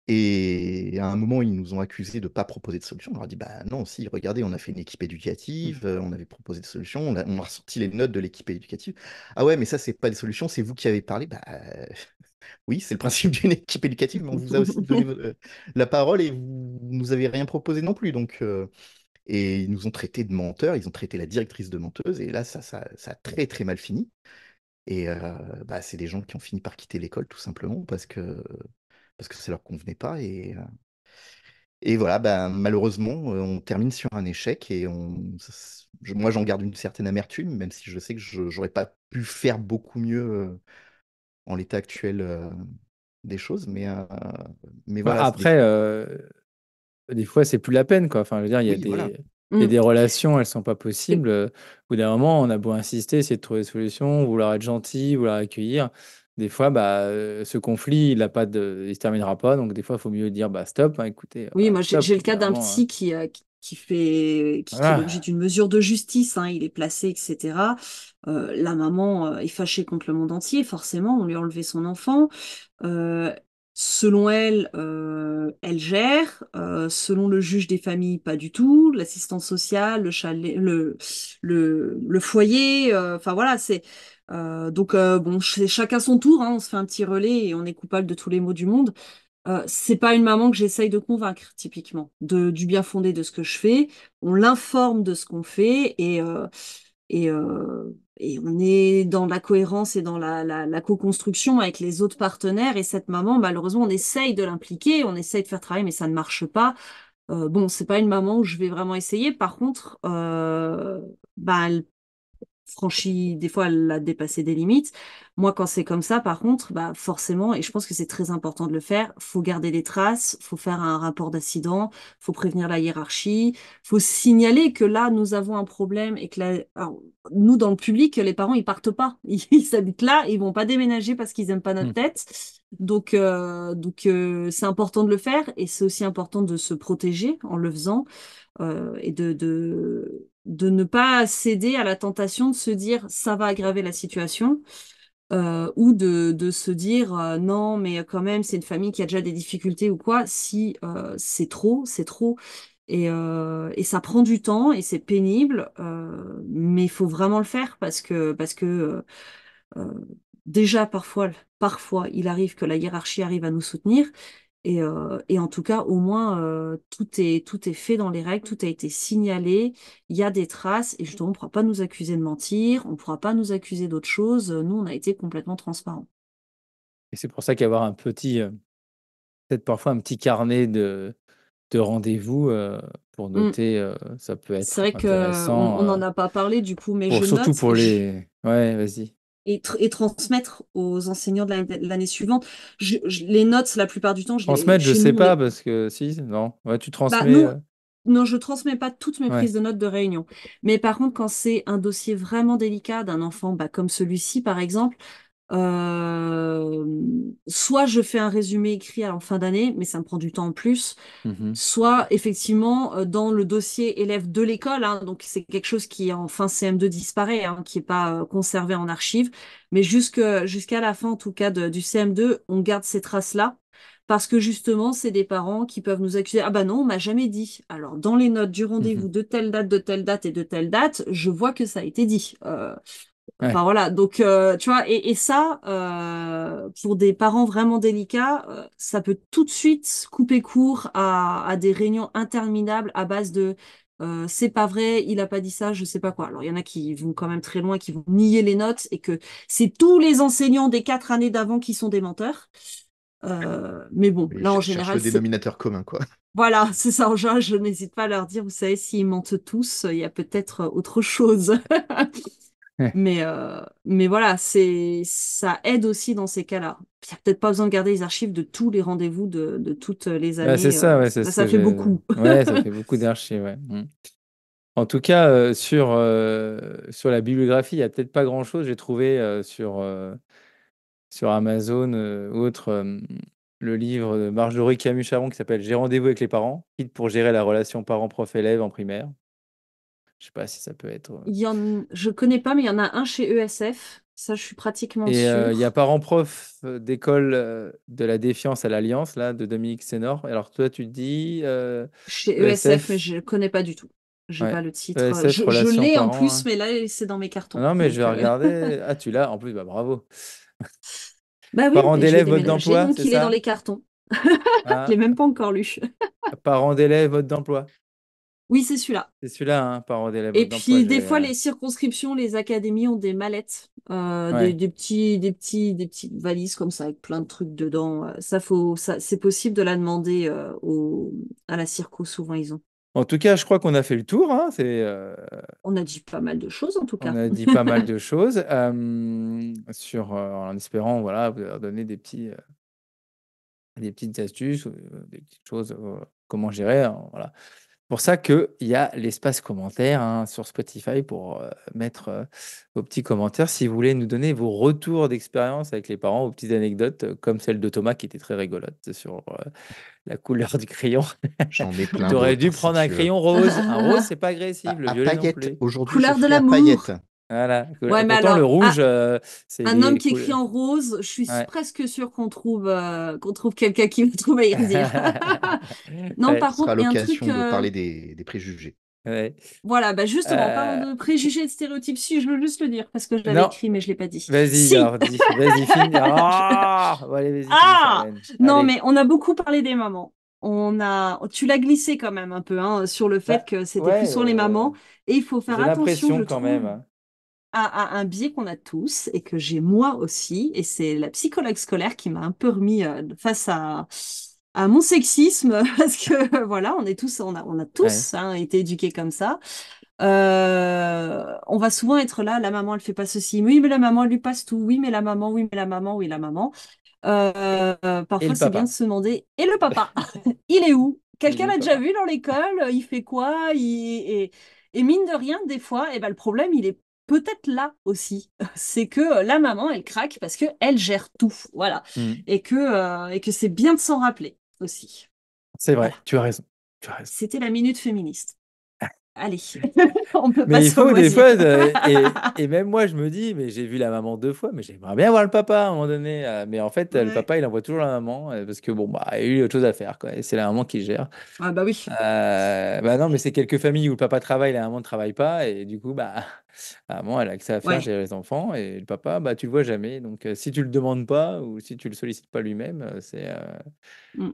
C: Et à un moment, ils nous ont accusés de ne pas proposer de solution. On leur a dit, bah non, si, regardez, on a fait une équipe éducative, on avait proposé des solutions, on a ressorti les notes de l'équipe éducative. Ah ouais, mais ça, c'est pas des solutions, c'est vous qui avez parlé. Bah oui, c'est le principe d'une équipe éducative, mais on vous a aussi donné la parole et vous nous avez rien proposé non plus. Donc, et ils nous ont traités de menteurs, ils ont traité la directrice de menteuse, et là, ça a très très mal fini. Et bah, c'est des gens qui ont fini par quitter l'école tout simplement parce que ça leur convenait pas. Et voilà, ben, malheureusement, on termine sur un échec et moi j'en garde une certaine amertume, même si je sais que je n'aurais pas pu faire beaucoup mieux en l'état actuel des choses. Mais
A: Bah,
C: voilà, c'est des
A: après,
C: choses.
A: des fois, c'est plus la peine, quoi. Enfin, je veux dire,
C: Oui, voilà.
A: il y a
B: Mm.
A: des relations, elles sont pas
B: Et-
A: possibles. Au bout d'un moment, on a beau insister, essayer de trouver des solutions, vouloir être gentil, vouloir accueillir. Des fois, bah, ce conflit, il se terminera pas. Donc, des fois, il faut mieux dire, bah, stop, hein, écoutez,
B: Oui, moi
A: stop.
B: j'ai
A: Au
B: le
A: bout
B: cas
A: d'un
B: d'un
A: moment,
B: psy qui fait l'objet
A: voilà.
B: d'une mesure de justice, hein, il est placé, etc. La maman est fâchée contre le monde entier, forcément, on lui a enlevé son enfant. Euh, Selon elle, elle gère. Selon le juge des familles, pas du tout. L'assistance sociale, le chalet, le foyer. Enfin voilà, c'est donc bon, c'est chacun son tour. Hein, on se fait un petit relais et on est coupable de tous les maux du monde. C'est pas une maman que j'essaye de convaincre, typiquement, du bien fondé de ce que je fais. On l'informe de ce qu'on fait et on est dans la cohérence et dans la co-construction avec les autres partenaires. Et cette maman, malheureusement, on essaye de l'impliquer, on essaye de faire travailler, mais ça ne marche pas. Bon, c'est pas une maman où je vais vraiment essayer. Par contre, bah, elle franchit, des fois, elle a dépassé des limites. Moi, quand c'est comme ça, par contre, bah, forcément, et je pense que c'est très important de le faire, faut garder des traces, faut faire un rapport d'accident, faut prévenir la hiérarchie, faut signaler que là, nous avons un problème et que alors, nous, dans le public, les parents, ils partent pas. Ils habitent là, ils vont pas déménager parce qu'ils aiment pas notre
A: Hmm.
B: tête. Donc, c'est important de le faire et c'est aussi important de se protéger en le faisant et de ne pas céder à la tentation de se dire ça va aggraver la situation. ou de se dire non, mais quand même, c'est une famille qui a déjà des difficultés ou quoi. Si c'est trop, c'est trop. Et ça prend du temps et c'est pénible, mais il faut vraiment le faire parce que euh, déjà parfois, il arrive que la hiérarchie arrive à nous soutenir. Et en tout cas, au moins, tout est fait dans les règles, tout a été signalé, il y a des traces, et justement, on ne pourra pas nous accuser de mentir, on ne pourra pas nous accuser d'autre chose. Nous, on a été complètement transparents.
A: Et c'est pour ça qu'avoir peut-être parfois un petit carnet de rendez-vous pour
B: Mm.
A: noter, ça peut
B: C'est
A: être
B: vrai qu'on
A: intéressant.
B: n'en a pas parlé, du coup, mais
A: Pour,
B: je
A: surtout
B: note
A: pour les. Ouais, vas-y.
B: et transmettre aux enseignants de l'année suivante. Les notes, la plupart du temps,
A: Transmettre, je
B: chez
A: sais
B: nous,
A: pas, parce que si, non. Ouais, tu
B: bah,
A: transmets.
B: nous, non, je transmets pas toutes mes
A: Ouais.
B: prises de notes de réunion. Mais par contre, quand c'est un dossier vraiment délicat d'un enfant, bah, comme celui-ci, par exemple, euh, soit je fais un résumé écrit en fin d'année, mais ça me prend du temps en plus.
A: Mhm.
B: Soit effectivement dans le dossier élève de l'école, hein, donc c'est quelque chose qui en fin CM2 disparaît, hein, qui n'est pas conservé en archive, mais jusqu'à la fin en tout cas du CM2, on garde ces traces-là. Parce que justement, c'est des parents qui peuvent nous accuser. Ah bah non, on m'a jamais dit. Alors, dans les notes du
A: Mhm.
B: rendez-vous de telle date et de telle date, je vois que ça a été dit. Enfin
A: Ouais.
B: voilà, donc tu vois, et ça, pour des parents vraiment délicats, ça peut tout de suite couper court à des réunions interminables à base de c'est pas vrai, il a pas dit ça, je sais pas quoi. Alors il y en a qui vont quand même très loin, qui vont nier les notes et que c'est tous les enseignants des 4 années d'avant qui sont des menteurs. Mais bon,
C: Oui,
B: là en
C: cherche
B: général,
C: le dénominateur commun, quoi.
B: voilà, c'est ça. En général, je n'hésite pas à leur dire, vous savez, s'ils mentent tous, il y a peut-être autre chose. Mais voilà, ça aide aussi dans ces cas-là. Il n'y a peut-être pas besoin de garder les archives de tous les rendez-vous de toutes les
A: Bah, c'est
B: années.
A: ça, ouais, c'est
B: Là,
A: ce
B: ça
A: que
B: fait
A: j'ai.
B: beaucoup.
A: Ouais, ça fait beaucoup d'archives, ouais. En tout cas, sur la bibliographie, il n'y a peut-être pas grand-chose. J'ai trouvé sur Amazon ou autre le livre de Marjorie Camus-Charon qui s'appelle J'ai rendez-vous avec les parents, guide pour gérer la relation parent-prof-élève en primaire. Je sais pas si ça peut être.
B: Je connais pas, mais il y en a un chez ESF. Ça, je suis pratiquement
A: Et il y a
B: sûre.
A: parents-prof d'école de la défiance à l'Alliance, là, de Dominique Sénor. Alors toi, tu te dis
B: Chez ESF, mais
A: ESF,
B: je connais pas du tout. J'ai
A: ouais,
B: pas le titre.
A: ESF,
B: Je
A: relation
B: l'ai en
A: parents,
B: plus,
A: hein.
B: mais là, c'est dans mes
A: Ah
B: cartons.
A: non, mais je vais
B: Donc,
A: regarder. Ah, tu l'as, en plus, bah bravo.
B: bah oui,
A: Parents
B: mais j'ai
A: d'élèves, mode
B: déménagé,
A: d'emploi,
B: donc
A: c'est
B: il est dans
A: ça?
B: les cartons. Je l'ai
A: Ah,
B: même pas encore lu.
A: parents d'élèves, mode d'emploi.
B: Oui, c'est celui-là.
A: C'est celui-là, hein, parents d'élèves,
B: Et
A: mode d'emploi,
B: puis,
A: je
B: des
A: vais.
B: fois, les circonscriptions, les académies ont des mallettes,
A: Ouais.
B: des petites valises comme ça, avec plein de trucs dedans. C'est possible de la demander à la circo, souvent ils ont.
A: En tout cas, je crois qu'on a fait le tour, hein.
B: On a dit pas mal de choses, en tout
A: On
B: cas.
A: a dit pas mal de choses en espérant voilà, vous leur donner des petites astuces, des petites choses, comment gérer, hein, voilà. Pour ça qu'il y a l'espace commentaire hein, sur Spotify pour mettre vos petits commentaires. Si vous voulez nous donner vos retours d'expérience avec les parents, vos petites anecdotes, comme celle de Thomas qui était très rigolote sur la couleur du crayon.
C: J'en ai plein
A: Tu aurais
C: d'autres,
A: dû
C: hein, si
A: prendre un
C: tu veux.
A: crayon rose. Un rose, c'est pas agressif, le
C: À
A: violet non
C: paillettes.
A: plus.
C: Aujourd'hui, j'ai
B: Couleur de
C: pris à
B: l'amour.
C: paillettes.
A: Voilà.
B: Ouais, mais
A: Pourtant, le
B: alors,
A: rouge, c'est
B: un homme
A: les
B: qui écrit
A: couleurs.
B: en rose, je suis
A: Ouais.
B: presque sûre qu'on trouve quelqu'un qui va trouver à y redire. Non,
A: Ouais,
B: par
C: Ce sera
B: contre, il y a un truc.
C: l'occasion de parler des préjugés.
A: ouais.
B: Voilà, bah justement, en parlant
A: Euh,
B: de préjugés et de stéréotypes, si je veux juste le dire, parce que je l'avais
A: non,
B: écrit, mais je ne l'ai pas dit.
A: vas-y,
B: Si!
A: alors dis, vas-y, finis. Ah, bon, allez, vas-y, finis,
B: Ah!
A: Charlène.
B: Non,
A: Allez.
B: mais on a beaucoup parlé des mamans. Tu l'as glissé quand même un peu hein, sur le fait
A: Bah,
B: que c'était plus
A: ouais,
B: sur les mamans. Et il faut faire
A: j'ai
B: attention, je
A: l'impression quand
B: trouve,
A: même, hein.
B: à un biais qu'on a tous et que j'ai moi aussi. Et c'est la psychologue scolaire qui m'a un peu remis face à mon sexisme, parce que voilà, on a
A: Ouais.
B: tous hein, été éduqués comme ça. On va souvent être là, la maman, elle fait pas ceci. Oui, mais la maman, elle lui passe tout. Oui, mais la maman, oui, mais la maman, oui, la maman.
A: Et
B: Parfois,
A: le
B: c'est bien de
A: papa.
B: se demander, et le papa? Il est où?
A: Il est
B: Quelqu'un
A: où le
B: l'a déjà
A: papa?
B: vu dans l'école? Il fait quoi? Et mine de rien, des fois, eh ben, le problème, il est peut-être là aussi. C'est que la maman, elle craque parce que elle gère tout. Voilà.
A: Hmm.
B: Et que c'est bien de s'en rappeler aussi.
A: C'est
B: Voilà.
A: vrai, tu as raison. Tu as raison.
B: C'était la minute féministe. allez, on peut
A: Mais il
B: passer au
A: faut des
B: loisir.
A: fois, et même moi, je me dis, mais j'ai vu la maman 2 fois, mais j'aimerais bien voir le papa à un moment donné. Mais en fait, le
B: Ouais.
A: papa, il envoie toujours la maman parce que bon, bah, il y a eu autre chose à faire, quoi. Et c'est la maman qui gère.
B: Ah bah oui.
A: Bah non, mais c'est quelques familles où le papa travaille, la maman ne travaille pas, et du coup, bah, la maman, elle a que ça à faire,
B: Ouais.
A: gérer les enfants, et le papa, bah, tu le vois jamais. Donc, si tu le demandes pas ou si tu le sollicites pas lui-même, c'est
B: Mm.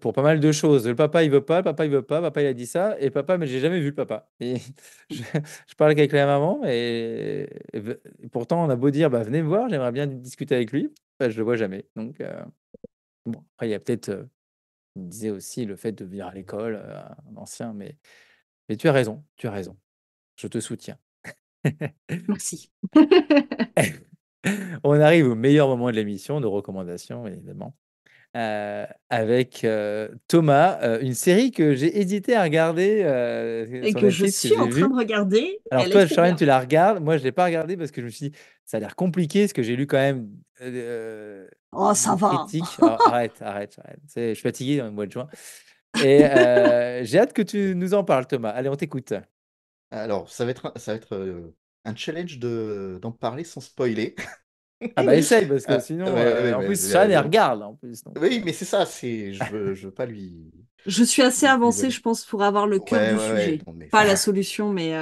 A: pour pas mal de choses. Le papa, il veut pas, le papa, il veut pas, papa, il a dit ça, et papa, mais j'ai jamais vu le papa. Et je parle avec la maman, et pourtant, on a beau dire, bah, venez me voir, j'aimerais bien discuter avec lui, bah, je le vois jamais. Donc, bon, après, il y a peut-être, il me disait aussi le fait de venir à l'école, un ancien, mais tu as raison, je te soutiens.
B: Merci.
A: On arrive au meilleur moment de l'émission, de recommandations, évidemment. Avec Thomas, une série que j'ai hésité à regarder
B: Et
A: sur
B: que je
A: Netflix, que
B: suis en
A: j'ai
B: train de
A: vue.
B: regarder,
A: Alors
B: elle est
A: toi,
B: trop
A: Charlène,
B: bien.
A: tu la regardes. Moi, je l'ai pas regardée parce que je me suis dit, ça a l'air compliqué, parce que j'ai lu quand même
B: Oh, ça
A: des
B: va.
A: critiques. Alors, arrête, arrête, arrête. Je suis fatigué dans le mois de juin. Et j'ai hâte que tu nous en parles, Thomas. Allez, on t'écoute.
C: Alors, ça va être un challenge d'en parler sans spoiler.
A: Ah bah essaye, parce que
C: Ah,
A: sinon,
C: ouais, ouais,
A: en
C: ouais,
A: plus, Charlène, elle regarde, en plus. Donc,
C: oui, mais c'est ça, je veux pas lui,
B: Je suis assez
C: lui
B: avancée,
C: dévoiler.
B: je pense, pour avoir le cœur
C: Ouais,
B: du
C: ouais, ouais,
B: sujet.
C: bon, mais
B: Pas la solution, mais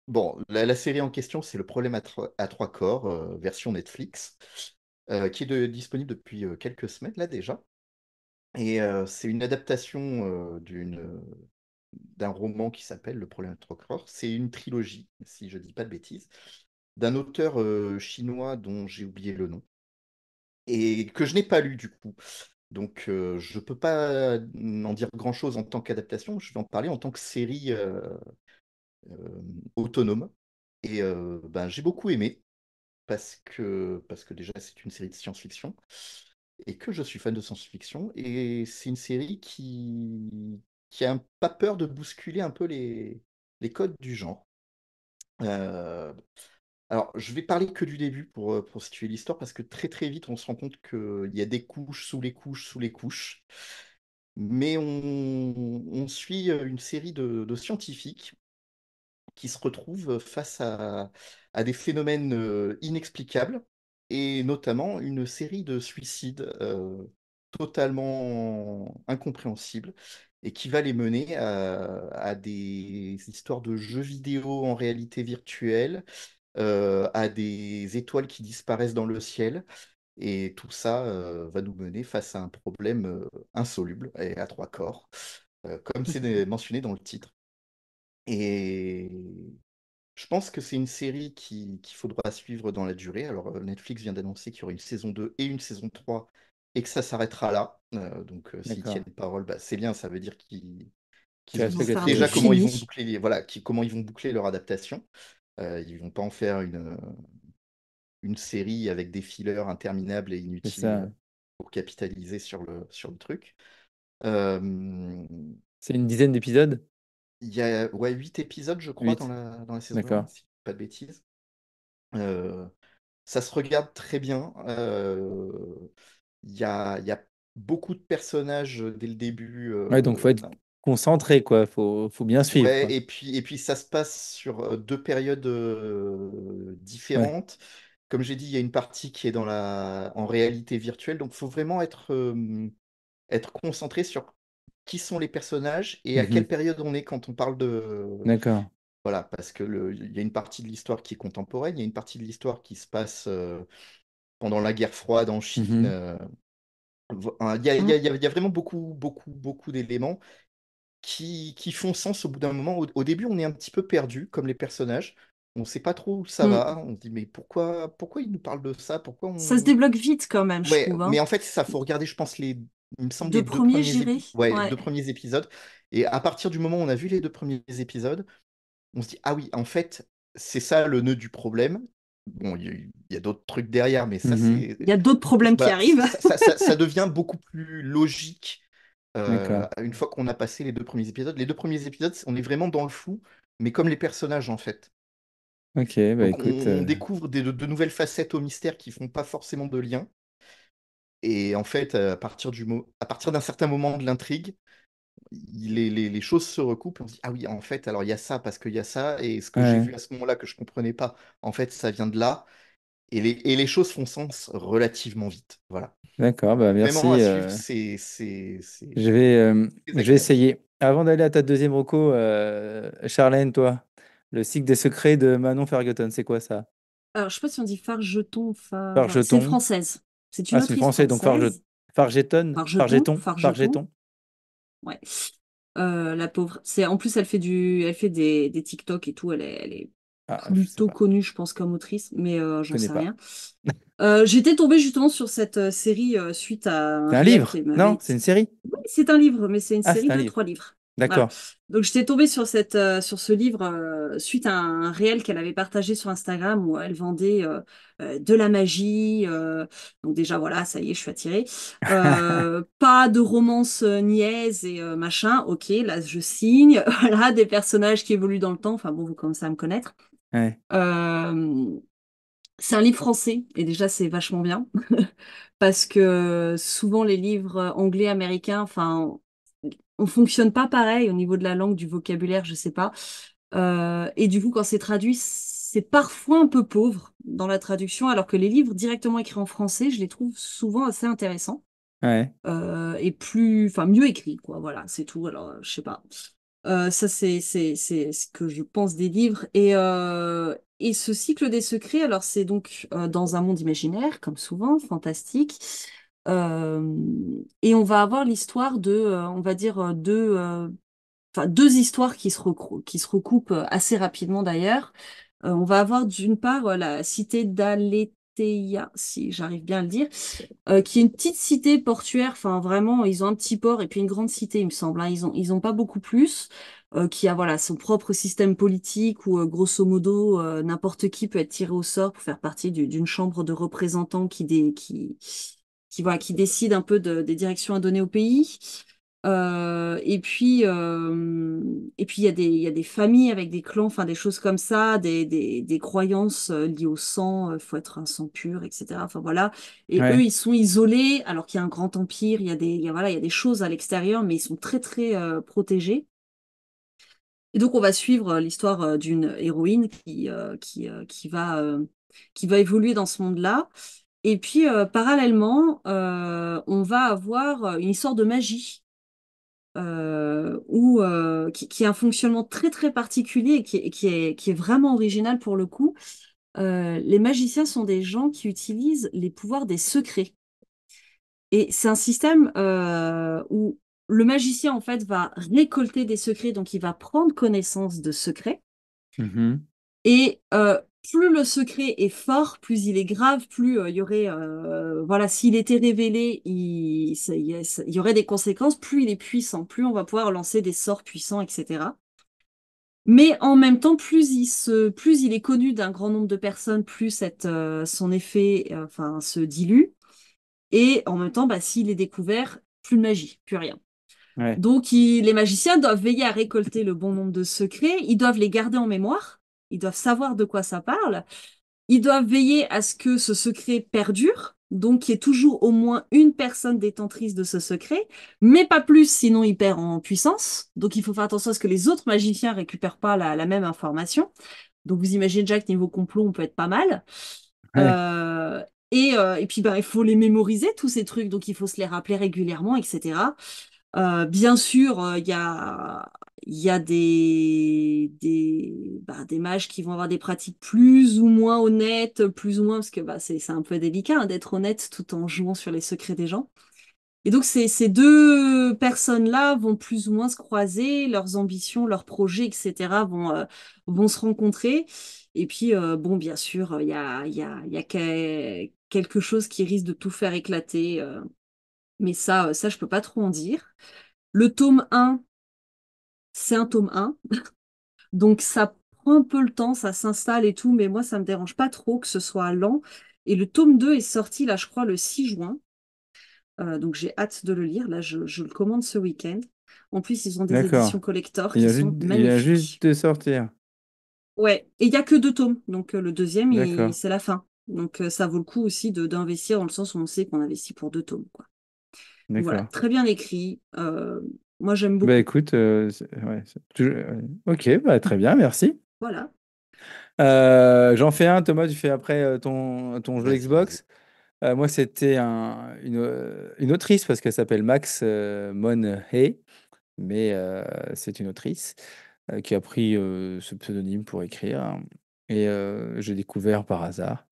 C: bon, la série en question, c'est Le problème à trois corps, version Netflix, qui est disponible depuis quelques semaines là déjà. Et c'est une adaptation d'un roman qui s'appelle Le problème à trois corps. C'est une trilogie, si je dis pas de bêtises, d'un auteur chinois dont j'ai oublié le nom et que je n'ai pas lu du coup. Donc je peux pas en dire grand-chose en tant qu'adaptation. Je vais en parler en tant que série autonome. Et ben, j'ai beaucoup aimé parce que déjà c'est une série de science-fiction et que je suis fan de science-fiction. Et c'est une série qui a pas peur de bousculer un peu les codes du genre. Euh, alors, je vais parler que du début pour situer l'histoire, parce que très très vite, on se rend compte qu'il y a des couches sous les couches sous les couches. Mais on suit une série de scientifiques qui se retrouvent face à des phénomènes inexplicables, et notamment une série de suicides totalement incompréhensibles, et qui va les mener à des histoires de jeux vidéo en réalité virtuelle, à des étoiles qui disparaissent dans le ciel. Et tout ça va nous mener face à un problème insoluble et à trois corps, comme c'est mentionné dans le titre. Et je pense que c'est une série qu'il faudra suivre dans la durée. Alors, Netflix vient d'annoncer qu'il y aura une saison 2 et une saison 3 et que ça s'arrêtera là. Donc, s'ils
A: d'accord.
C: tiennent parole, bah, c'est bien, ça veut dire
A: Tu
C: qu'ils ont
B: ils vont
A: respectes la
B: faire un
C: déjà
B: truc
A: trilogie.
C: comment ils vont
B: fini.
C: boucler voilà, comment ils vont boucler leur adaptation. Ils vont pas en faire une série avec des fillers interminables et
A: C'est
C: inutiles
A: ça.
C: pour capitaliser sur le truc. Euh,
A: C'est une dizaine d'épisodes?
C: Il y a, ouais, 8 épisodes, je crois, dans
A: 8.
C: la saison 1,
A: D'accord.
C: si je dis pas de bêtises. Euh, Ça se regarde très bien. Il y a beaucoup de personnages dès le début.
A: Ouais, donc faut être concentré, quoi. Faut bien suivre,
C: Ouais,
A: quoi.
C: et puis ça se passe sur deux périodes
A: Ouais.
C: différentes. Comme j'ai dit, il y a une partie qui est en réalité virtuelle, donc il faut vraiment être concentré sur qui sont les personnages et à
A: Mhm.
C: quelle période on est quand on parle de.
A: D'accord.
C: Voilà, parce que il y a une partie de l'histoire qui est contemporaine, il y a une partie de l'histoire qui se passe pendant la guerre froide en Chine.
A: Mhm.
C: Il y a vraiment beaucoup, beaucoup, beaucoup d'éléments qui font sens au bout d'un moment. Au début, on est un petit peu perdu, comme les personnages. On ne sait pas trop où ça
B: Mm.
C: va. On se dit, mais pourquoi ils nous parlent de ça? Pourquoi
B: Ça se
C: on.
B: débloque vite quand même, je
C: Ouais,
B: trouve,
C: mais
B: hein.
C: en fait, ça, faut regarder, je pense, il me semble, les
B: Deux
C: deux
B: premiers,
C: premiers
B: j'irai.
C: ouais,
B: Ouais.
C: 2 premiers épisodes. Et à partir du moment où on a vu les 2 premiers épisodes, on se dit, ah oui, en fait, c'est ça le nœud du problème. Bon, il y a d'autres trucs derrière, mais ça,
A: Mhm.
C: c'est.
B: Il y a d'autres problèmes qui
C: Voilà,
B: arrivent.
C: ça devient beaucoup plus logique
A: D'accord.
C: une fois qu'on a passé les 2 premiers épisodes. Les 2 premiers épisodes, on est vraiment dans le flou, mais comme les personnages, en fait.
A: Ok, bah
C: Donc,
A: écoute,
C: on découvre de nouvelles facettes au mystère qui font pas forcément de lien. Et en fait, à partir d'un certain moment de l'intrigue, les choses se recoupent et on se dit, ah oui, en fait, alors il y a ça parce qu'il y a ça, et ce que j'ai
A: Ouais,
C: vu à ce moment-là que je comprenais pas, en fait, ça vient de là, et les choses font sens relativement vite. Voilà.
A: d'accord, bah
C: Vraiment à
A: merci.
C: suivre,
A: Je
C: c'est
A: vais
C: agréable.
A: essayer. Avant d'aller à ta deuxième reco, Charlène, toi, le cycle des secrets de Manon Ferguson, c'est quoi ça?
B: Alors, je sais pas si on dit Fargeton, c'est une
A: Fargeton.
B: française. C'est une
A: Ah, c'est une
B: autrice
A: français, donc
B: française. Fargeton, Fargeton.
A: Fargeton.
B: Ouais. La pauvre. En plus, elle fait des TikTok et tout. Elle est
A: Ah, je sais
B: plutôt
A: pas,
B: connue, je pense, comme autrice, mais
A: je
B: j'en
A: connais
B: sais
A: pas.
B: rien. J'étais tombée justement sur cette série suite à un
A: C'est un
B: réel qui
A: livre?
B: m'avait
A: Non,
B: été.
A: c'est une série?
B: Oui, c'est un livre, mais c'est une
A: Ah,
B: série
A: c'est un
B: de
A: livre.
B: 3 livres. Voilà.
A: D'accord.
B: Donc j'étais tombée sur sur ce livre suite à un réel qu'elle avait partagé sur Instagram où elle vendait de la magie. Donc déjà voilà, ça y est, je suis attirée. Pas de romance niaise et machin. Ok, là je signe. Voilà, des personnages qui évoluent dans le temps. Enfin bon, vous commencez à me connaître.
A: Ouais,
B: Euh, c'est un livre français et déjà c'est vachement bien parce que souvent les livres anglais, américains, enfin, on fonctionne pas pareil au niveau de la langue, du vocabulaire, je sais pas. Et du coup, quand c'est traduit, c'est parfois un peu pauvre dans la traduction, alors que les livres directement écrits en français, je les trouve souvent assez intéressants et enfin mieux écrits, quoi. Voilà, c'est tout. Alors, je sais pas. Ça, c'est ce que je pense des livres. Et ce cycle des secrets, alors c'est donc dans un monde imaginaire, comme souvent, fantastique. Euh, et on va avoir l'histoire on va dire, enfin, deux histoires qui se recoupent assez rapidement d'ailleurs. On va avoir d'une part la cité d'Aletheia, si j'arrive bien à le dire, qui est une petite cité portuaire. Enfin, vraiment, ils ont un petit port et puis une grande cité, il me semble, hein. Ils ont pas beaucoup plus. Qui a voilà son propre système politique où grosso modo n'importe qui peut être tiré au sort pour faire partie d'une chambre de représentants voilà qui décide un peu des directions à donner au pays. Et puis il y a des familles avec des clans, enfin des choses comme ça, des croyances liées au sang, faut être un sang pur, etc. Enfin voilà. Et eux,
A: ouais,
B: ils sont isolés, alors qu'il y a un grand empire, voilà, il y a des choses à l'extérieur, mais ils sont très très protégés. Et donc on va suivre l'histoire d'une héroïne qui va évoluer dans ce monde-là. Et puis parallèlement, on va avoir une histoire de magie qui a un fonctionnement très très particulier et qui est vraiment original pour le coup. Les magiciens sont des gens qui utilisent les pouvoirs des secrets. Et c'est un système où le magicien, en fait, va récolter des secrets, donc il va prendre connaissance de secrets.
A: mhm,
B: Et plus le secret est fort, plus il est grave, plus il y aurait, voilà, s'il était révélé, il y aurait des conséquences, plus il est puissant, plus on va pouvoir lancer des sorts puissants, etc. Mais en même temps, plus il est connu d'un grand nombre de personnes, plus son effet, enfin, se dilue. Et en même temps, bah, s'il est découvert, plus de magie, plus rien.
A: ouais,
B: Donc, les magiciens doivent veiller à récolter le bon nombre de secrets, ils doivent les garder en mémoire, ils doivent savoir de quoi ça parle, ils doivent veiller à ce que ce secret perdure, donc qu'il y ait toujours au moins une personne détentrice de ce secret, mais pas plus, sinon il perd en puissance. Donc, il faut faire attention à ce que les autres magiciens récupèrent pas la même information. Donc, vous imaginez déjà que niveau complot, on peut être pas mal.
A: ouais,
B: Euh, et puis, bah, il faut les mémoriser, tous ces trucs, donc il faut se les rappeler régulièrement, etc. Bien sûr, il y a des mages qui vont avoir des pratiques plus ou moins honnêtes, plus ou moins, parce que bah, c'est un peu délicat hein, d'être honnête tout en jouant sur les secrets des gens. Et donc, ces deux personnes-là vont plus ou moins se croiser, leurs ambitions, leurs projets, etc., vont se rencontrer. Et puis, bon, bien sûr, il y a quelque chose qui risque de tout faire éclater. Mais ça, je peux pas trop en dire. Le tome 1, c'est un tome 1. Donc, ça prend un peu le temps, ça s'installe et tout, mais moi, ça me dérange pas trop que ce soit lent. Et le tome 2 est sorti, là, je crois, le 6 juin. Donc, j'ai hâte de le lire. Là, je le commande ce week-end. En plus, ils ont des
A: d'accord.
B: éditions collector qui sont
A: Il vient juste
B: magnifiques.
A: de sortir.
B: Ouais, et il y a que 2 tomes. Donc, le deuxième,
A: D'accord,
B: c'est la fin. Donc, ça vaut le coup aussi d'investir dans le sens où on sait qu'on investit pour 2 tomes, quoi. Donc, voilà,
A: d'accord.
B: très bien écrit. Moi, j'aime
A: Bah
B: beaucoup.
A: écoute, ouais, ok, bah, très bien, merci.
B: Voilà.
A: J'en fais un, Thomas, tu fais après ton jeu
C: Vas-y, vas-y.
A: Xbox. Moi, c'était une autrice parce qu'elle s'appelle Max Monhay, mais c'est une autrice qui a pris ce pseudonyme pour écrire. Et j'ai découvert par hasard.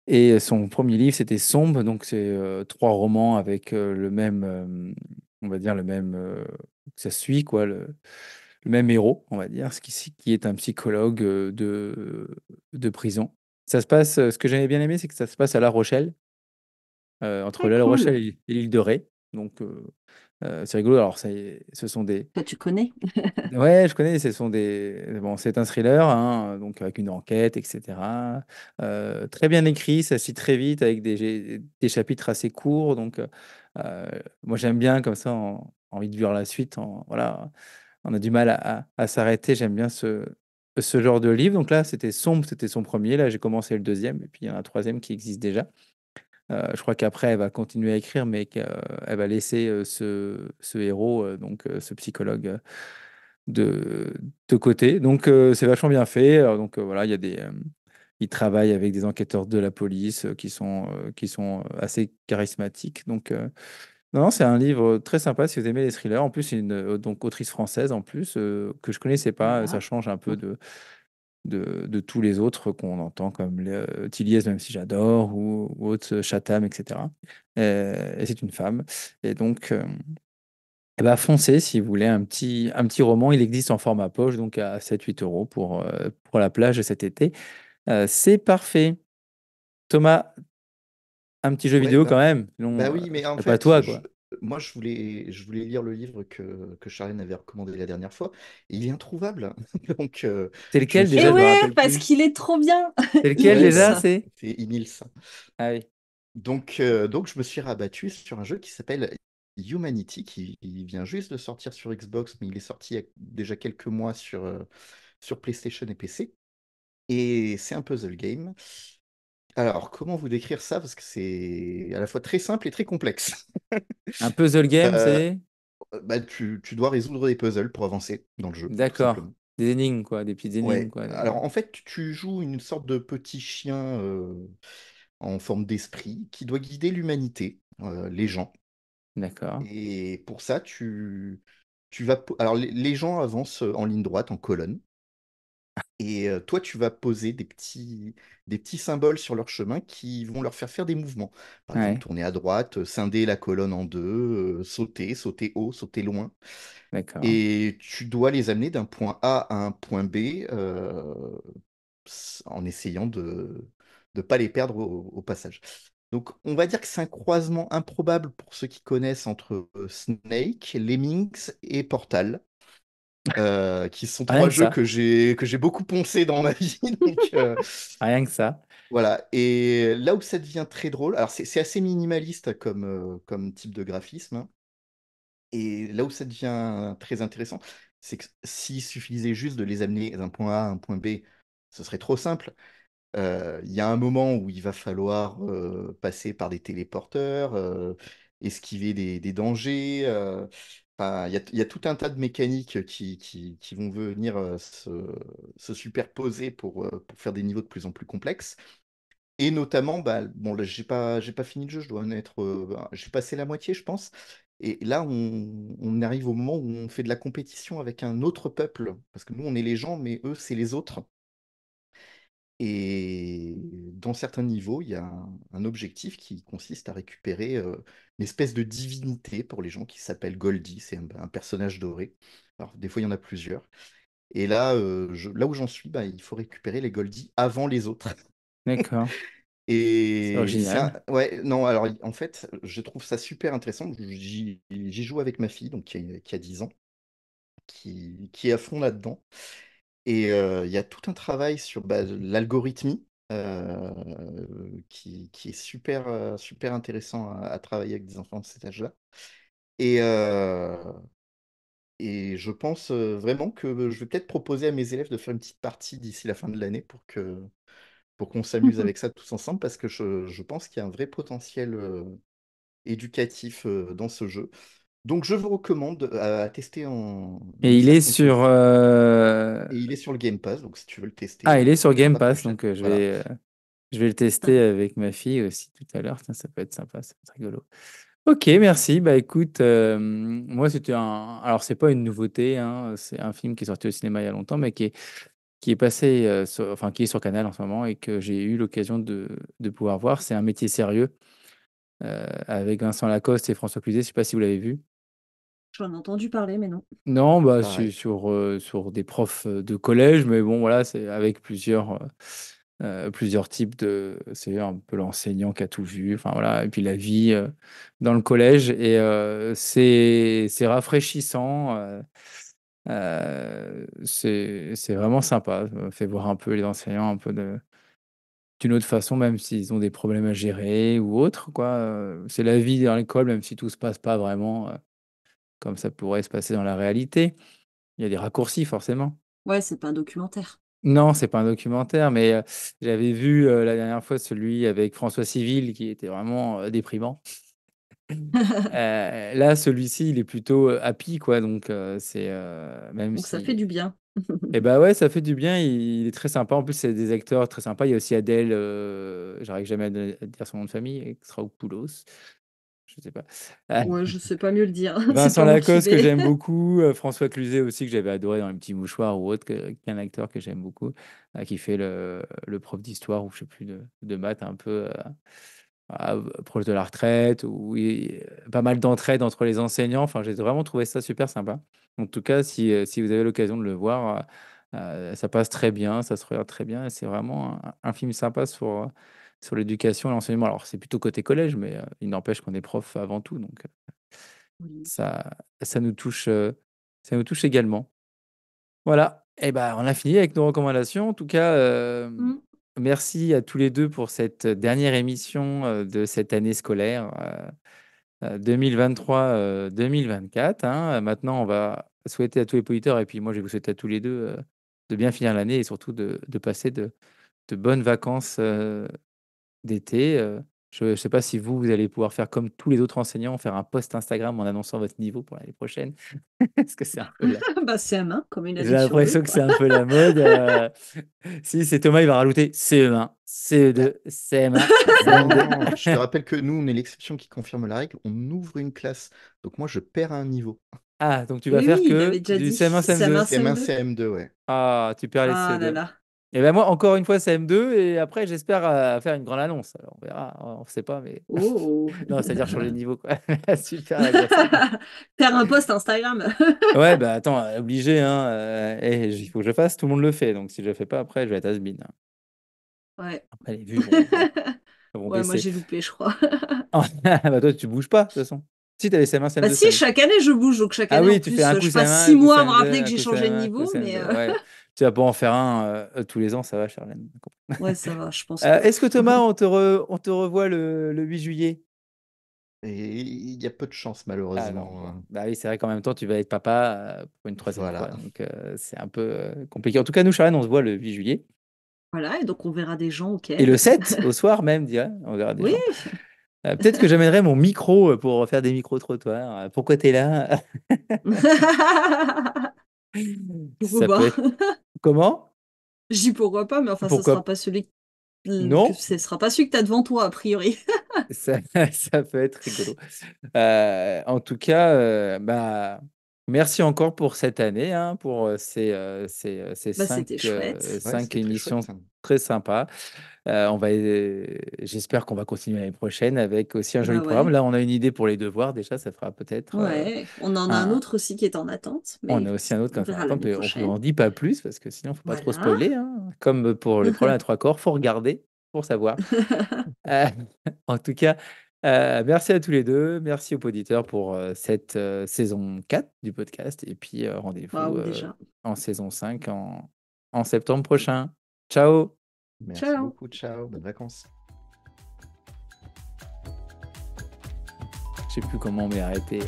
A: Et son premier livre, c'était Sombre, donc c'est trois romans avec le même, on va dire, le même, ça suit quoi, le même héros, on va dire, qui est un psychologue de prison. Ça se passe, ce que j'avais bien aimé, c'est que ça se passe à La Rochelle, entre
B: Très
A: La Rochelle
B: cool.
A: et l'île de Ré. Donc c'est rigolo. Alors, ce sont des,
B: Toi, tu connais?
A: ouais, je connais, ce sont des bon, c'est un thriller, hein, donc avec une enquête, et cetera. Très bien écrit, ça se lit très vite avec des chapitres assez courts, donc moi j'aime bien comme ça, envie de lire la suite, voilà, on a du mal à s'arrêter, j'aime bien ce genre de livre. Donc là, c'était Sombre, c'était son premier, là j'ai commencé le deuxième et puis il y en a un troisième qui existe déjà. Je crois qu'après elle va continuer à écrire, mais qu'elle va laisser, ce héros, donc ce psychologue, de de côté. Donc c'est vachement bien fait. Alors donc voilà, il travaille avec des enquêteurs de la police, qui sont assez charismatiques. Donc non, non, c'est un livre très sympa si vous aimez les thrillers. En plus, c'est une donc autrice française en plus, que je connaissais pas. Ça
B: Voilà.
A: change un peu de tous les autres qu'on entend comme Tilliez, même si j'adore, ou autres, Chatham, et cetera. Et c'est une femme. Et donc eh ben, foncez si vous voulez un petit roman. Il existe en format poche, donc à 7-8 € pour la plage cet été. C'est parfait. Thomas, un petit jeu
C: Ouais,
A: vidéo quand
C: bah,
A: même,
C: bah
A: sinon
C: oui, mais en
A: c'est pas
C: fait,
A: toi, quoi.
C: moi, je voulais lire le livre que Charlène avait recommandé la dernière fois. Il est introuvable. Donc,
A: C'est
C: je me
A: lequel
C: suis
B: Eh
A: déjà? Je me
B: ouais,
A: rappelle
B: parce
A: plus.
B: qu'il est trop bien.
A: C'est lequel
C: Ouais, bah,
A: déjà?
B: Immense.
A: C'est
C: c'est Emile.
A: Ah oui,
C: Donc, je me suis rabattu sur un jeu qui s'appelle Humanity, qui vient juste de sortir sur Xbox, mais il est sorti il y a déjà quelques mois sur PlayStation et PC. Et c'est un puzzle game. Alors, comment vous décrire ça? Parce que c'est à la fois très simple et très complexe.
A: un puzzle game,
C: Euh,
A: c'est
C: bah, tu dois résoudre des puzzles pour avancer dans le jeu, tout
A: d'accord.
C: simplement.
A: Des énigmes, quoi, des petites énigmes,
C: Ouais.
A: quoi.
C: Alors, en fait, tu joues une sorte de petit chien en forme d'esprit qui doit guider l'humanité, les gens.
A: D'accord.
C: Et pour ça, tu vas. Alors, les gens avancent en ligne droite, en colonne. Et toi, tu vas poser des petits symboles sur leur chemin qui vont leur faire faire des mouvements. Par exemple,
A: Ouais,
C: tourner à droite, scinder la colonne en deux, sauter haut, sauter loin.
A: d'accord.
C: Et tu dois les amener d'un point A à un point B en essayant de ne pas les perdre au passage. Donc, on va dire que c'est un croisement improbable pour ceux qui connaissent entre Snake, Lemmings et Portal, qui sont
A: Rien
C: trois
A: que
C: jeux
A: ça.
C: que j'ai beaucoup poncé dans ma vie. Donc,
A: Rien que ça.
C: voilà. Et là où ça devient très drôle, alors c'est assez minimaliste comme type de graphisme, hein. Et là où ça devient très intéressant, c'est que s'il suffisait juste de les amener d'un point A à un point B, ce serait trop simple. Il y a un moment où il va falloir passer par des téléporteurs, esquiver des dangers. Enfin, il y a tout un tas de mécaniques qui vont venir se superposer pour faire des niveaux de plus en plus complexes. Et notamment, bah, bon, là, j'ai pas fini le jeu, je dois en être, j'ai passé la moitié, je pense. Et là, on arrive au moment où on fait de la compétition avec un autre peuple, parce que nous, on est les gens, mais eux, c'est les autres. Et dans certains niveaux, il y a un objectif qui consiste à récupérer une espèce de divinité pour les gens qui s'appelle Goldie, c'est un personnage doré. Alors, des fois, il y en a plusieurs. Et là, là où j'en suis, bah, il faut récupérer les Goldie avant les autres.
A: D'accord. C'est
C: Et c'est
A: original.
C: ouais, non, alors en fait, je trouve ça super intéressant. J'y joue avec ma fille, donc qui a 10 ans, qui est à fond là-dedans. Et il y a tout un travail sur bah, l'algorithmie qui est super intéressant à travailler avec des enfants de cet âge-là. Et, euh, et je pense vraiment que je vais peut-être proposer à mes élèves de faire une petite partie d'ici la fin de l'année pour qu'on s'amuse avec ça tous ensemble, parce que je pense qu'il y a un vrai potentiel éducatif dans ce jeu. Donc, je vous recommande à tester
A: Et
C: ne
A: il est
C: serait-ce qu'en
A: sur...
C: test. Et il est sur le Game Pass, donc si tu veux le tester,
A: Ah, il est sur
C: ça
A: Game
C: coûtera pas plus
A: Pass,
C: cher.
A: donc
C: Voilà.
A: je vais le tester
B: Putain.
A: avec ma fille aussi tout à l'heure. Tiens, ça peut être sympa, ça peut être rigolo. Ok, merci. Bah écoute, moi c'était un... Alors c'est pas une nouveauté, hein, c'est un film qui est sorti au cinéma il y a longtemps, mais qui est passé, enfin qui est sur Canal en ce moment et que j'ai eu l'occasion de pouvoir voir. C'est Un métier sérieux avec Vincent Lacoste et François Cluzet. Je sais pas si vous l'avez vu.
B: J'en ai entendu parler, mais non.
A: Non, bah c'est
C: Pareil.
A: sur des profs de collège, mais bon voilà, c'est avec plusieurs types de. C'est un peu l'enseignant qui a tout vu, enfin voilà, et puis la vie dans le collège et c'est rafraîchissant. C'est vraiment sympa. Ça me fait voir un peu les enseignants un peu d'une autre façon, même s'ils ont des problèmes à gérer ou autre, quoi. C'est la vie dans l'école, même si tout se passe pas vraiment comme ça pourrait se passer dans la réalité. Il y a des raccourcis, forcément.
B: Ouais, c'est pas un documentaire.
A: Non, c'est pas un documentaire, mais j'avais vu la dernière fois celui avec François Civil qui était vraiment déprimant. Là, celui-ci, il est plutôt happy, quoi. Donc, même
B: Donc ça fait
A: si.
B: du bien.
A: Eh bah ouais, ça fait du bien. Il est très sympa. En plus, c'est des acteurs très sympas. Il y a aussi Adèle, j'arrive jamais à dire son nom de famille, Exarchopoulos. Je sais pas.
B: Ouais, je sais pas mieux le dire. C'est
A: Vincent
B: pas moi qui
A: Lacoste que
B: vais.
A: j'aime beaucoup, François Cluzet aussi que j'avais adoré dans Les Petits Mouchoirs ou autre, qui est un acteur que j'aime beaucoup, qui fait le prof d'histoire ou je sais plus de maths un peu proche de la retraite, où pas mal d'entraide entre les enseignants. Enfin, j'ai vraiment trouvé ça super sympa. En tout cas, si vous avez l'occasion de le voir, ça passe très bien, ça se regarde très bien et c'est vraiment un film sympa sur l'éducation et l'enseignement. Alors, c'est plutôt côté collège, mais il n'empêche qu'on est prof avant tout, donc
B: Oui.
A: ça, ça nous touche également. Voilà. Et ben, on a fini avec nos recommandations. En tout cas,
B: Mm.
A: merci à tous les deux pour cette dernière émission de cette année scolaire 2023-2024. Hein. Maintenant, on va souhaiter à tous les auditeurs, et puis moi, je vais vous souhaiter à tous les deux de bien finir l'année et surtout de passer de bonnes vacances d'été. Je ne sais pas si vous allez pouvoir faire comme tous les autres enseignants, faire un post Instagram en annonçant votre niveau pour l'année prochaine. Est-ce que c'est un peu là?
B: Bah, CM1, comme une
A: J'ai
B: année sur deux,
A: l'impression que
B: quoi.
A: c'est un peu la mode. Si c'est Thomas, il va rajouter CE1,
C: Bah,
A: CE2, CM1, CM2.
C: non, je te rappelle que nous, on est l'exception qui confirme la règle. On ouvre une classe. Donc moi, je perds un niveau.
A: Ah, donc tu vas
B: Oui,
A: faire
B: oui, il
A: que
B: avait déjà
A: du
B: dit.
A: CM1, CM2.
B: CM1,
C: CM1,
B: CM2.
C: CM2, ouais.
A: Ah, tu perds les
B: Ah là
A: CE2.
B: là.
A: Et ben moi, encore une fois, CM2, et après, j'espère faire une grande annonce. Alors, on verra, on ne sait pas, mais.
B: Oh.
A: Non, c'est-à-dire changer de niveau, quoi. Super l'exercice.
B: Faire un post Instagram.
A: Ouais, bah attends, obligé, hein. Il faut que je le fasse, tout le monde le fait. Donc si je le fais pas, après, je vais être has-been, hein.
B: Ouais.
A: Après, les vues vont
B: Ouais, moi
A: baisser.
B: j'ai loupé, je crois.
A: Ah, bah toi, tu bouges pas, de toute façon. Si tu avais CM1,
B: Bah
A: CM2,
B: si,
A: CM2.
B: chaque année je bouge, donc chaque
A: Ah
B: année en
A: oui, tu fais
B: plus,
A: un coup
B: je passe
A: CM1, un
B: six
A: coup
B: mois à me
A: CM2,
B: rappeler que
A: un
B: j'ai
A: coup
B: changé de
A: CM1, un coup
B: niveau, mais
A: CM2. Ouais, tu vas pas en faire un tous les ans, ça va, Charlène.
B: ouais, ça va, je pense pas.
A: Est-ce que Thomas, on te revoit le 8 juillet?
C: Et il y a peu de chance,
A: Ah non, bon.
C: malheureusement.
A: Bah oui, c'est vrai qu'en même temps, tu vas être papa pour une troisième fois.
C: Voilà.
A: Donc, c'est un peu compliqué. En tout cas, nous, Charlène, on se voit le 8 juillet.
B: Voilà, et donc on verra des gens, ok.
A: Et le 7, au soir même, on verra des
B: Oui.
A: gens. Peut-être que j'amènerai mon micro pour faire des micro-trottoirs. Pourquoi tu es là?
B: Pourquoi
A: Ça peut
B: pas?
A: être. Comment?
B: Je dis pourquoi pas, mais enfin, ça sera
A: Pourquoi?
B: pas celui que
A: Non?
B: ce sera pas celui que t'as devant toi, a priori.
A: Ça, ça peut être rigolo. En tout cas, bah, merci encore pour cette année, hein, pour ces
B: Bah, c'était chouette.
C: Ouais,
A: cinq
C: c'était très
A: émissions
C: chouette.
A: très sympas. J'espère qu'on va continuer l'année prochaine avec aussi un joli
B: Bah
A: programme.
B: ouais.
A: Là, on a une idée pour les devoirs. Déjà, ça fera peut-être
B: Ouais. On en a un
A: un.
B: autre aussi qui est en attente,
A: On
B: mais
A: a aussi un autre
B: on
A: comme ça.
B: verra
A: Attends,
B: l'année
A: on ne
B: prochaine.
A: en dit pas plus parce que sinon, il ne faut pas trop
B: Voilà.
A: spoiler, hein. Comme pour le problème à trois corps, faut regarder pour savoir. Euh, En tout cas, merci à tous les deux. Merci aux auditeurs pour cette saison 4 du podcast. Et puis, rendez-vous
B: Waouh, déjà.
A: en saison 5 en septembre prochain. Ciao!
C: Merci
B: Ciao.
C: beaucoup. Ciao. Bonnes vacances.
A: Je sais plus comment on m'est arrêté.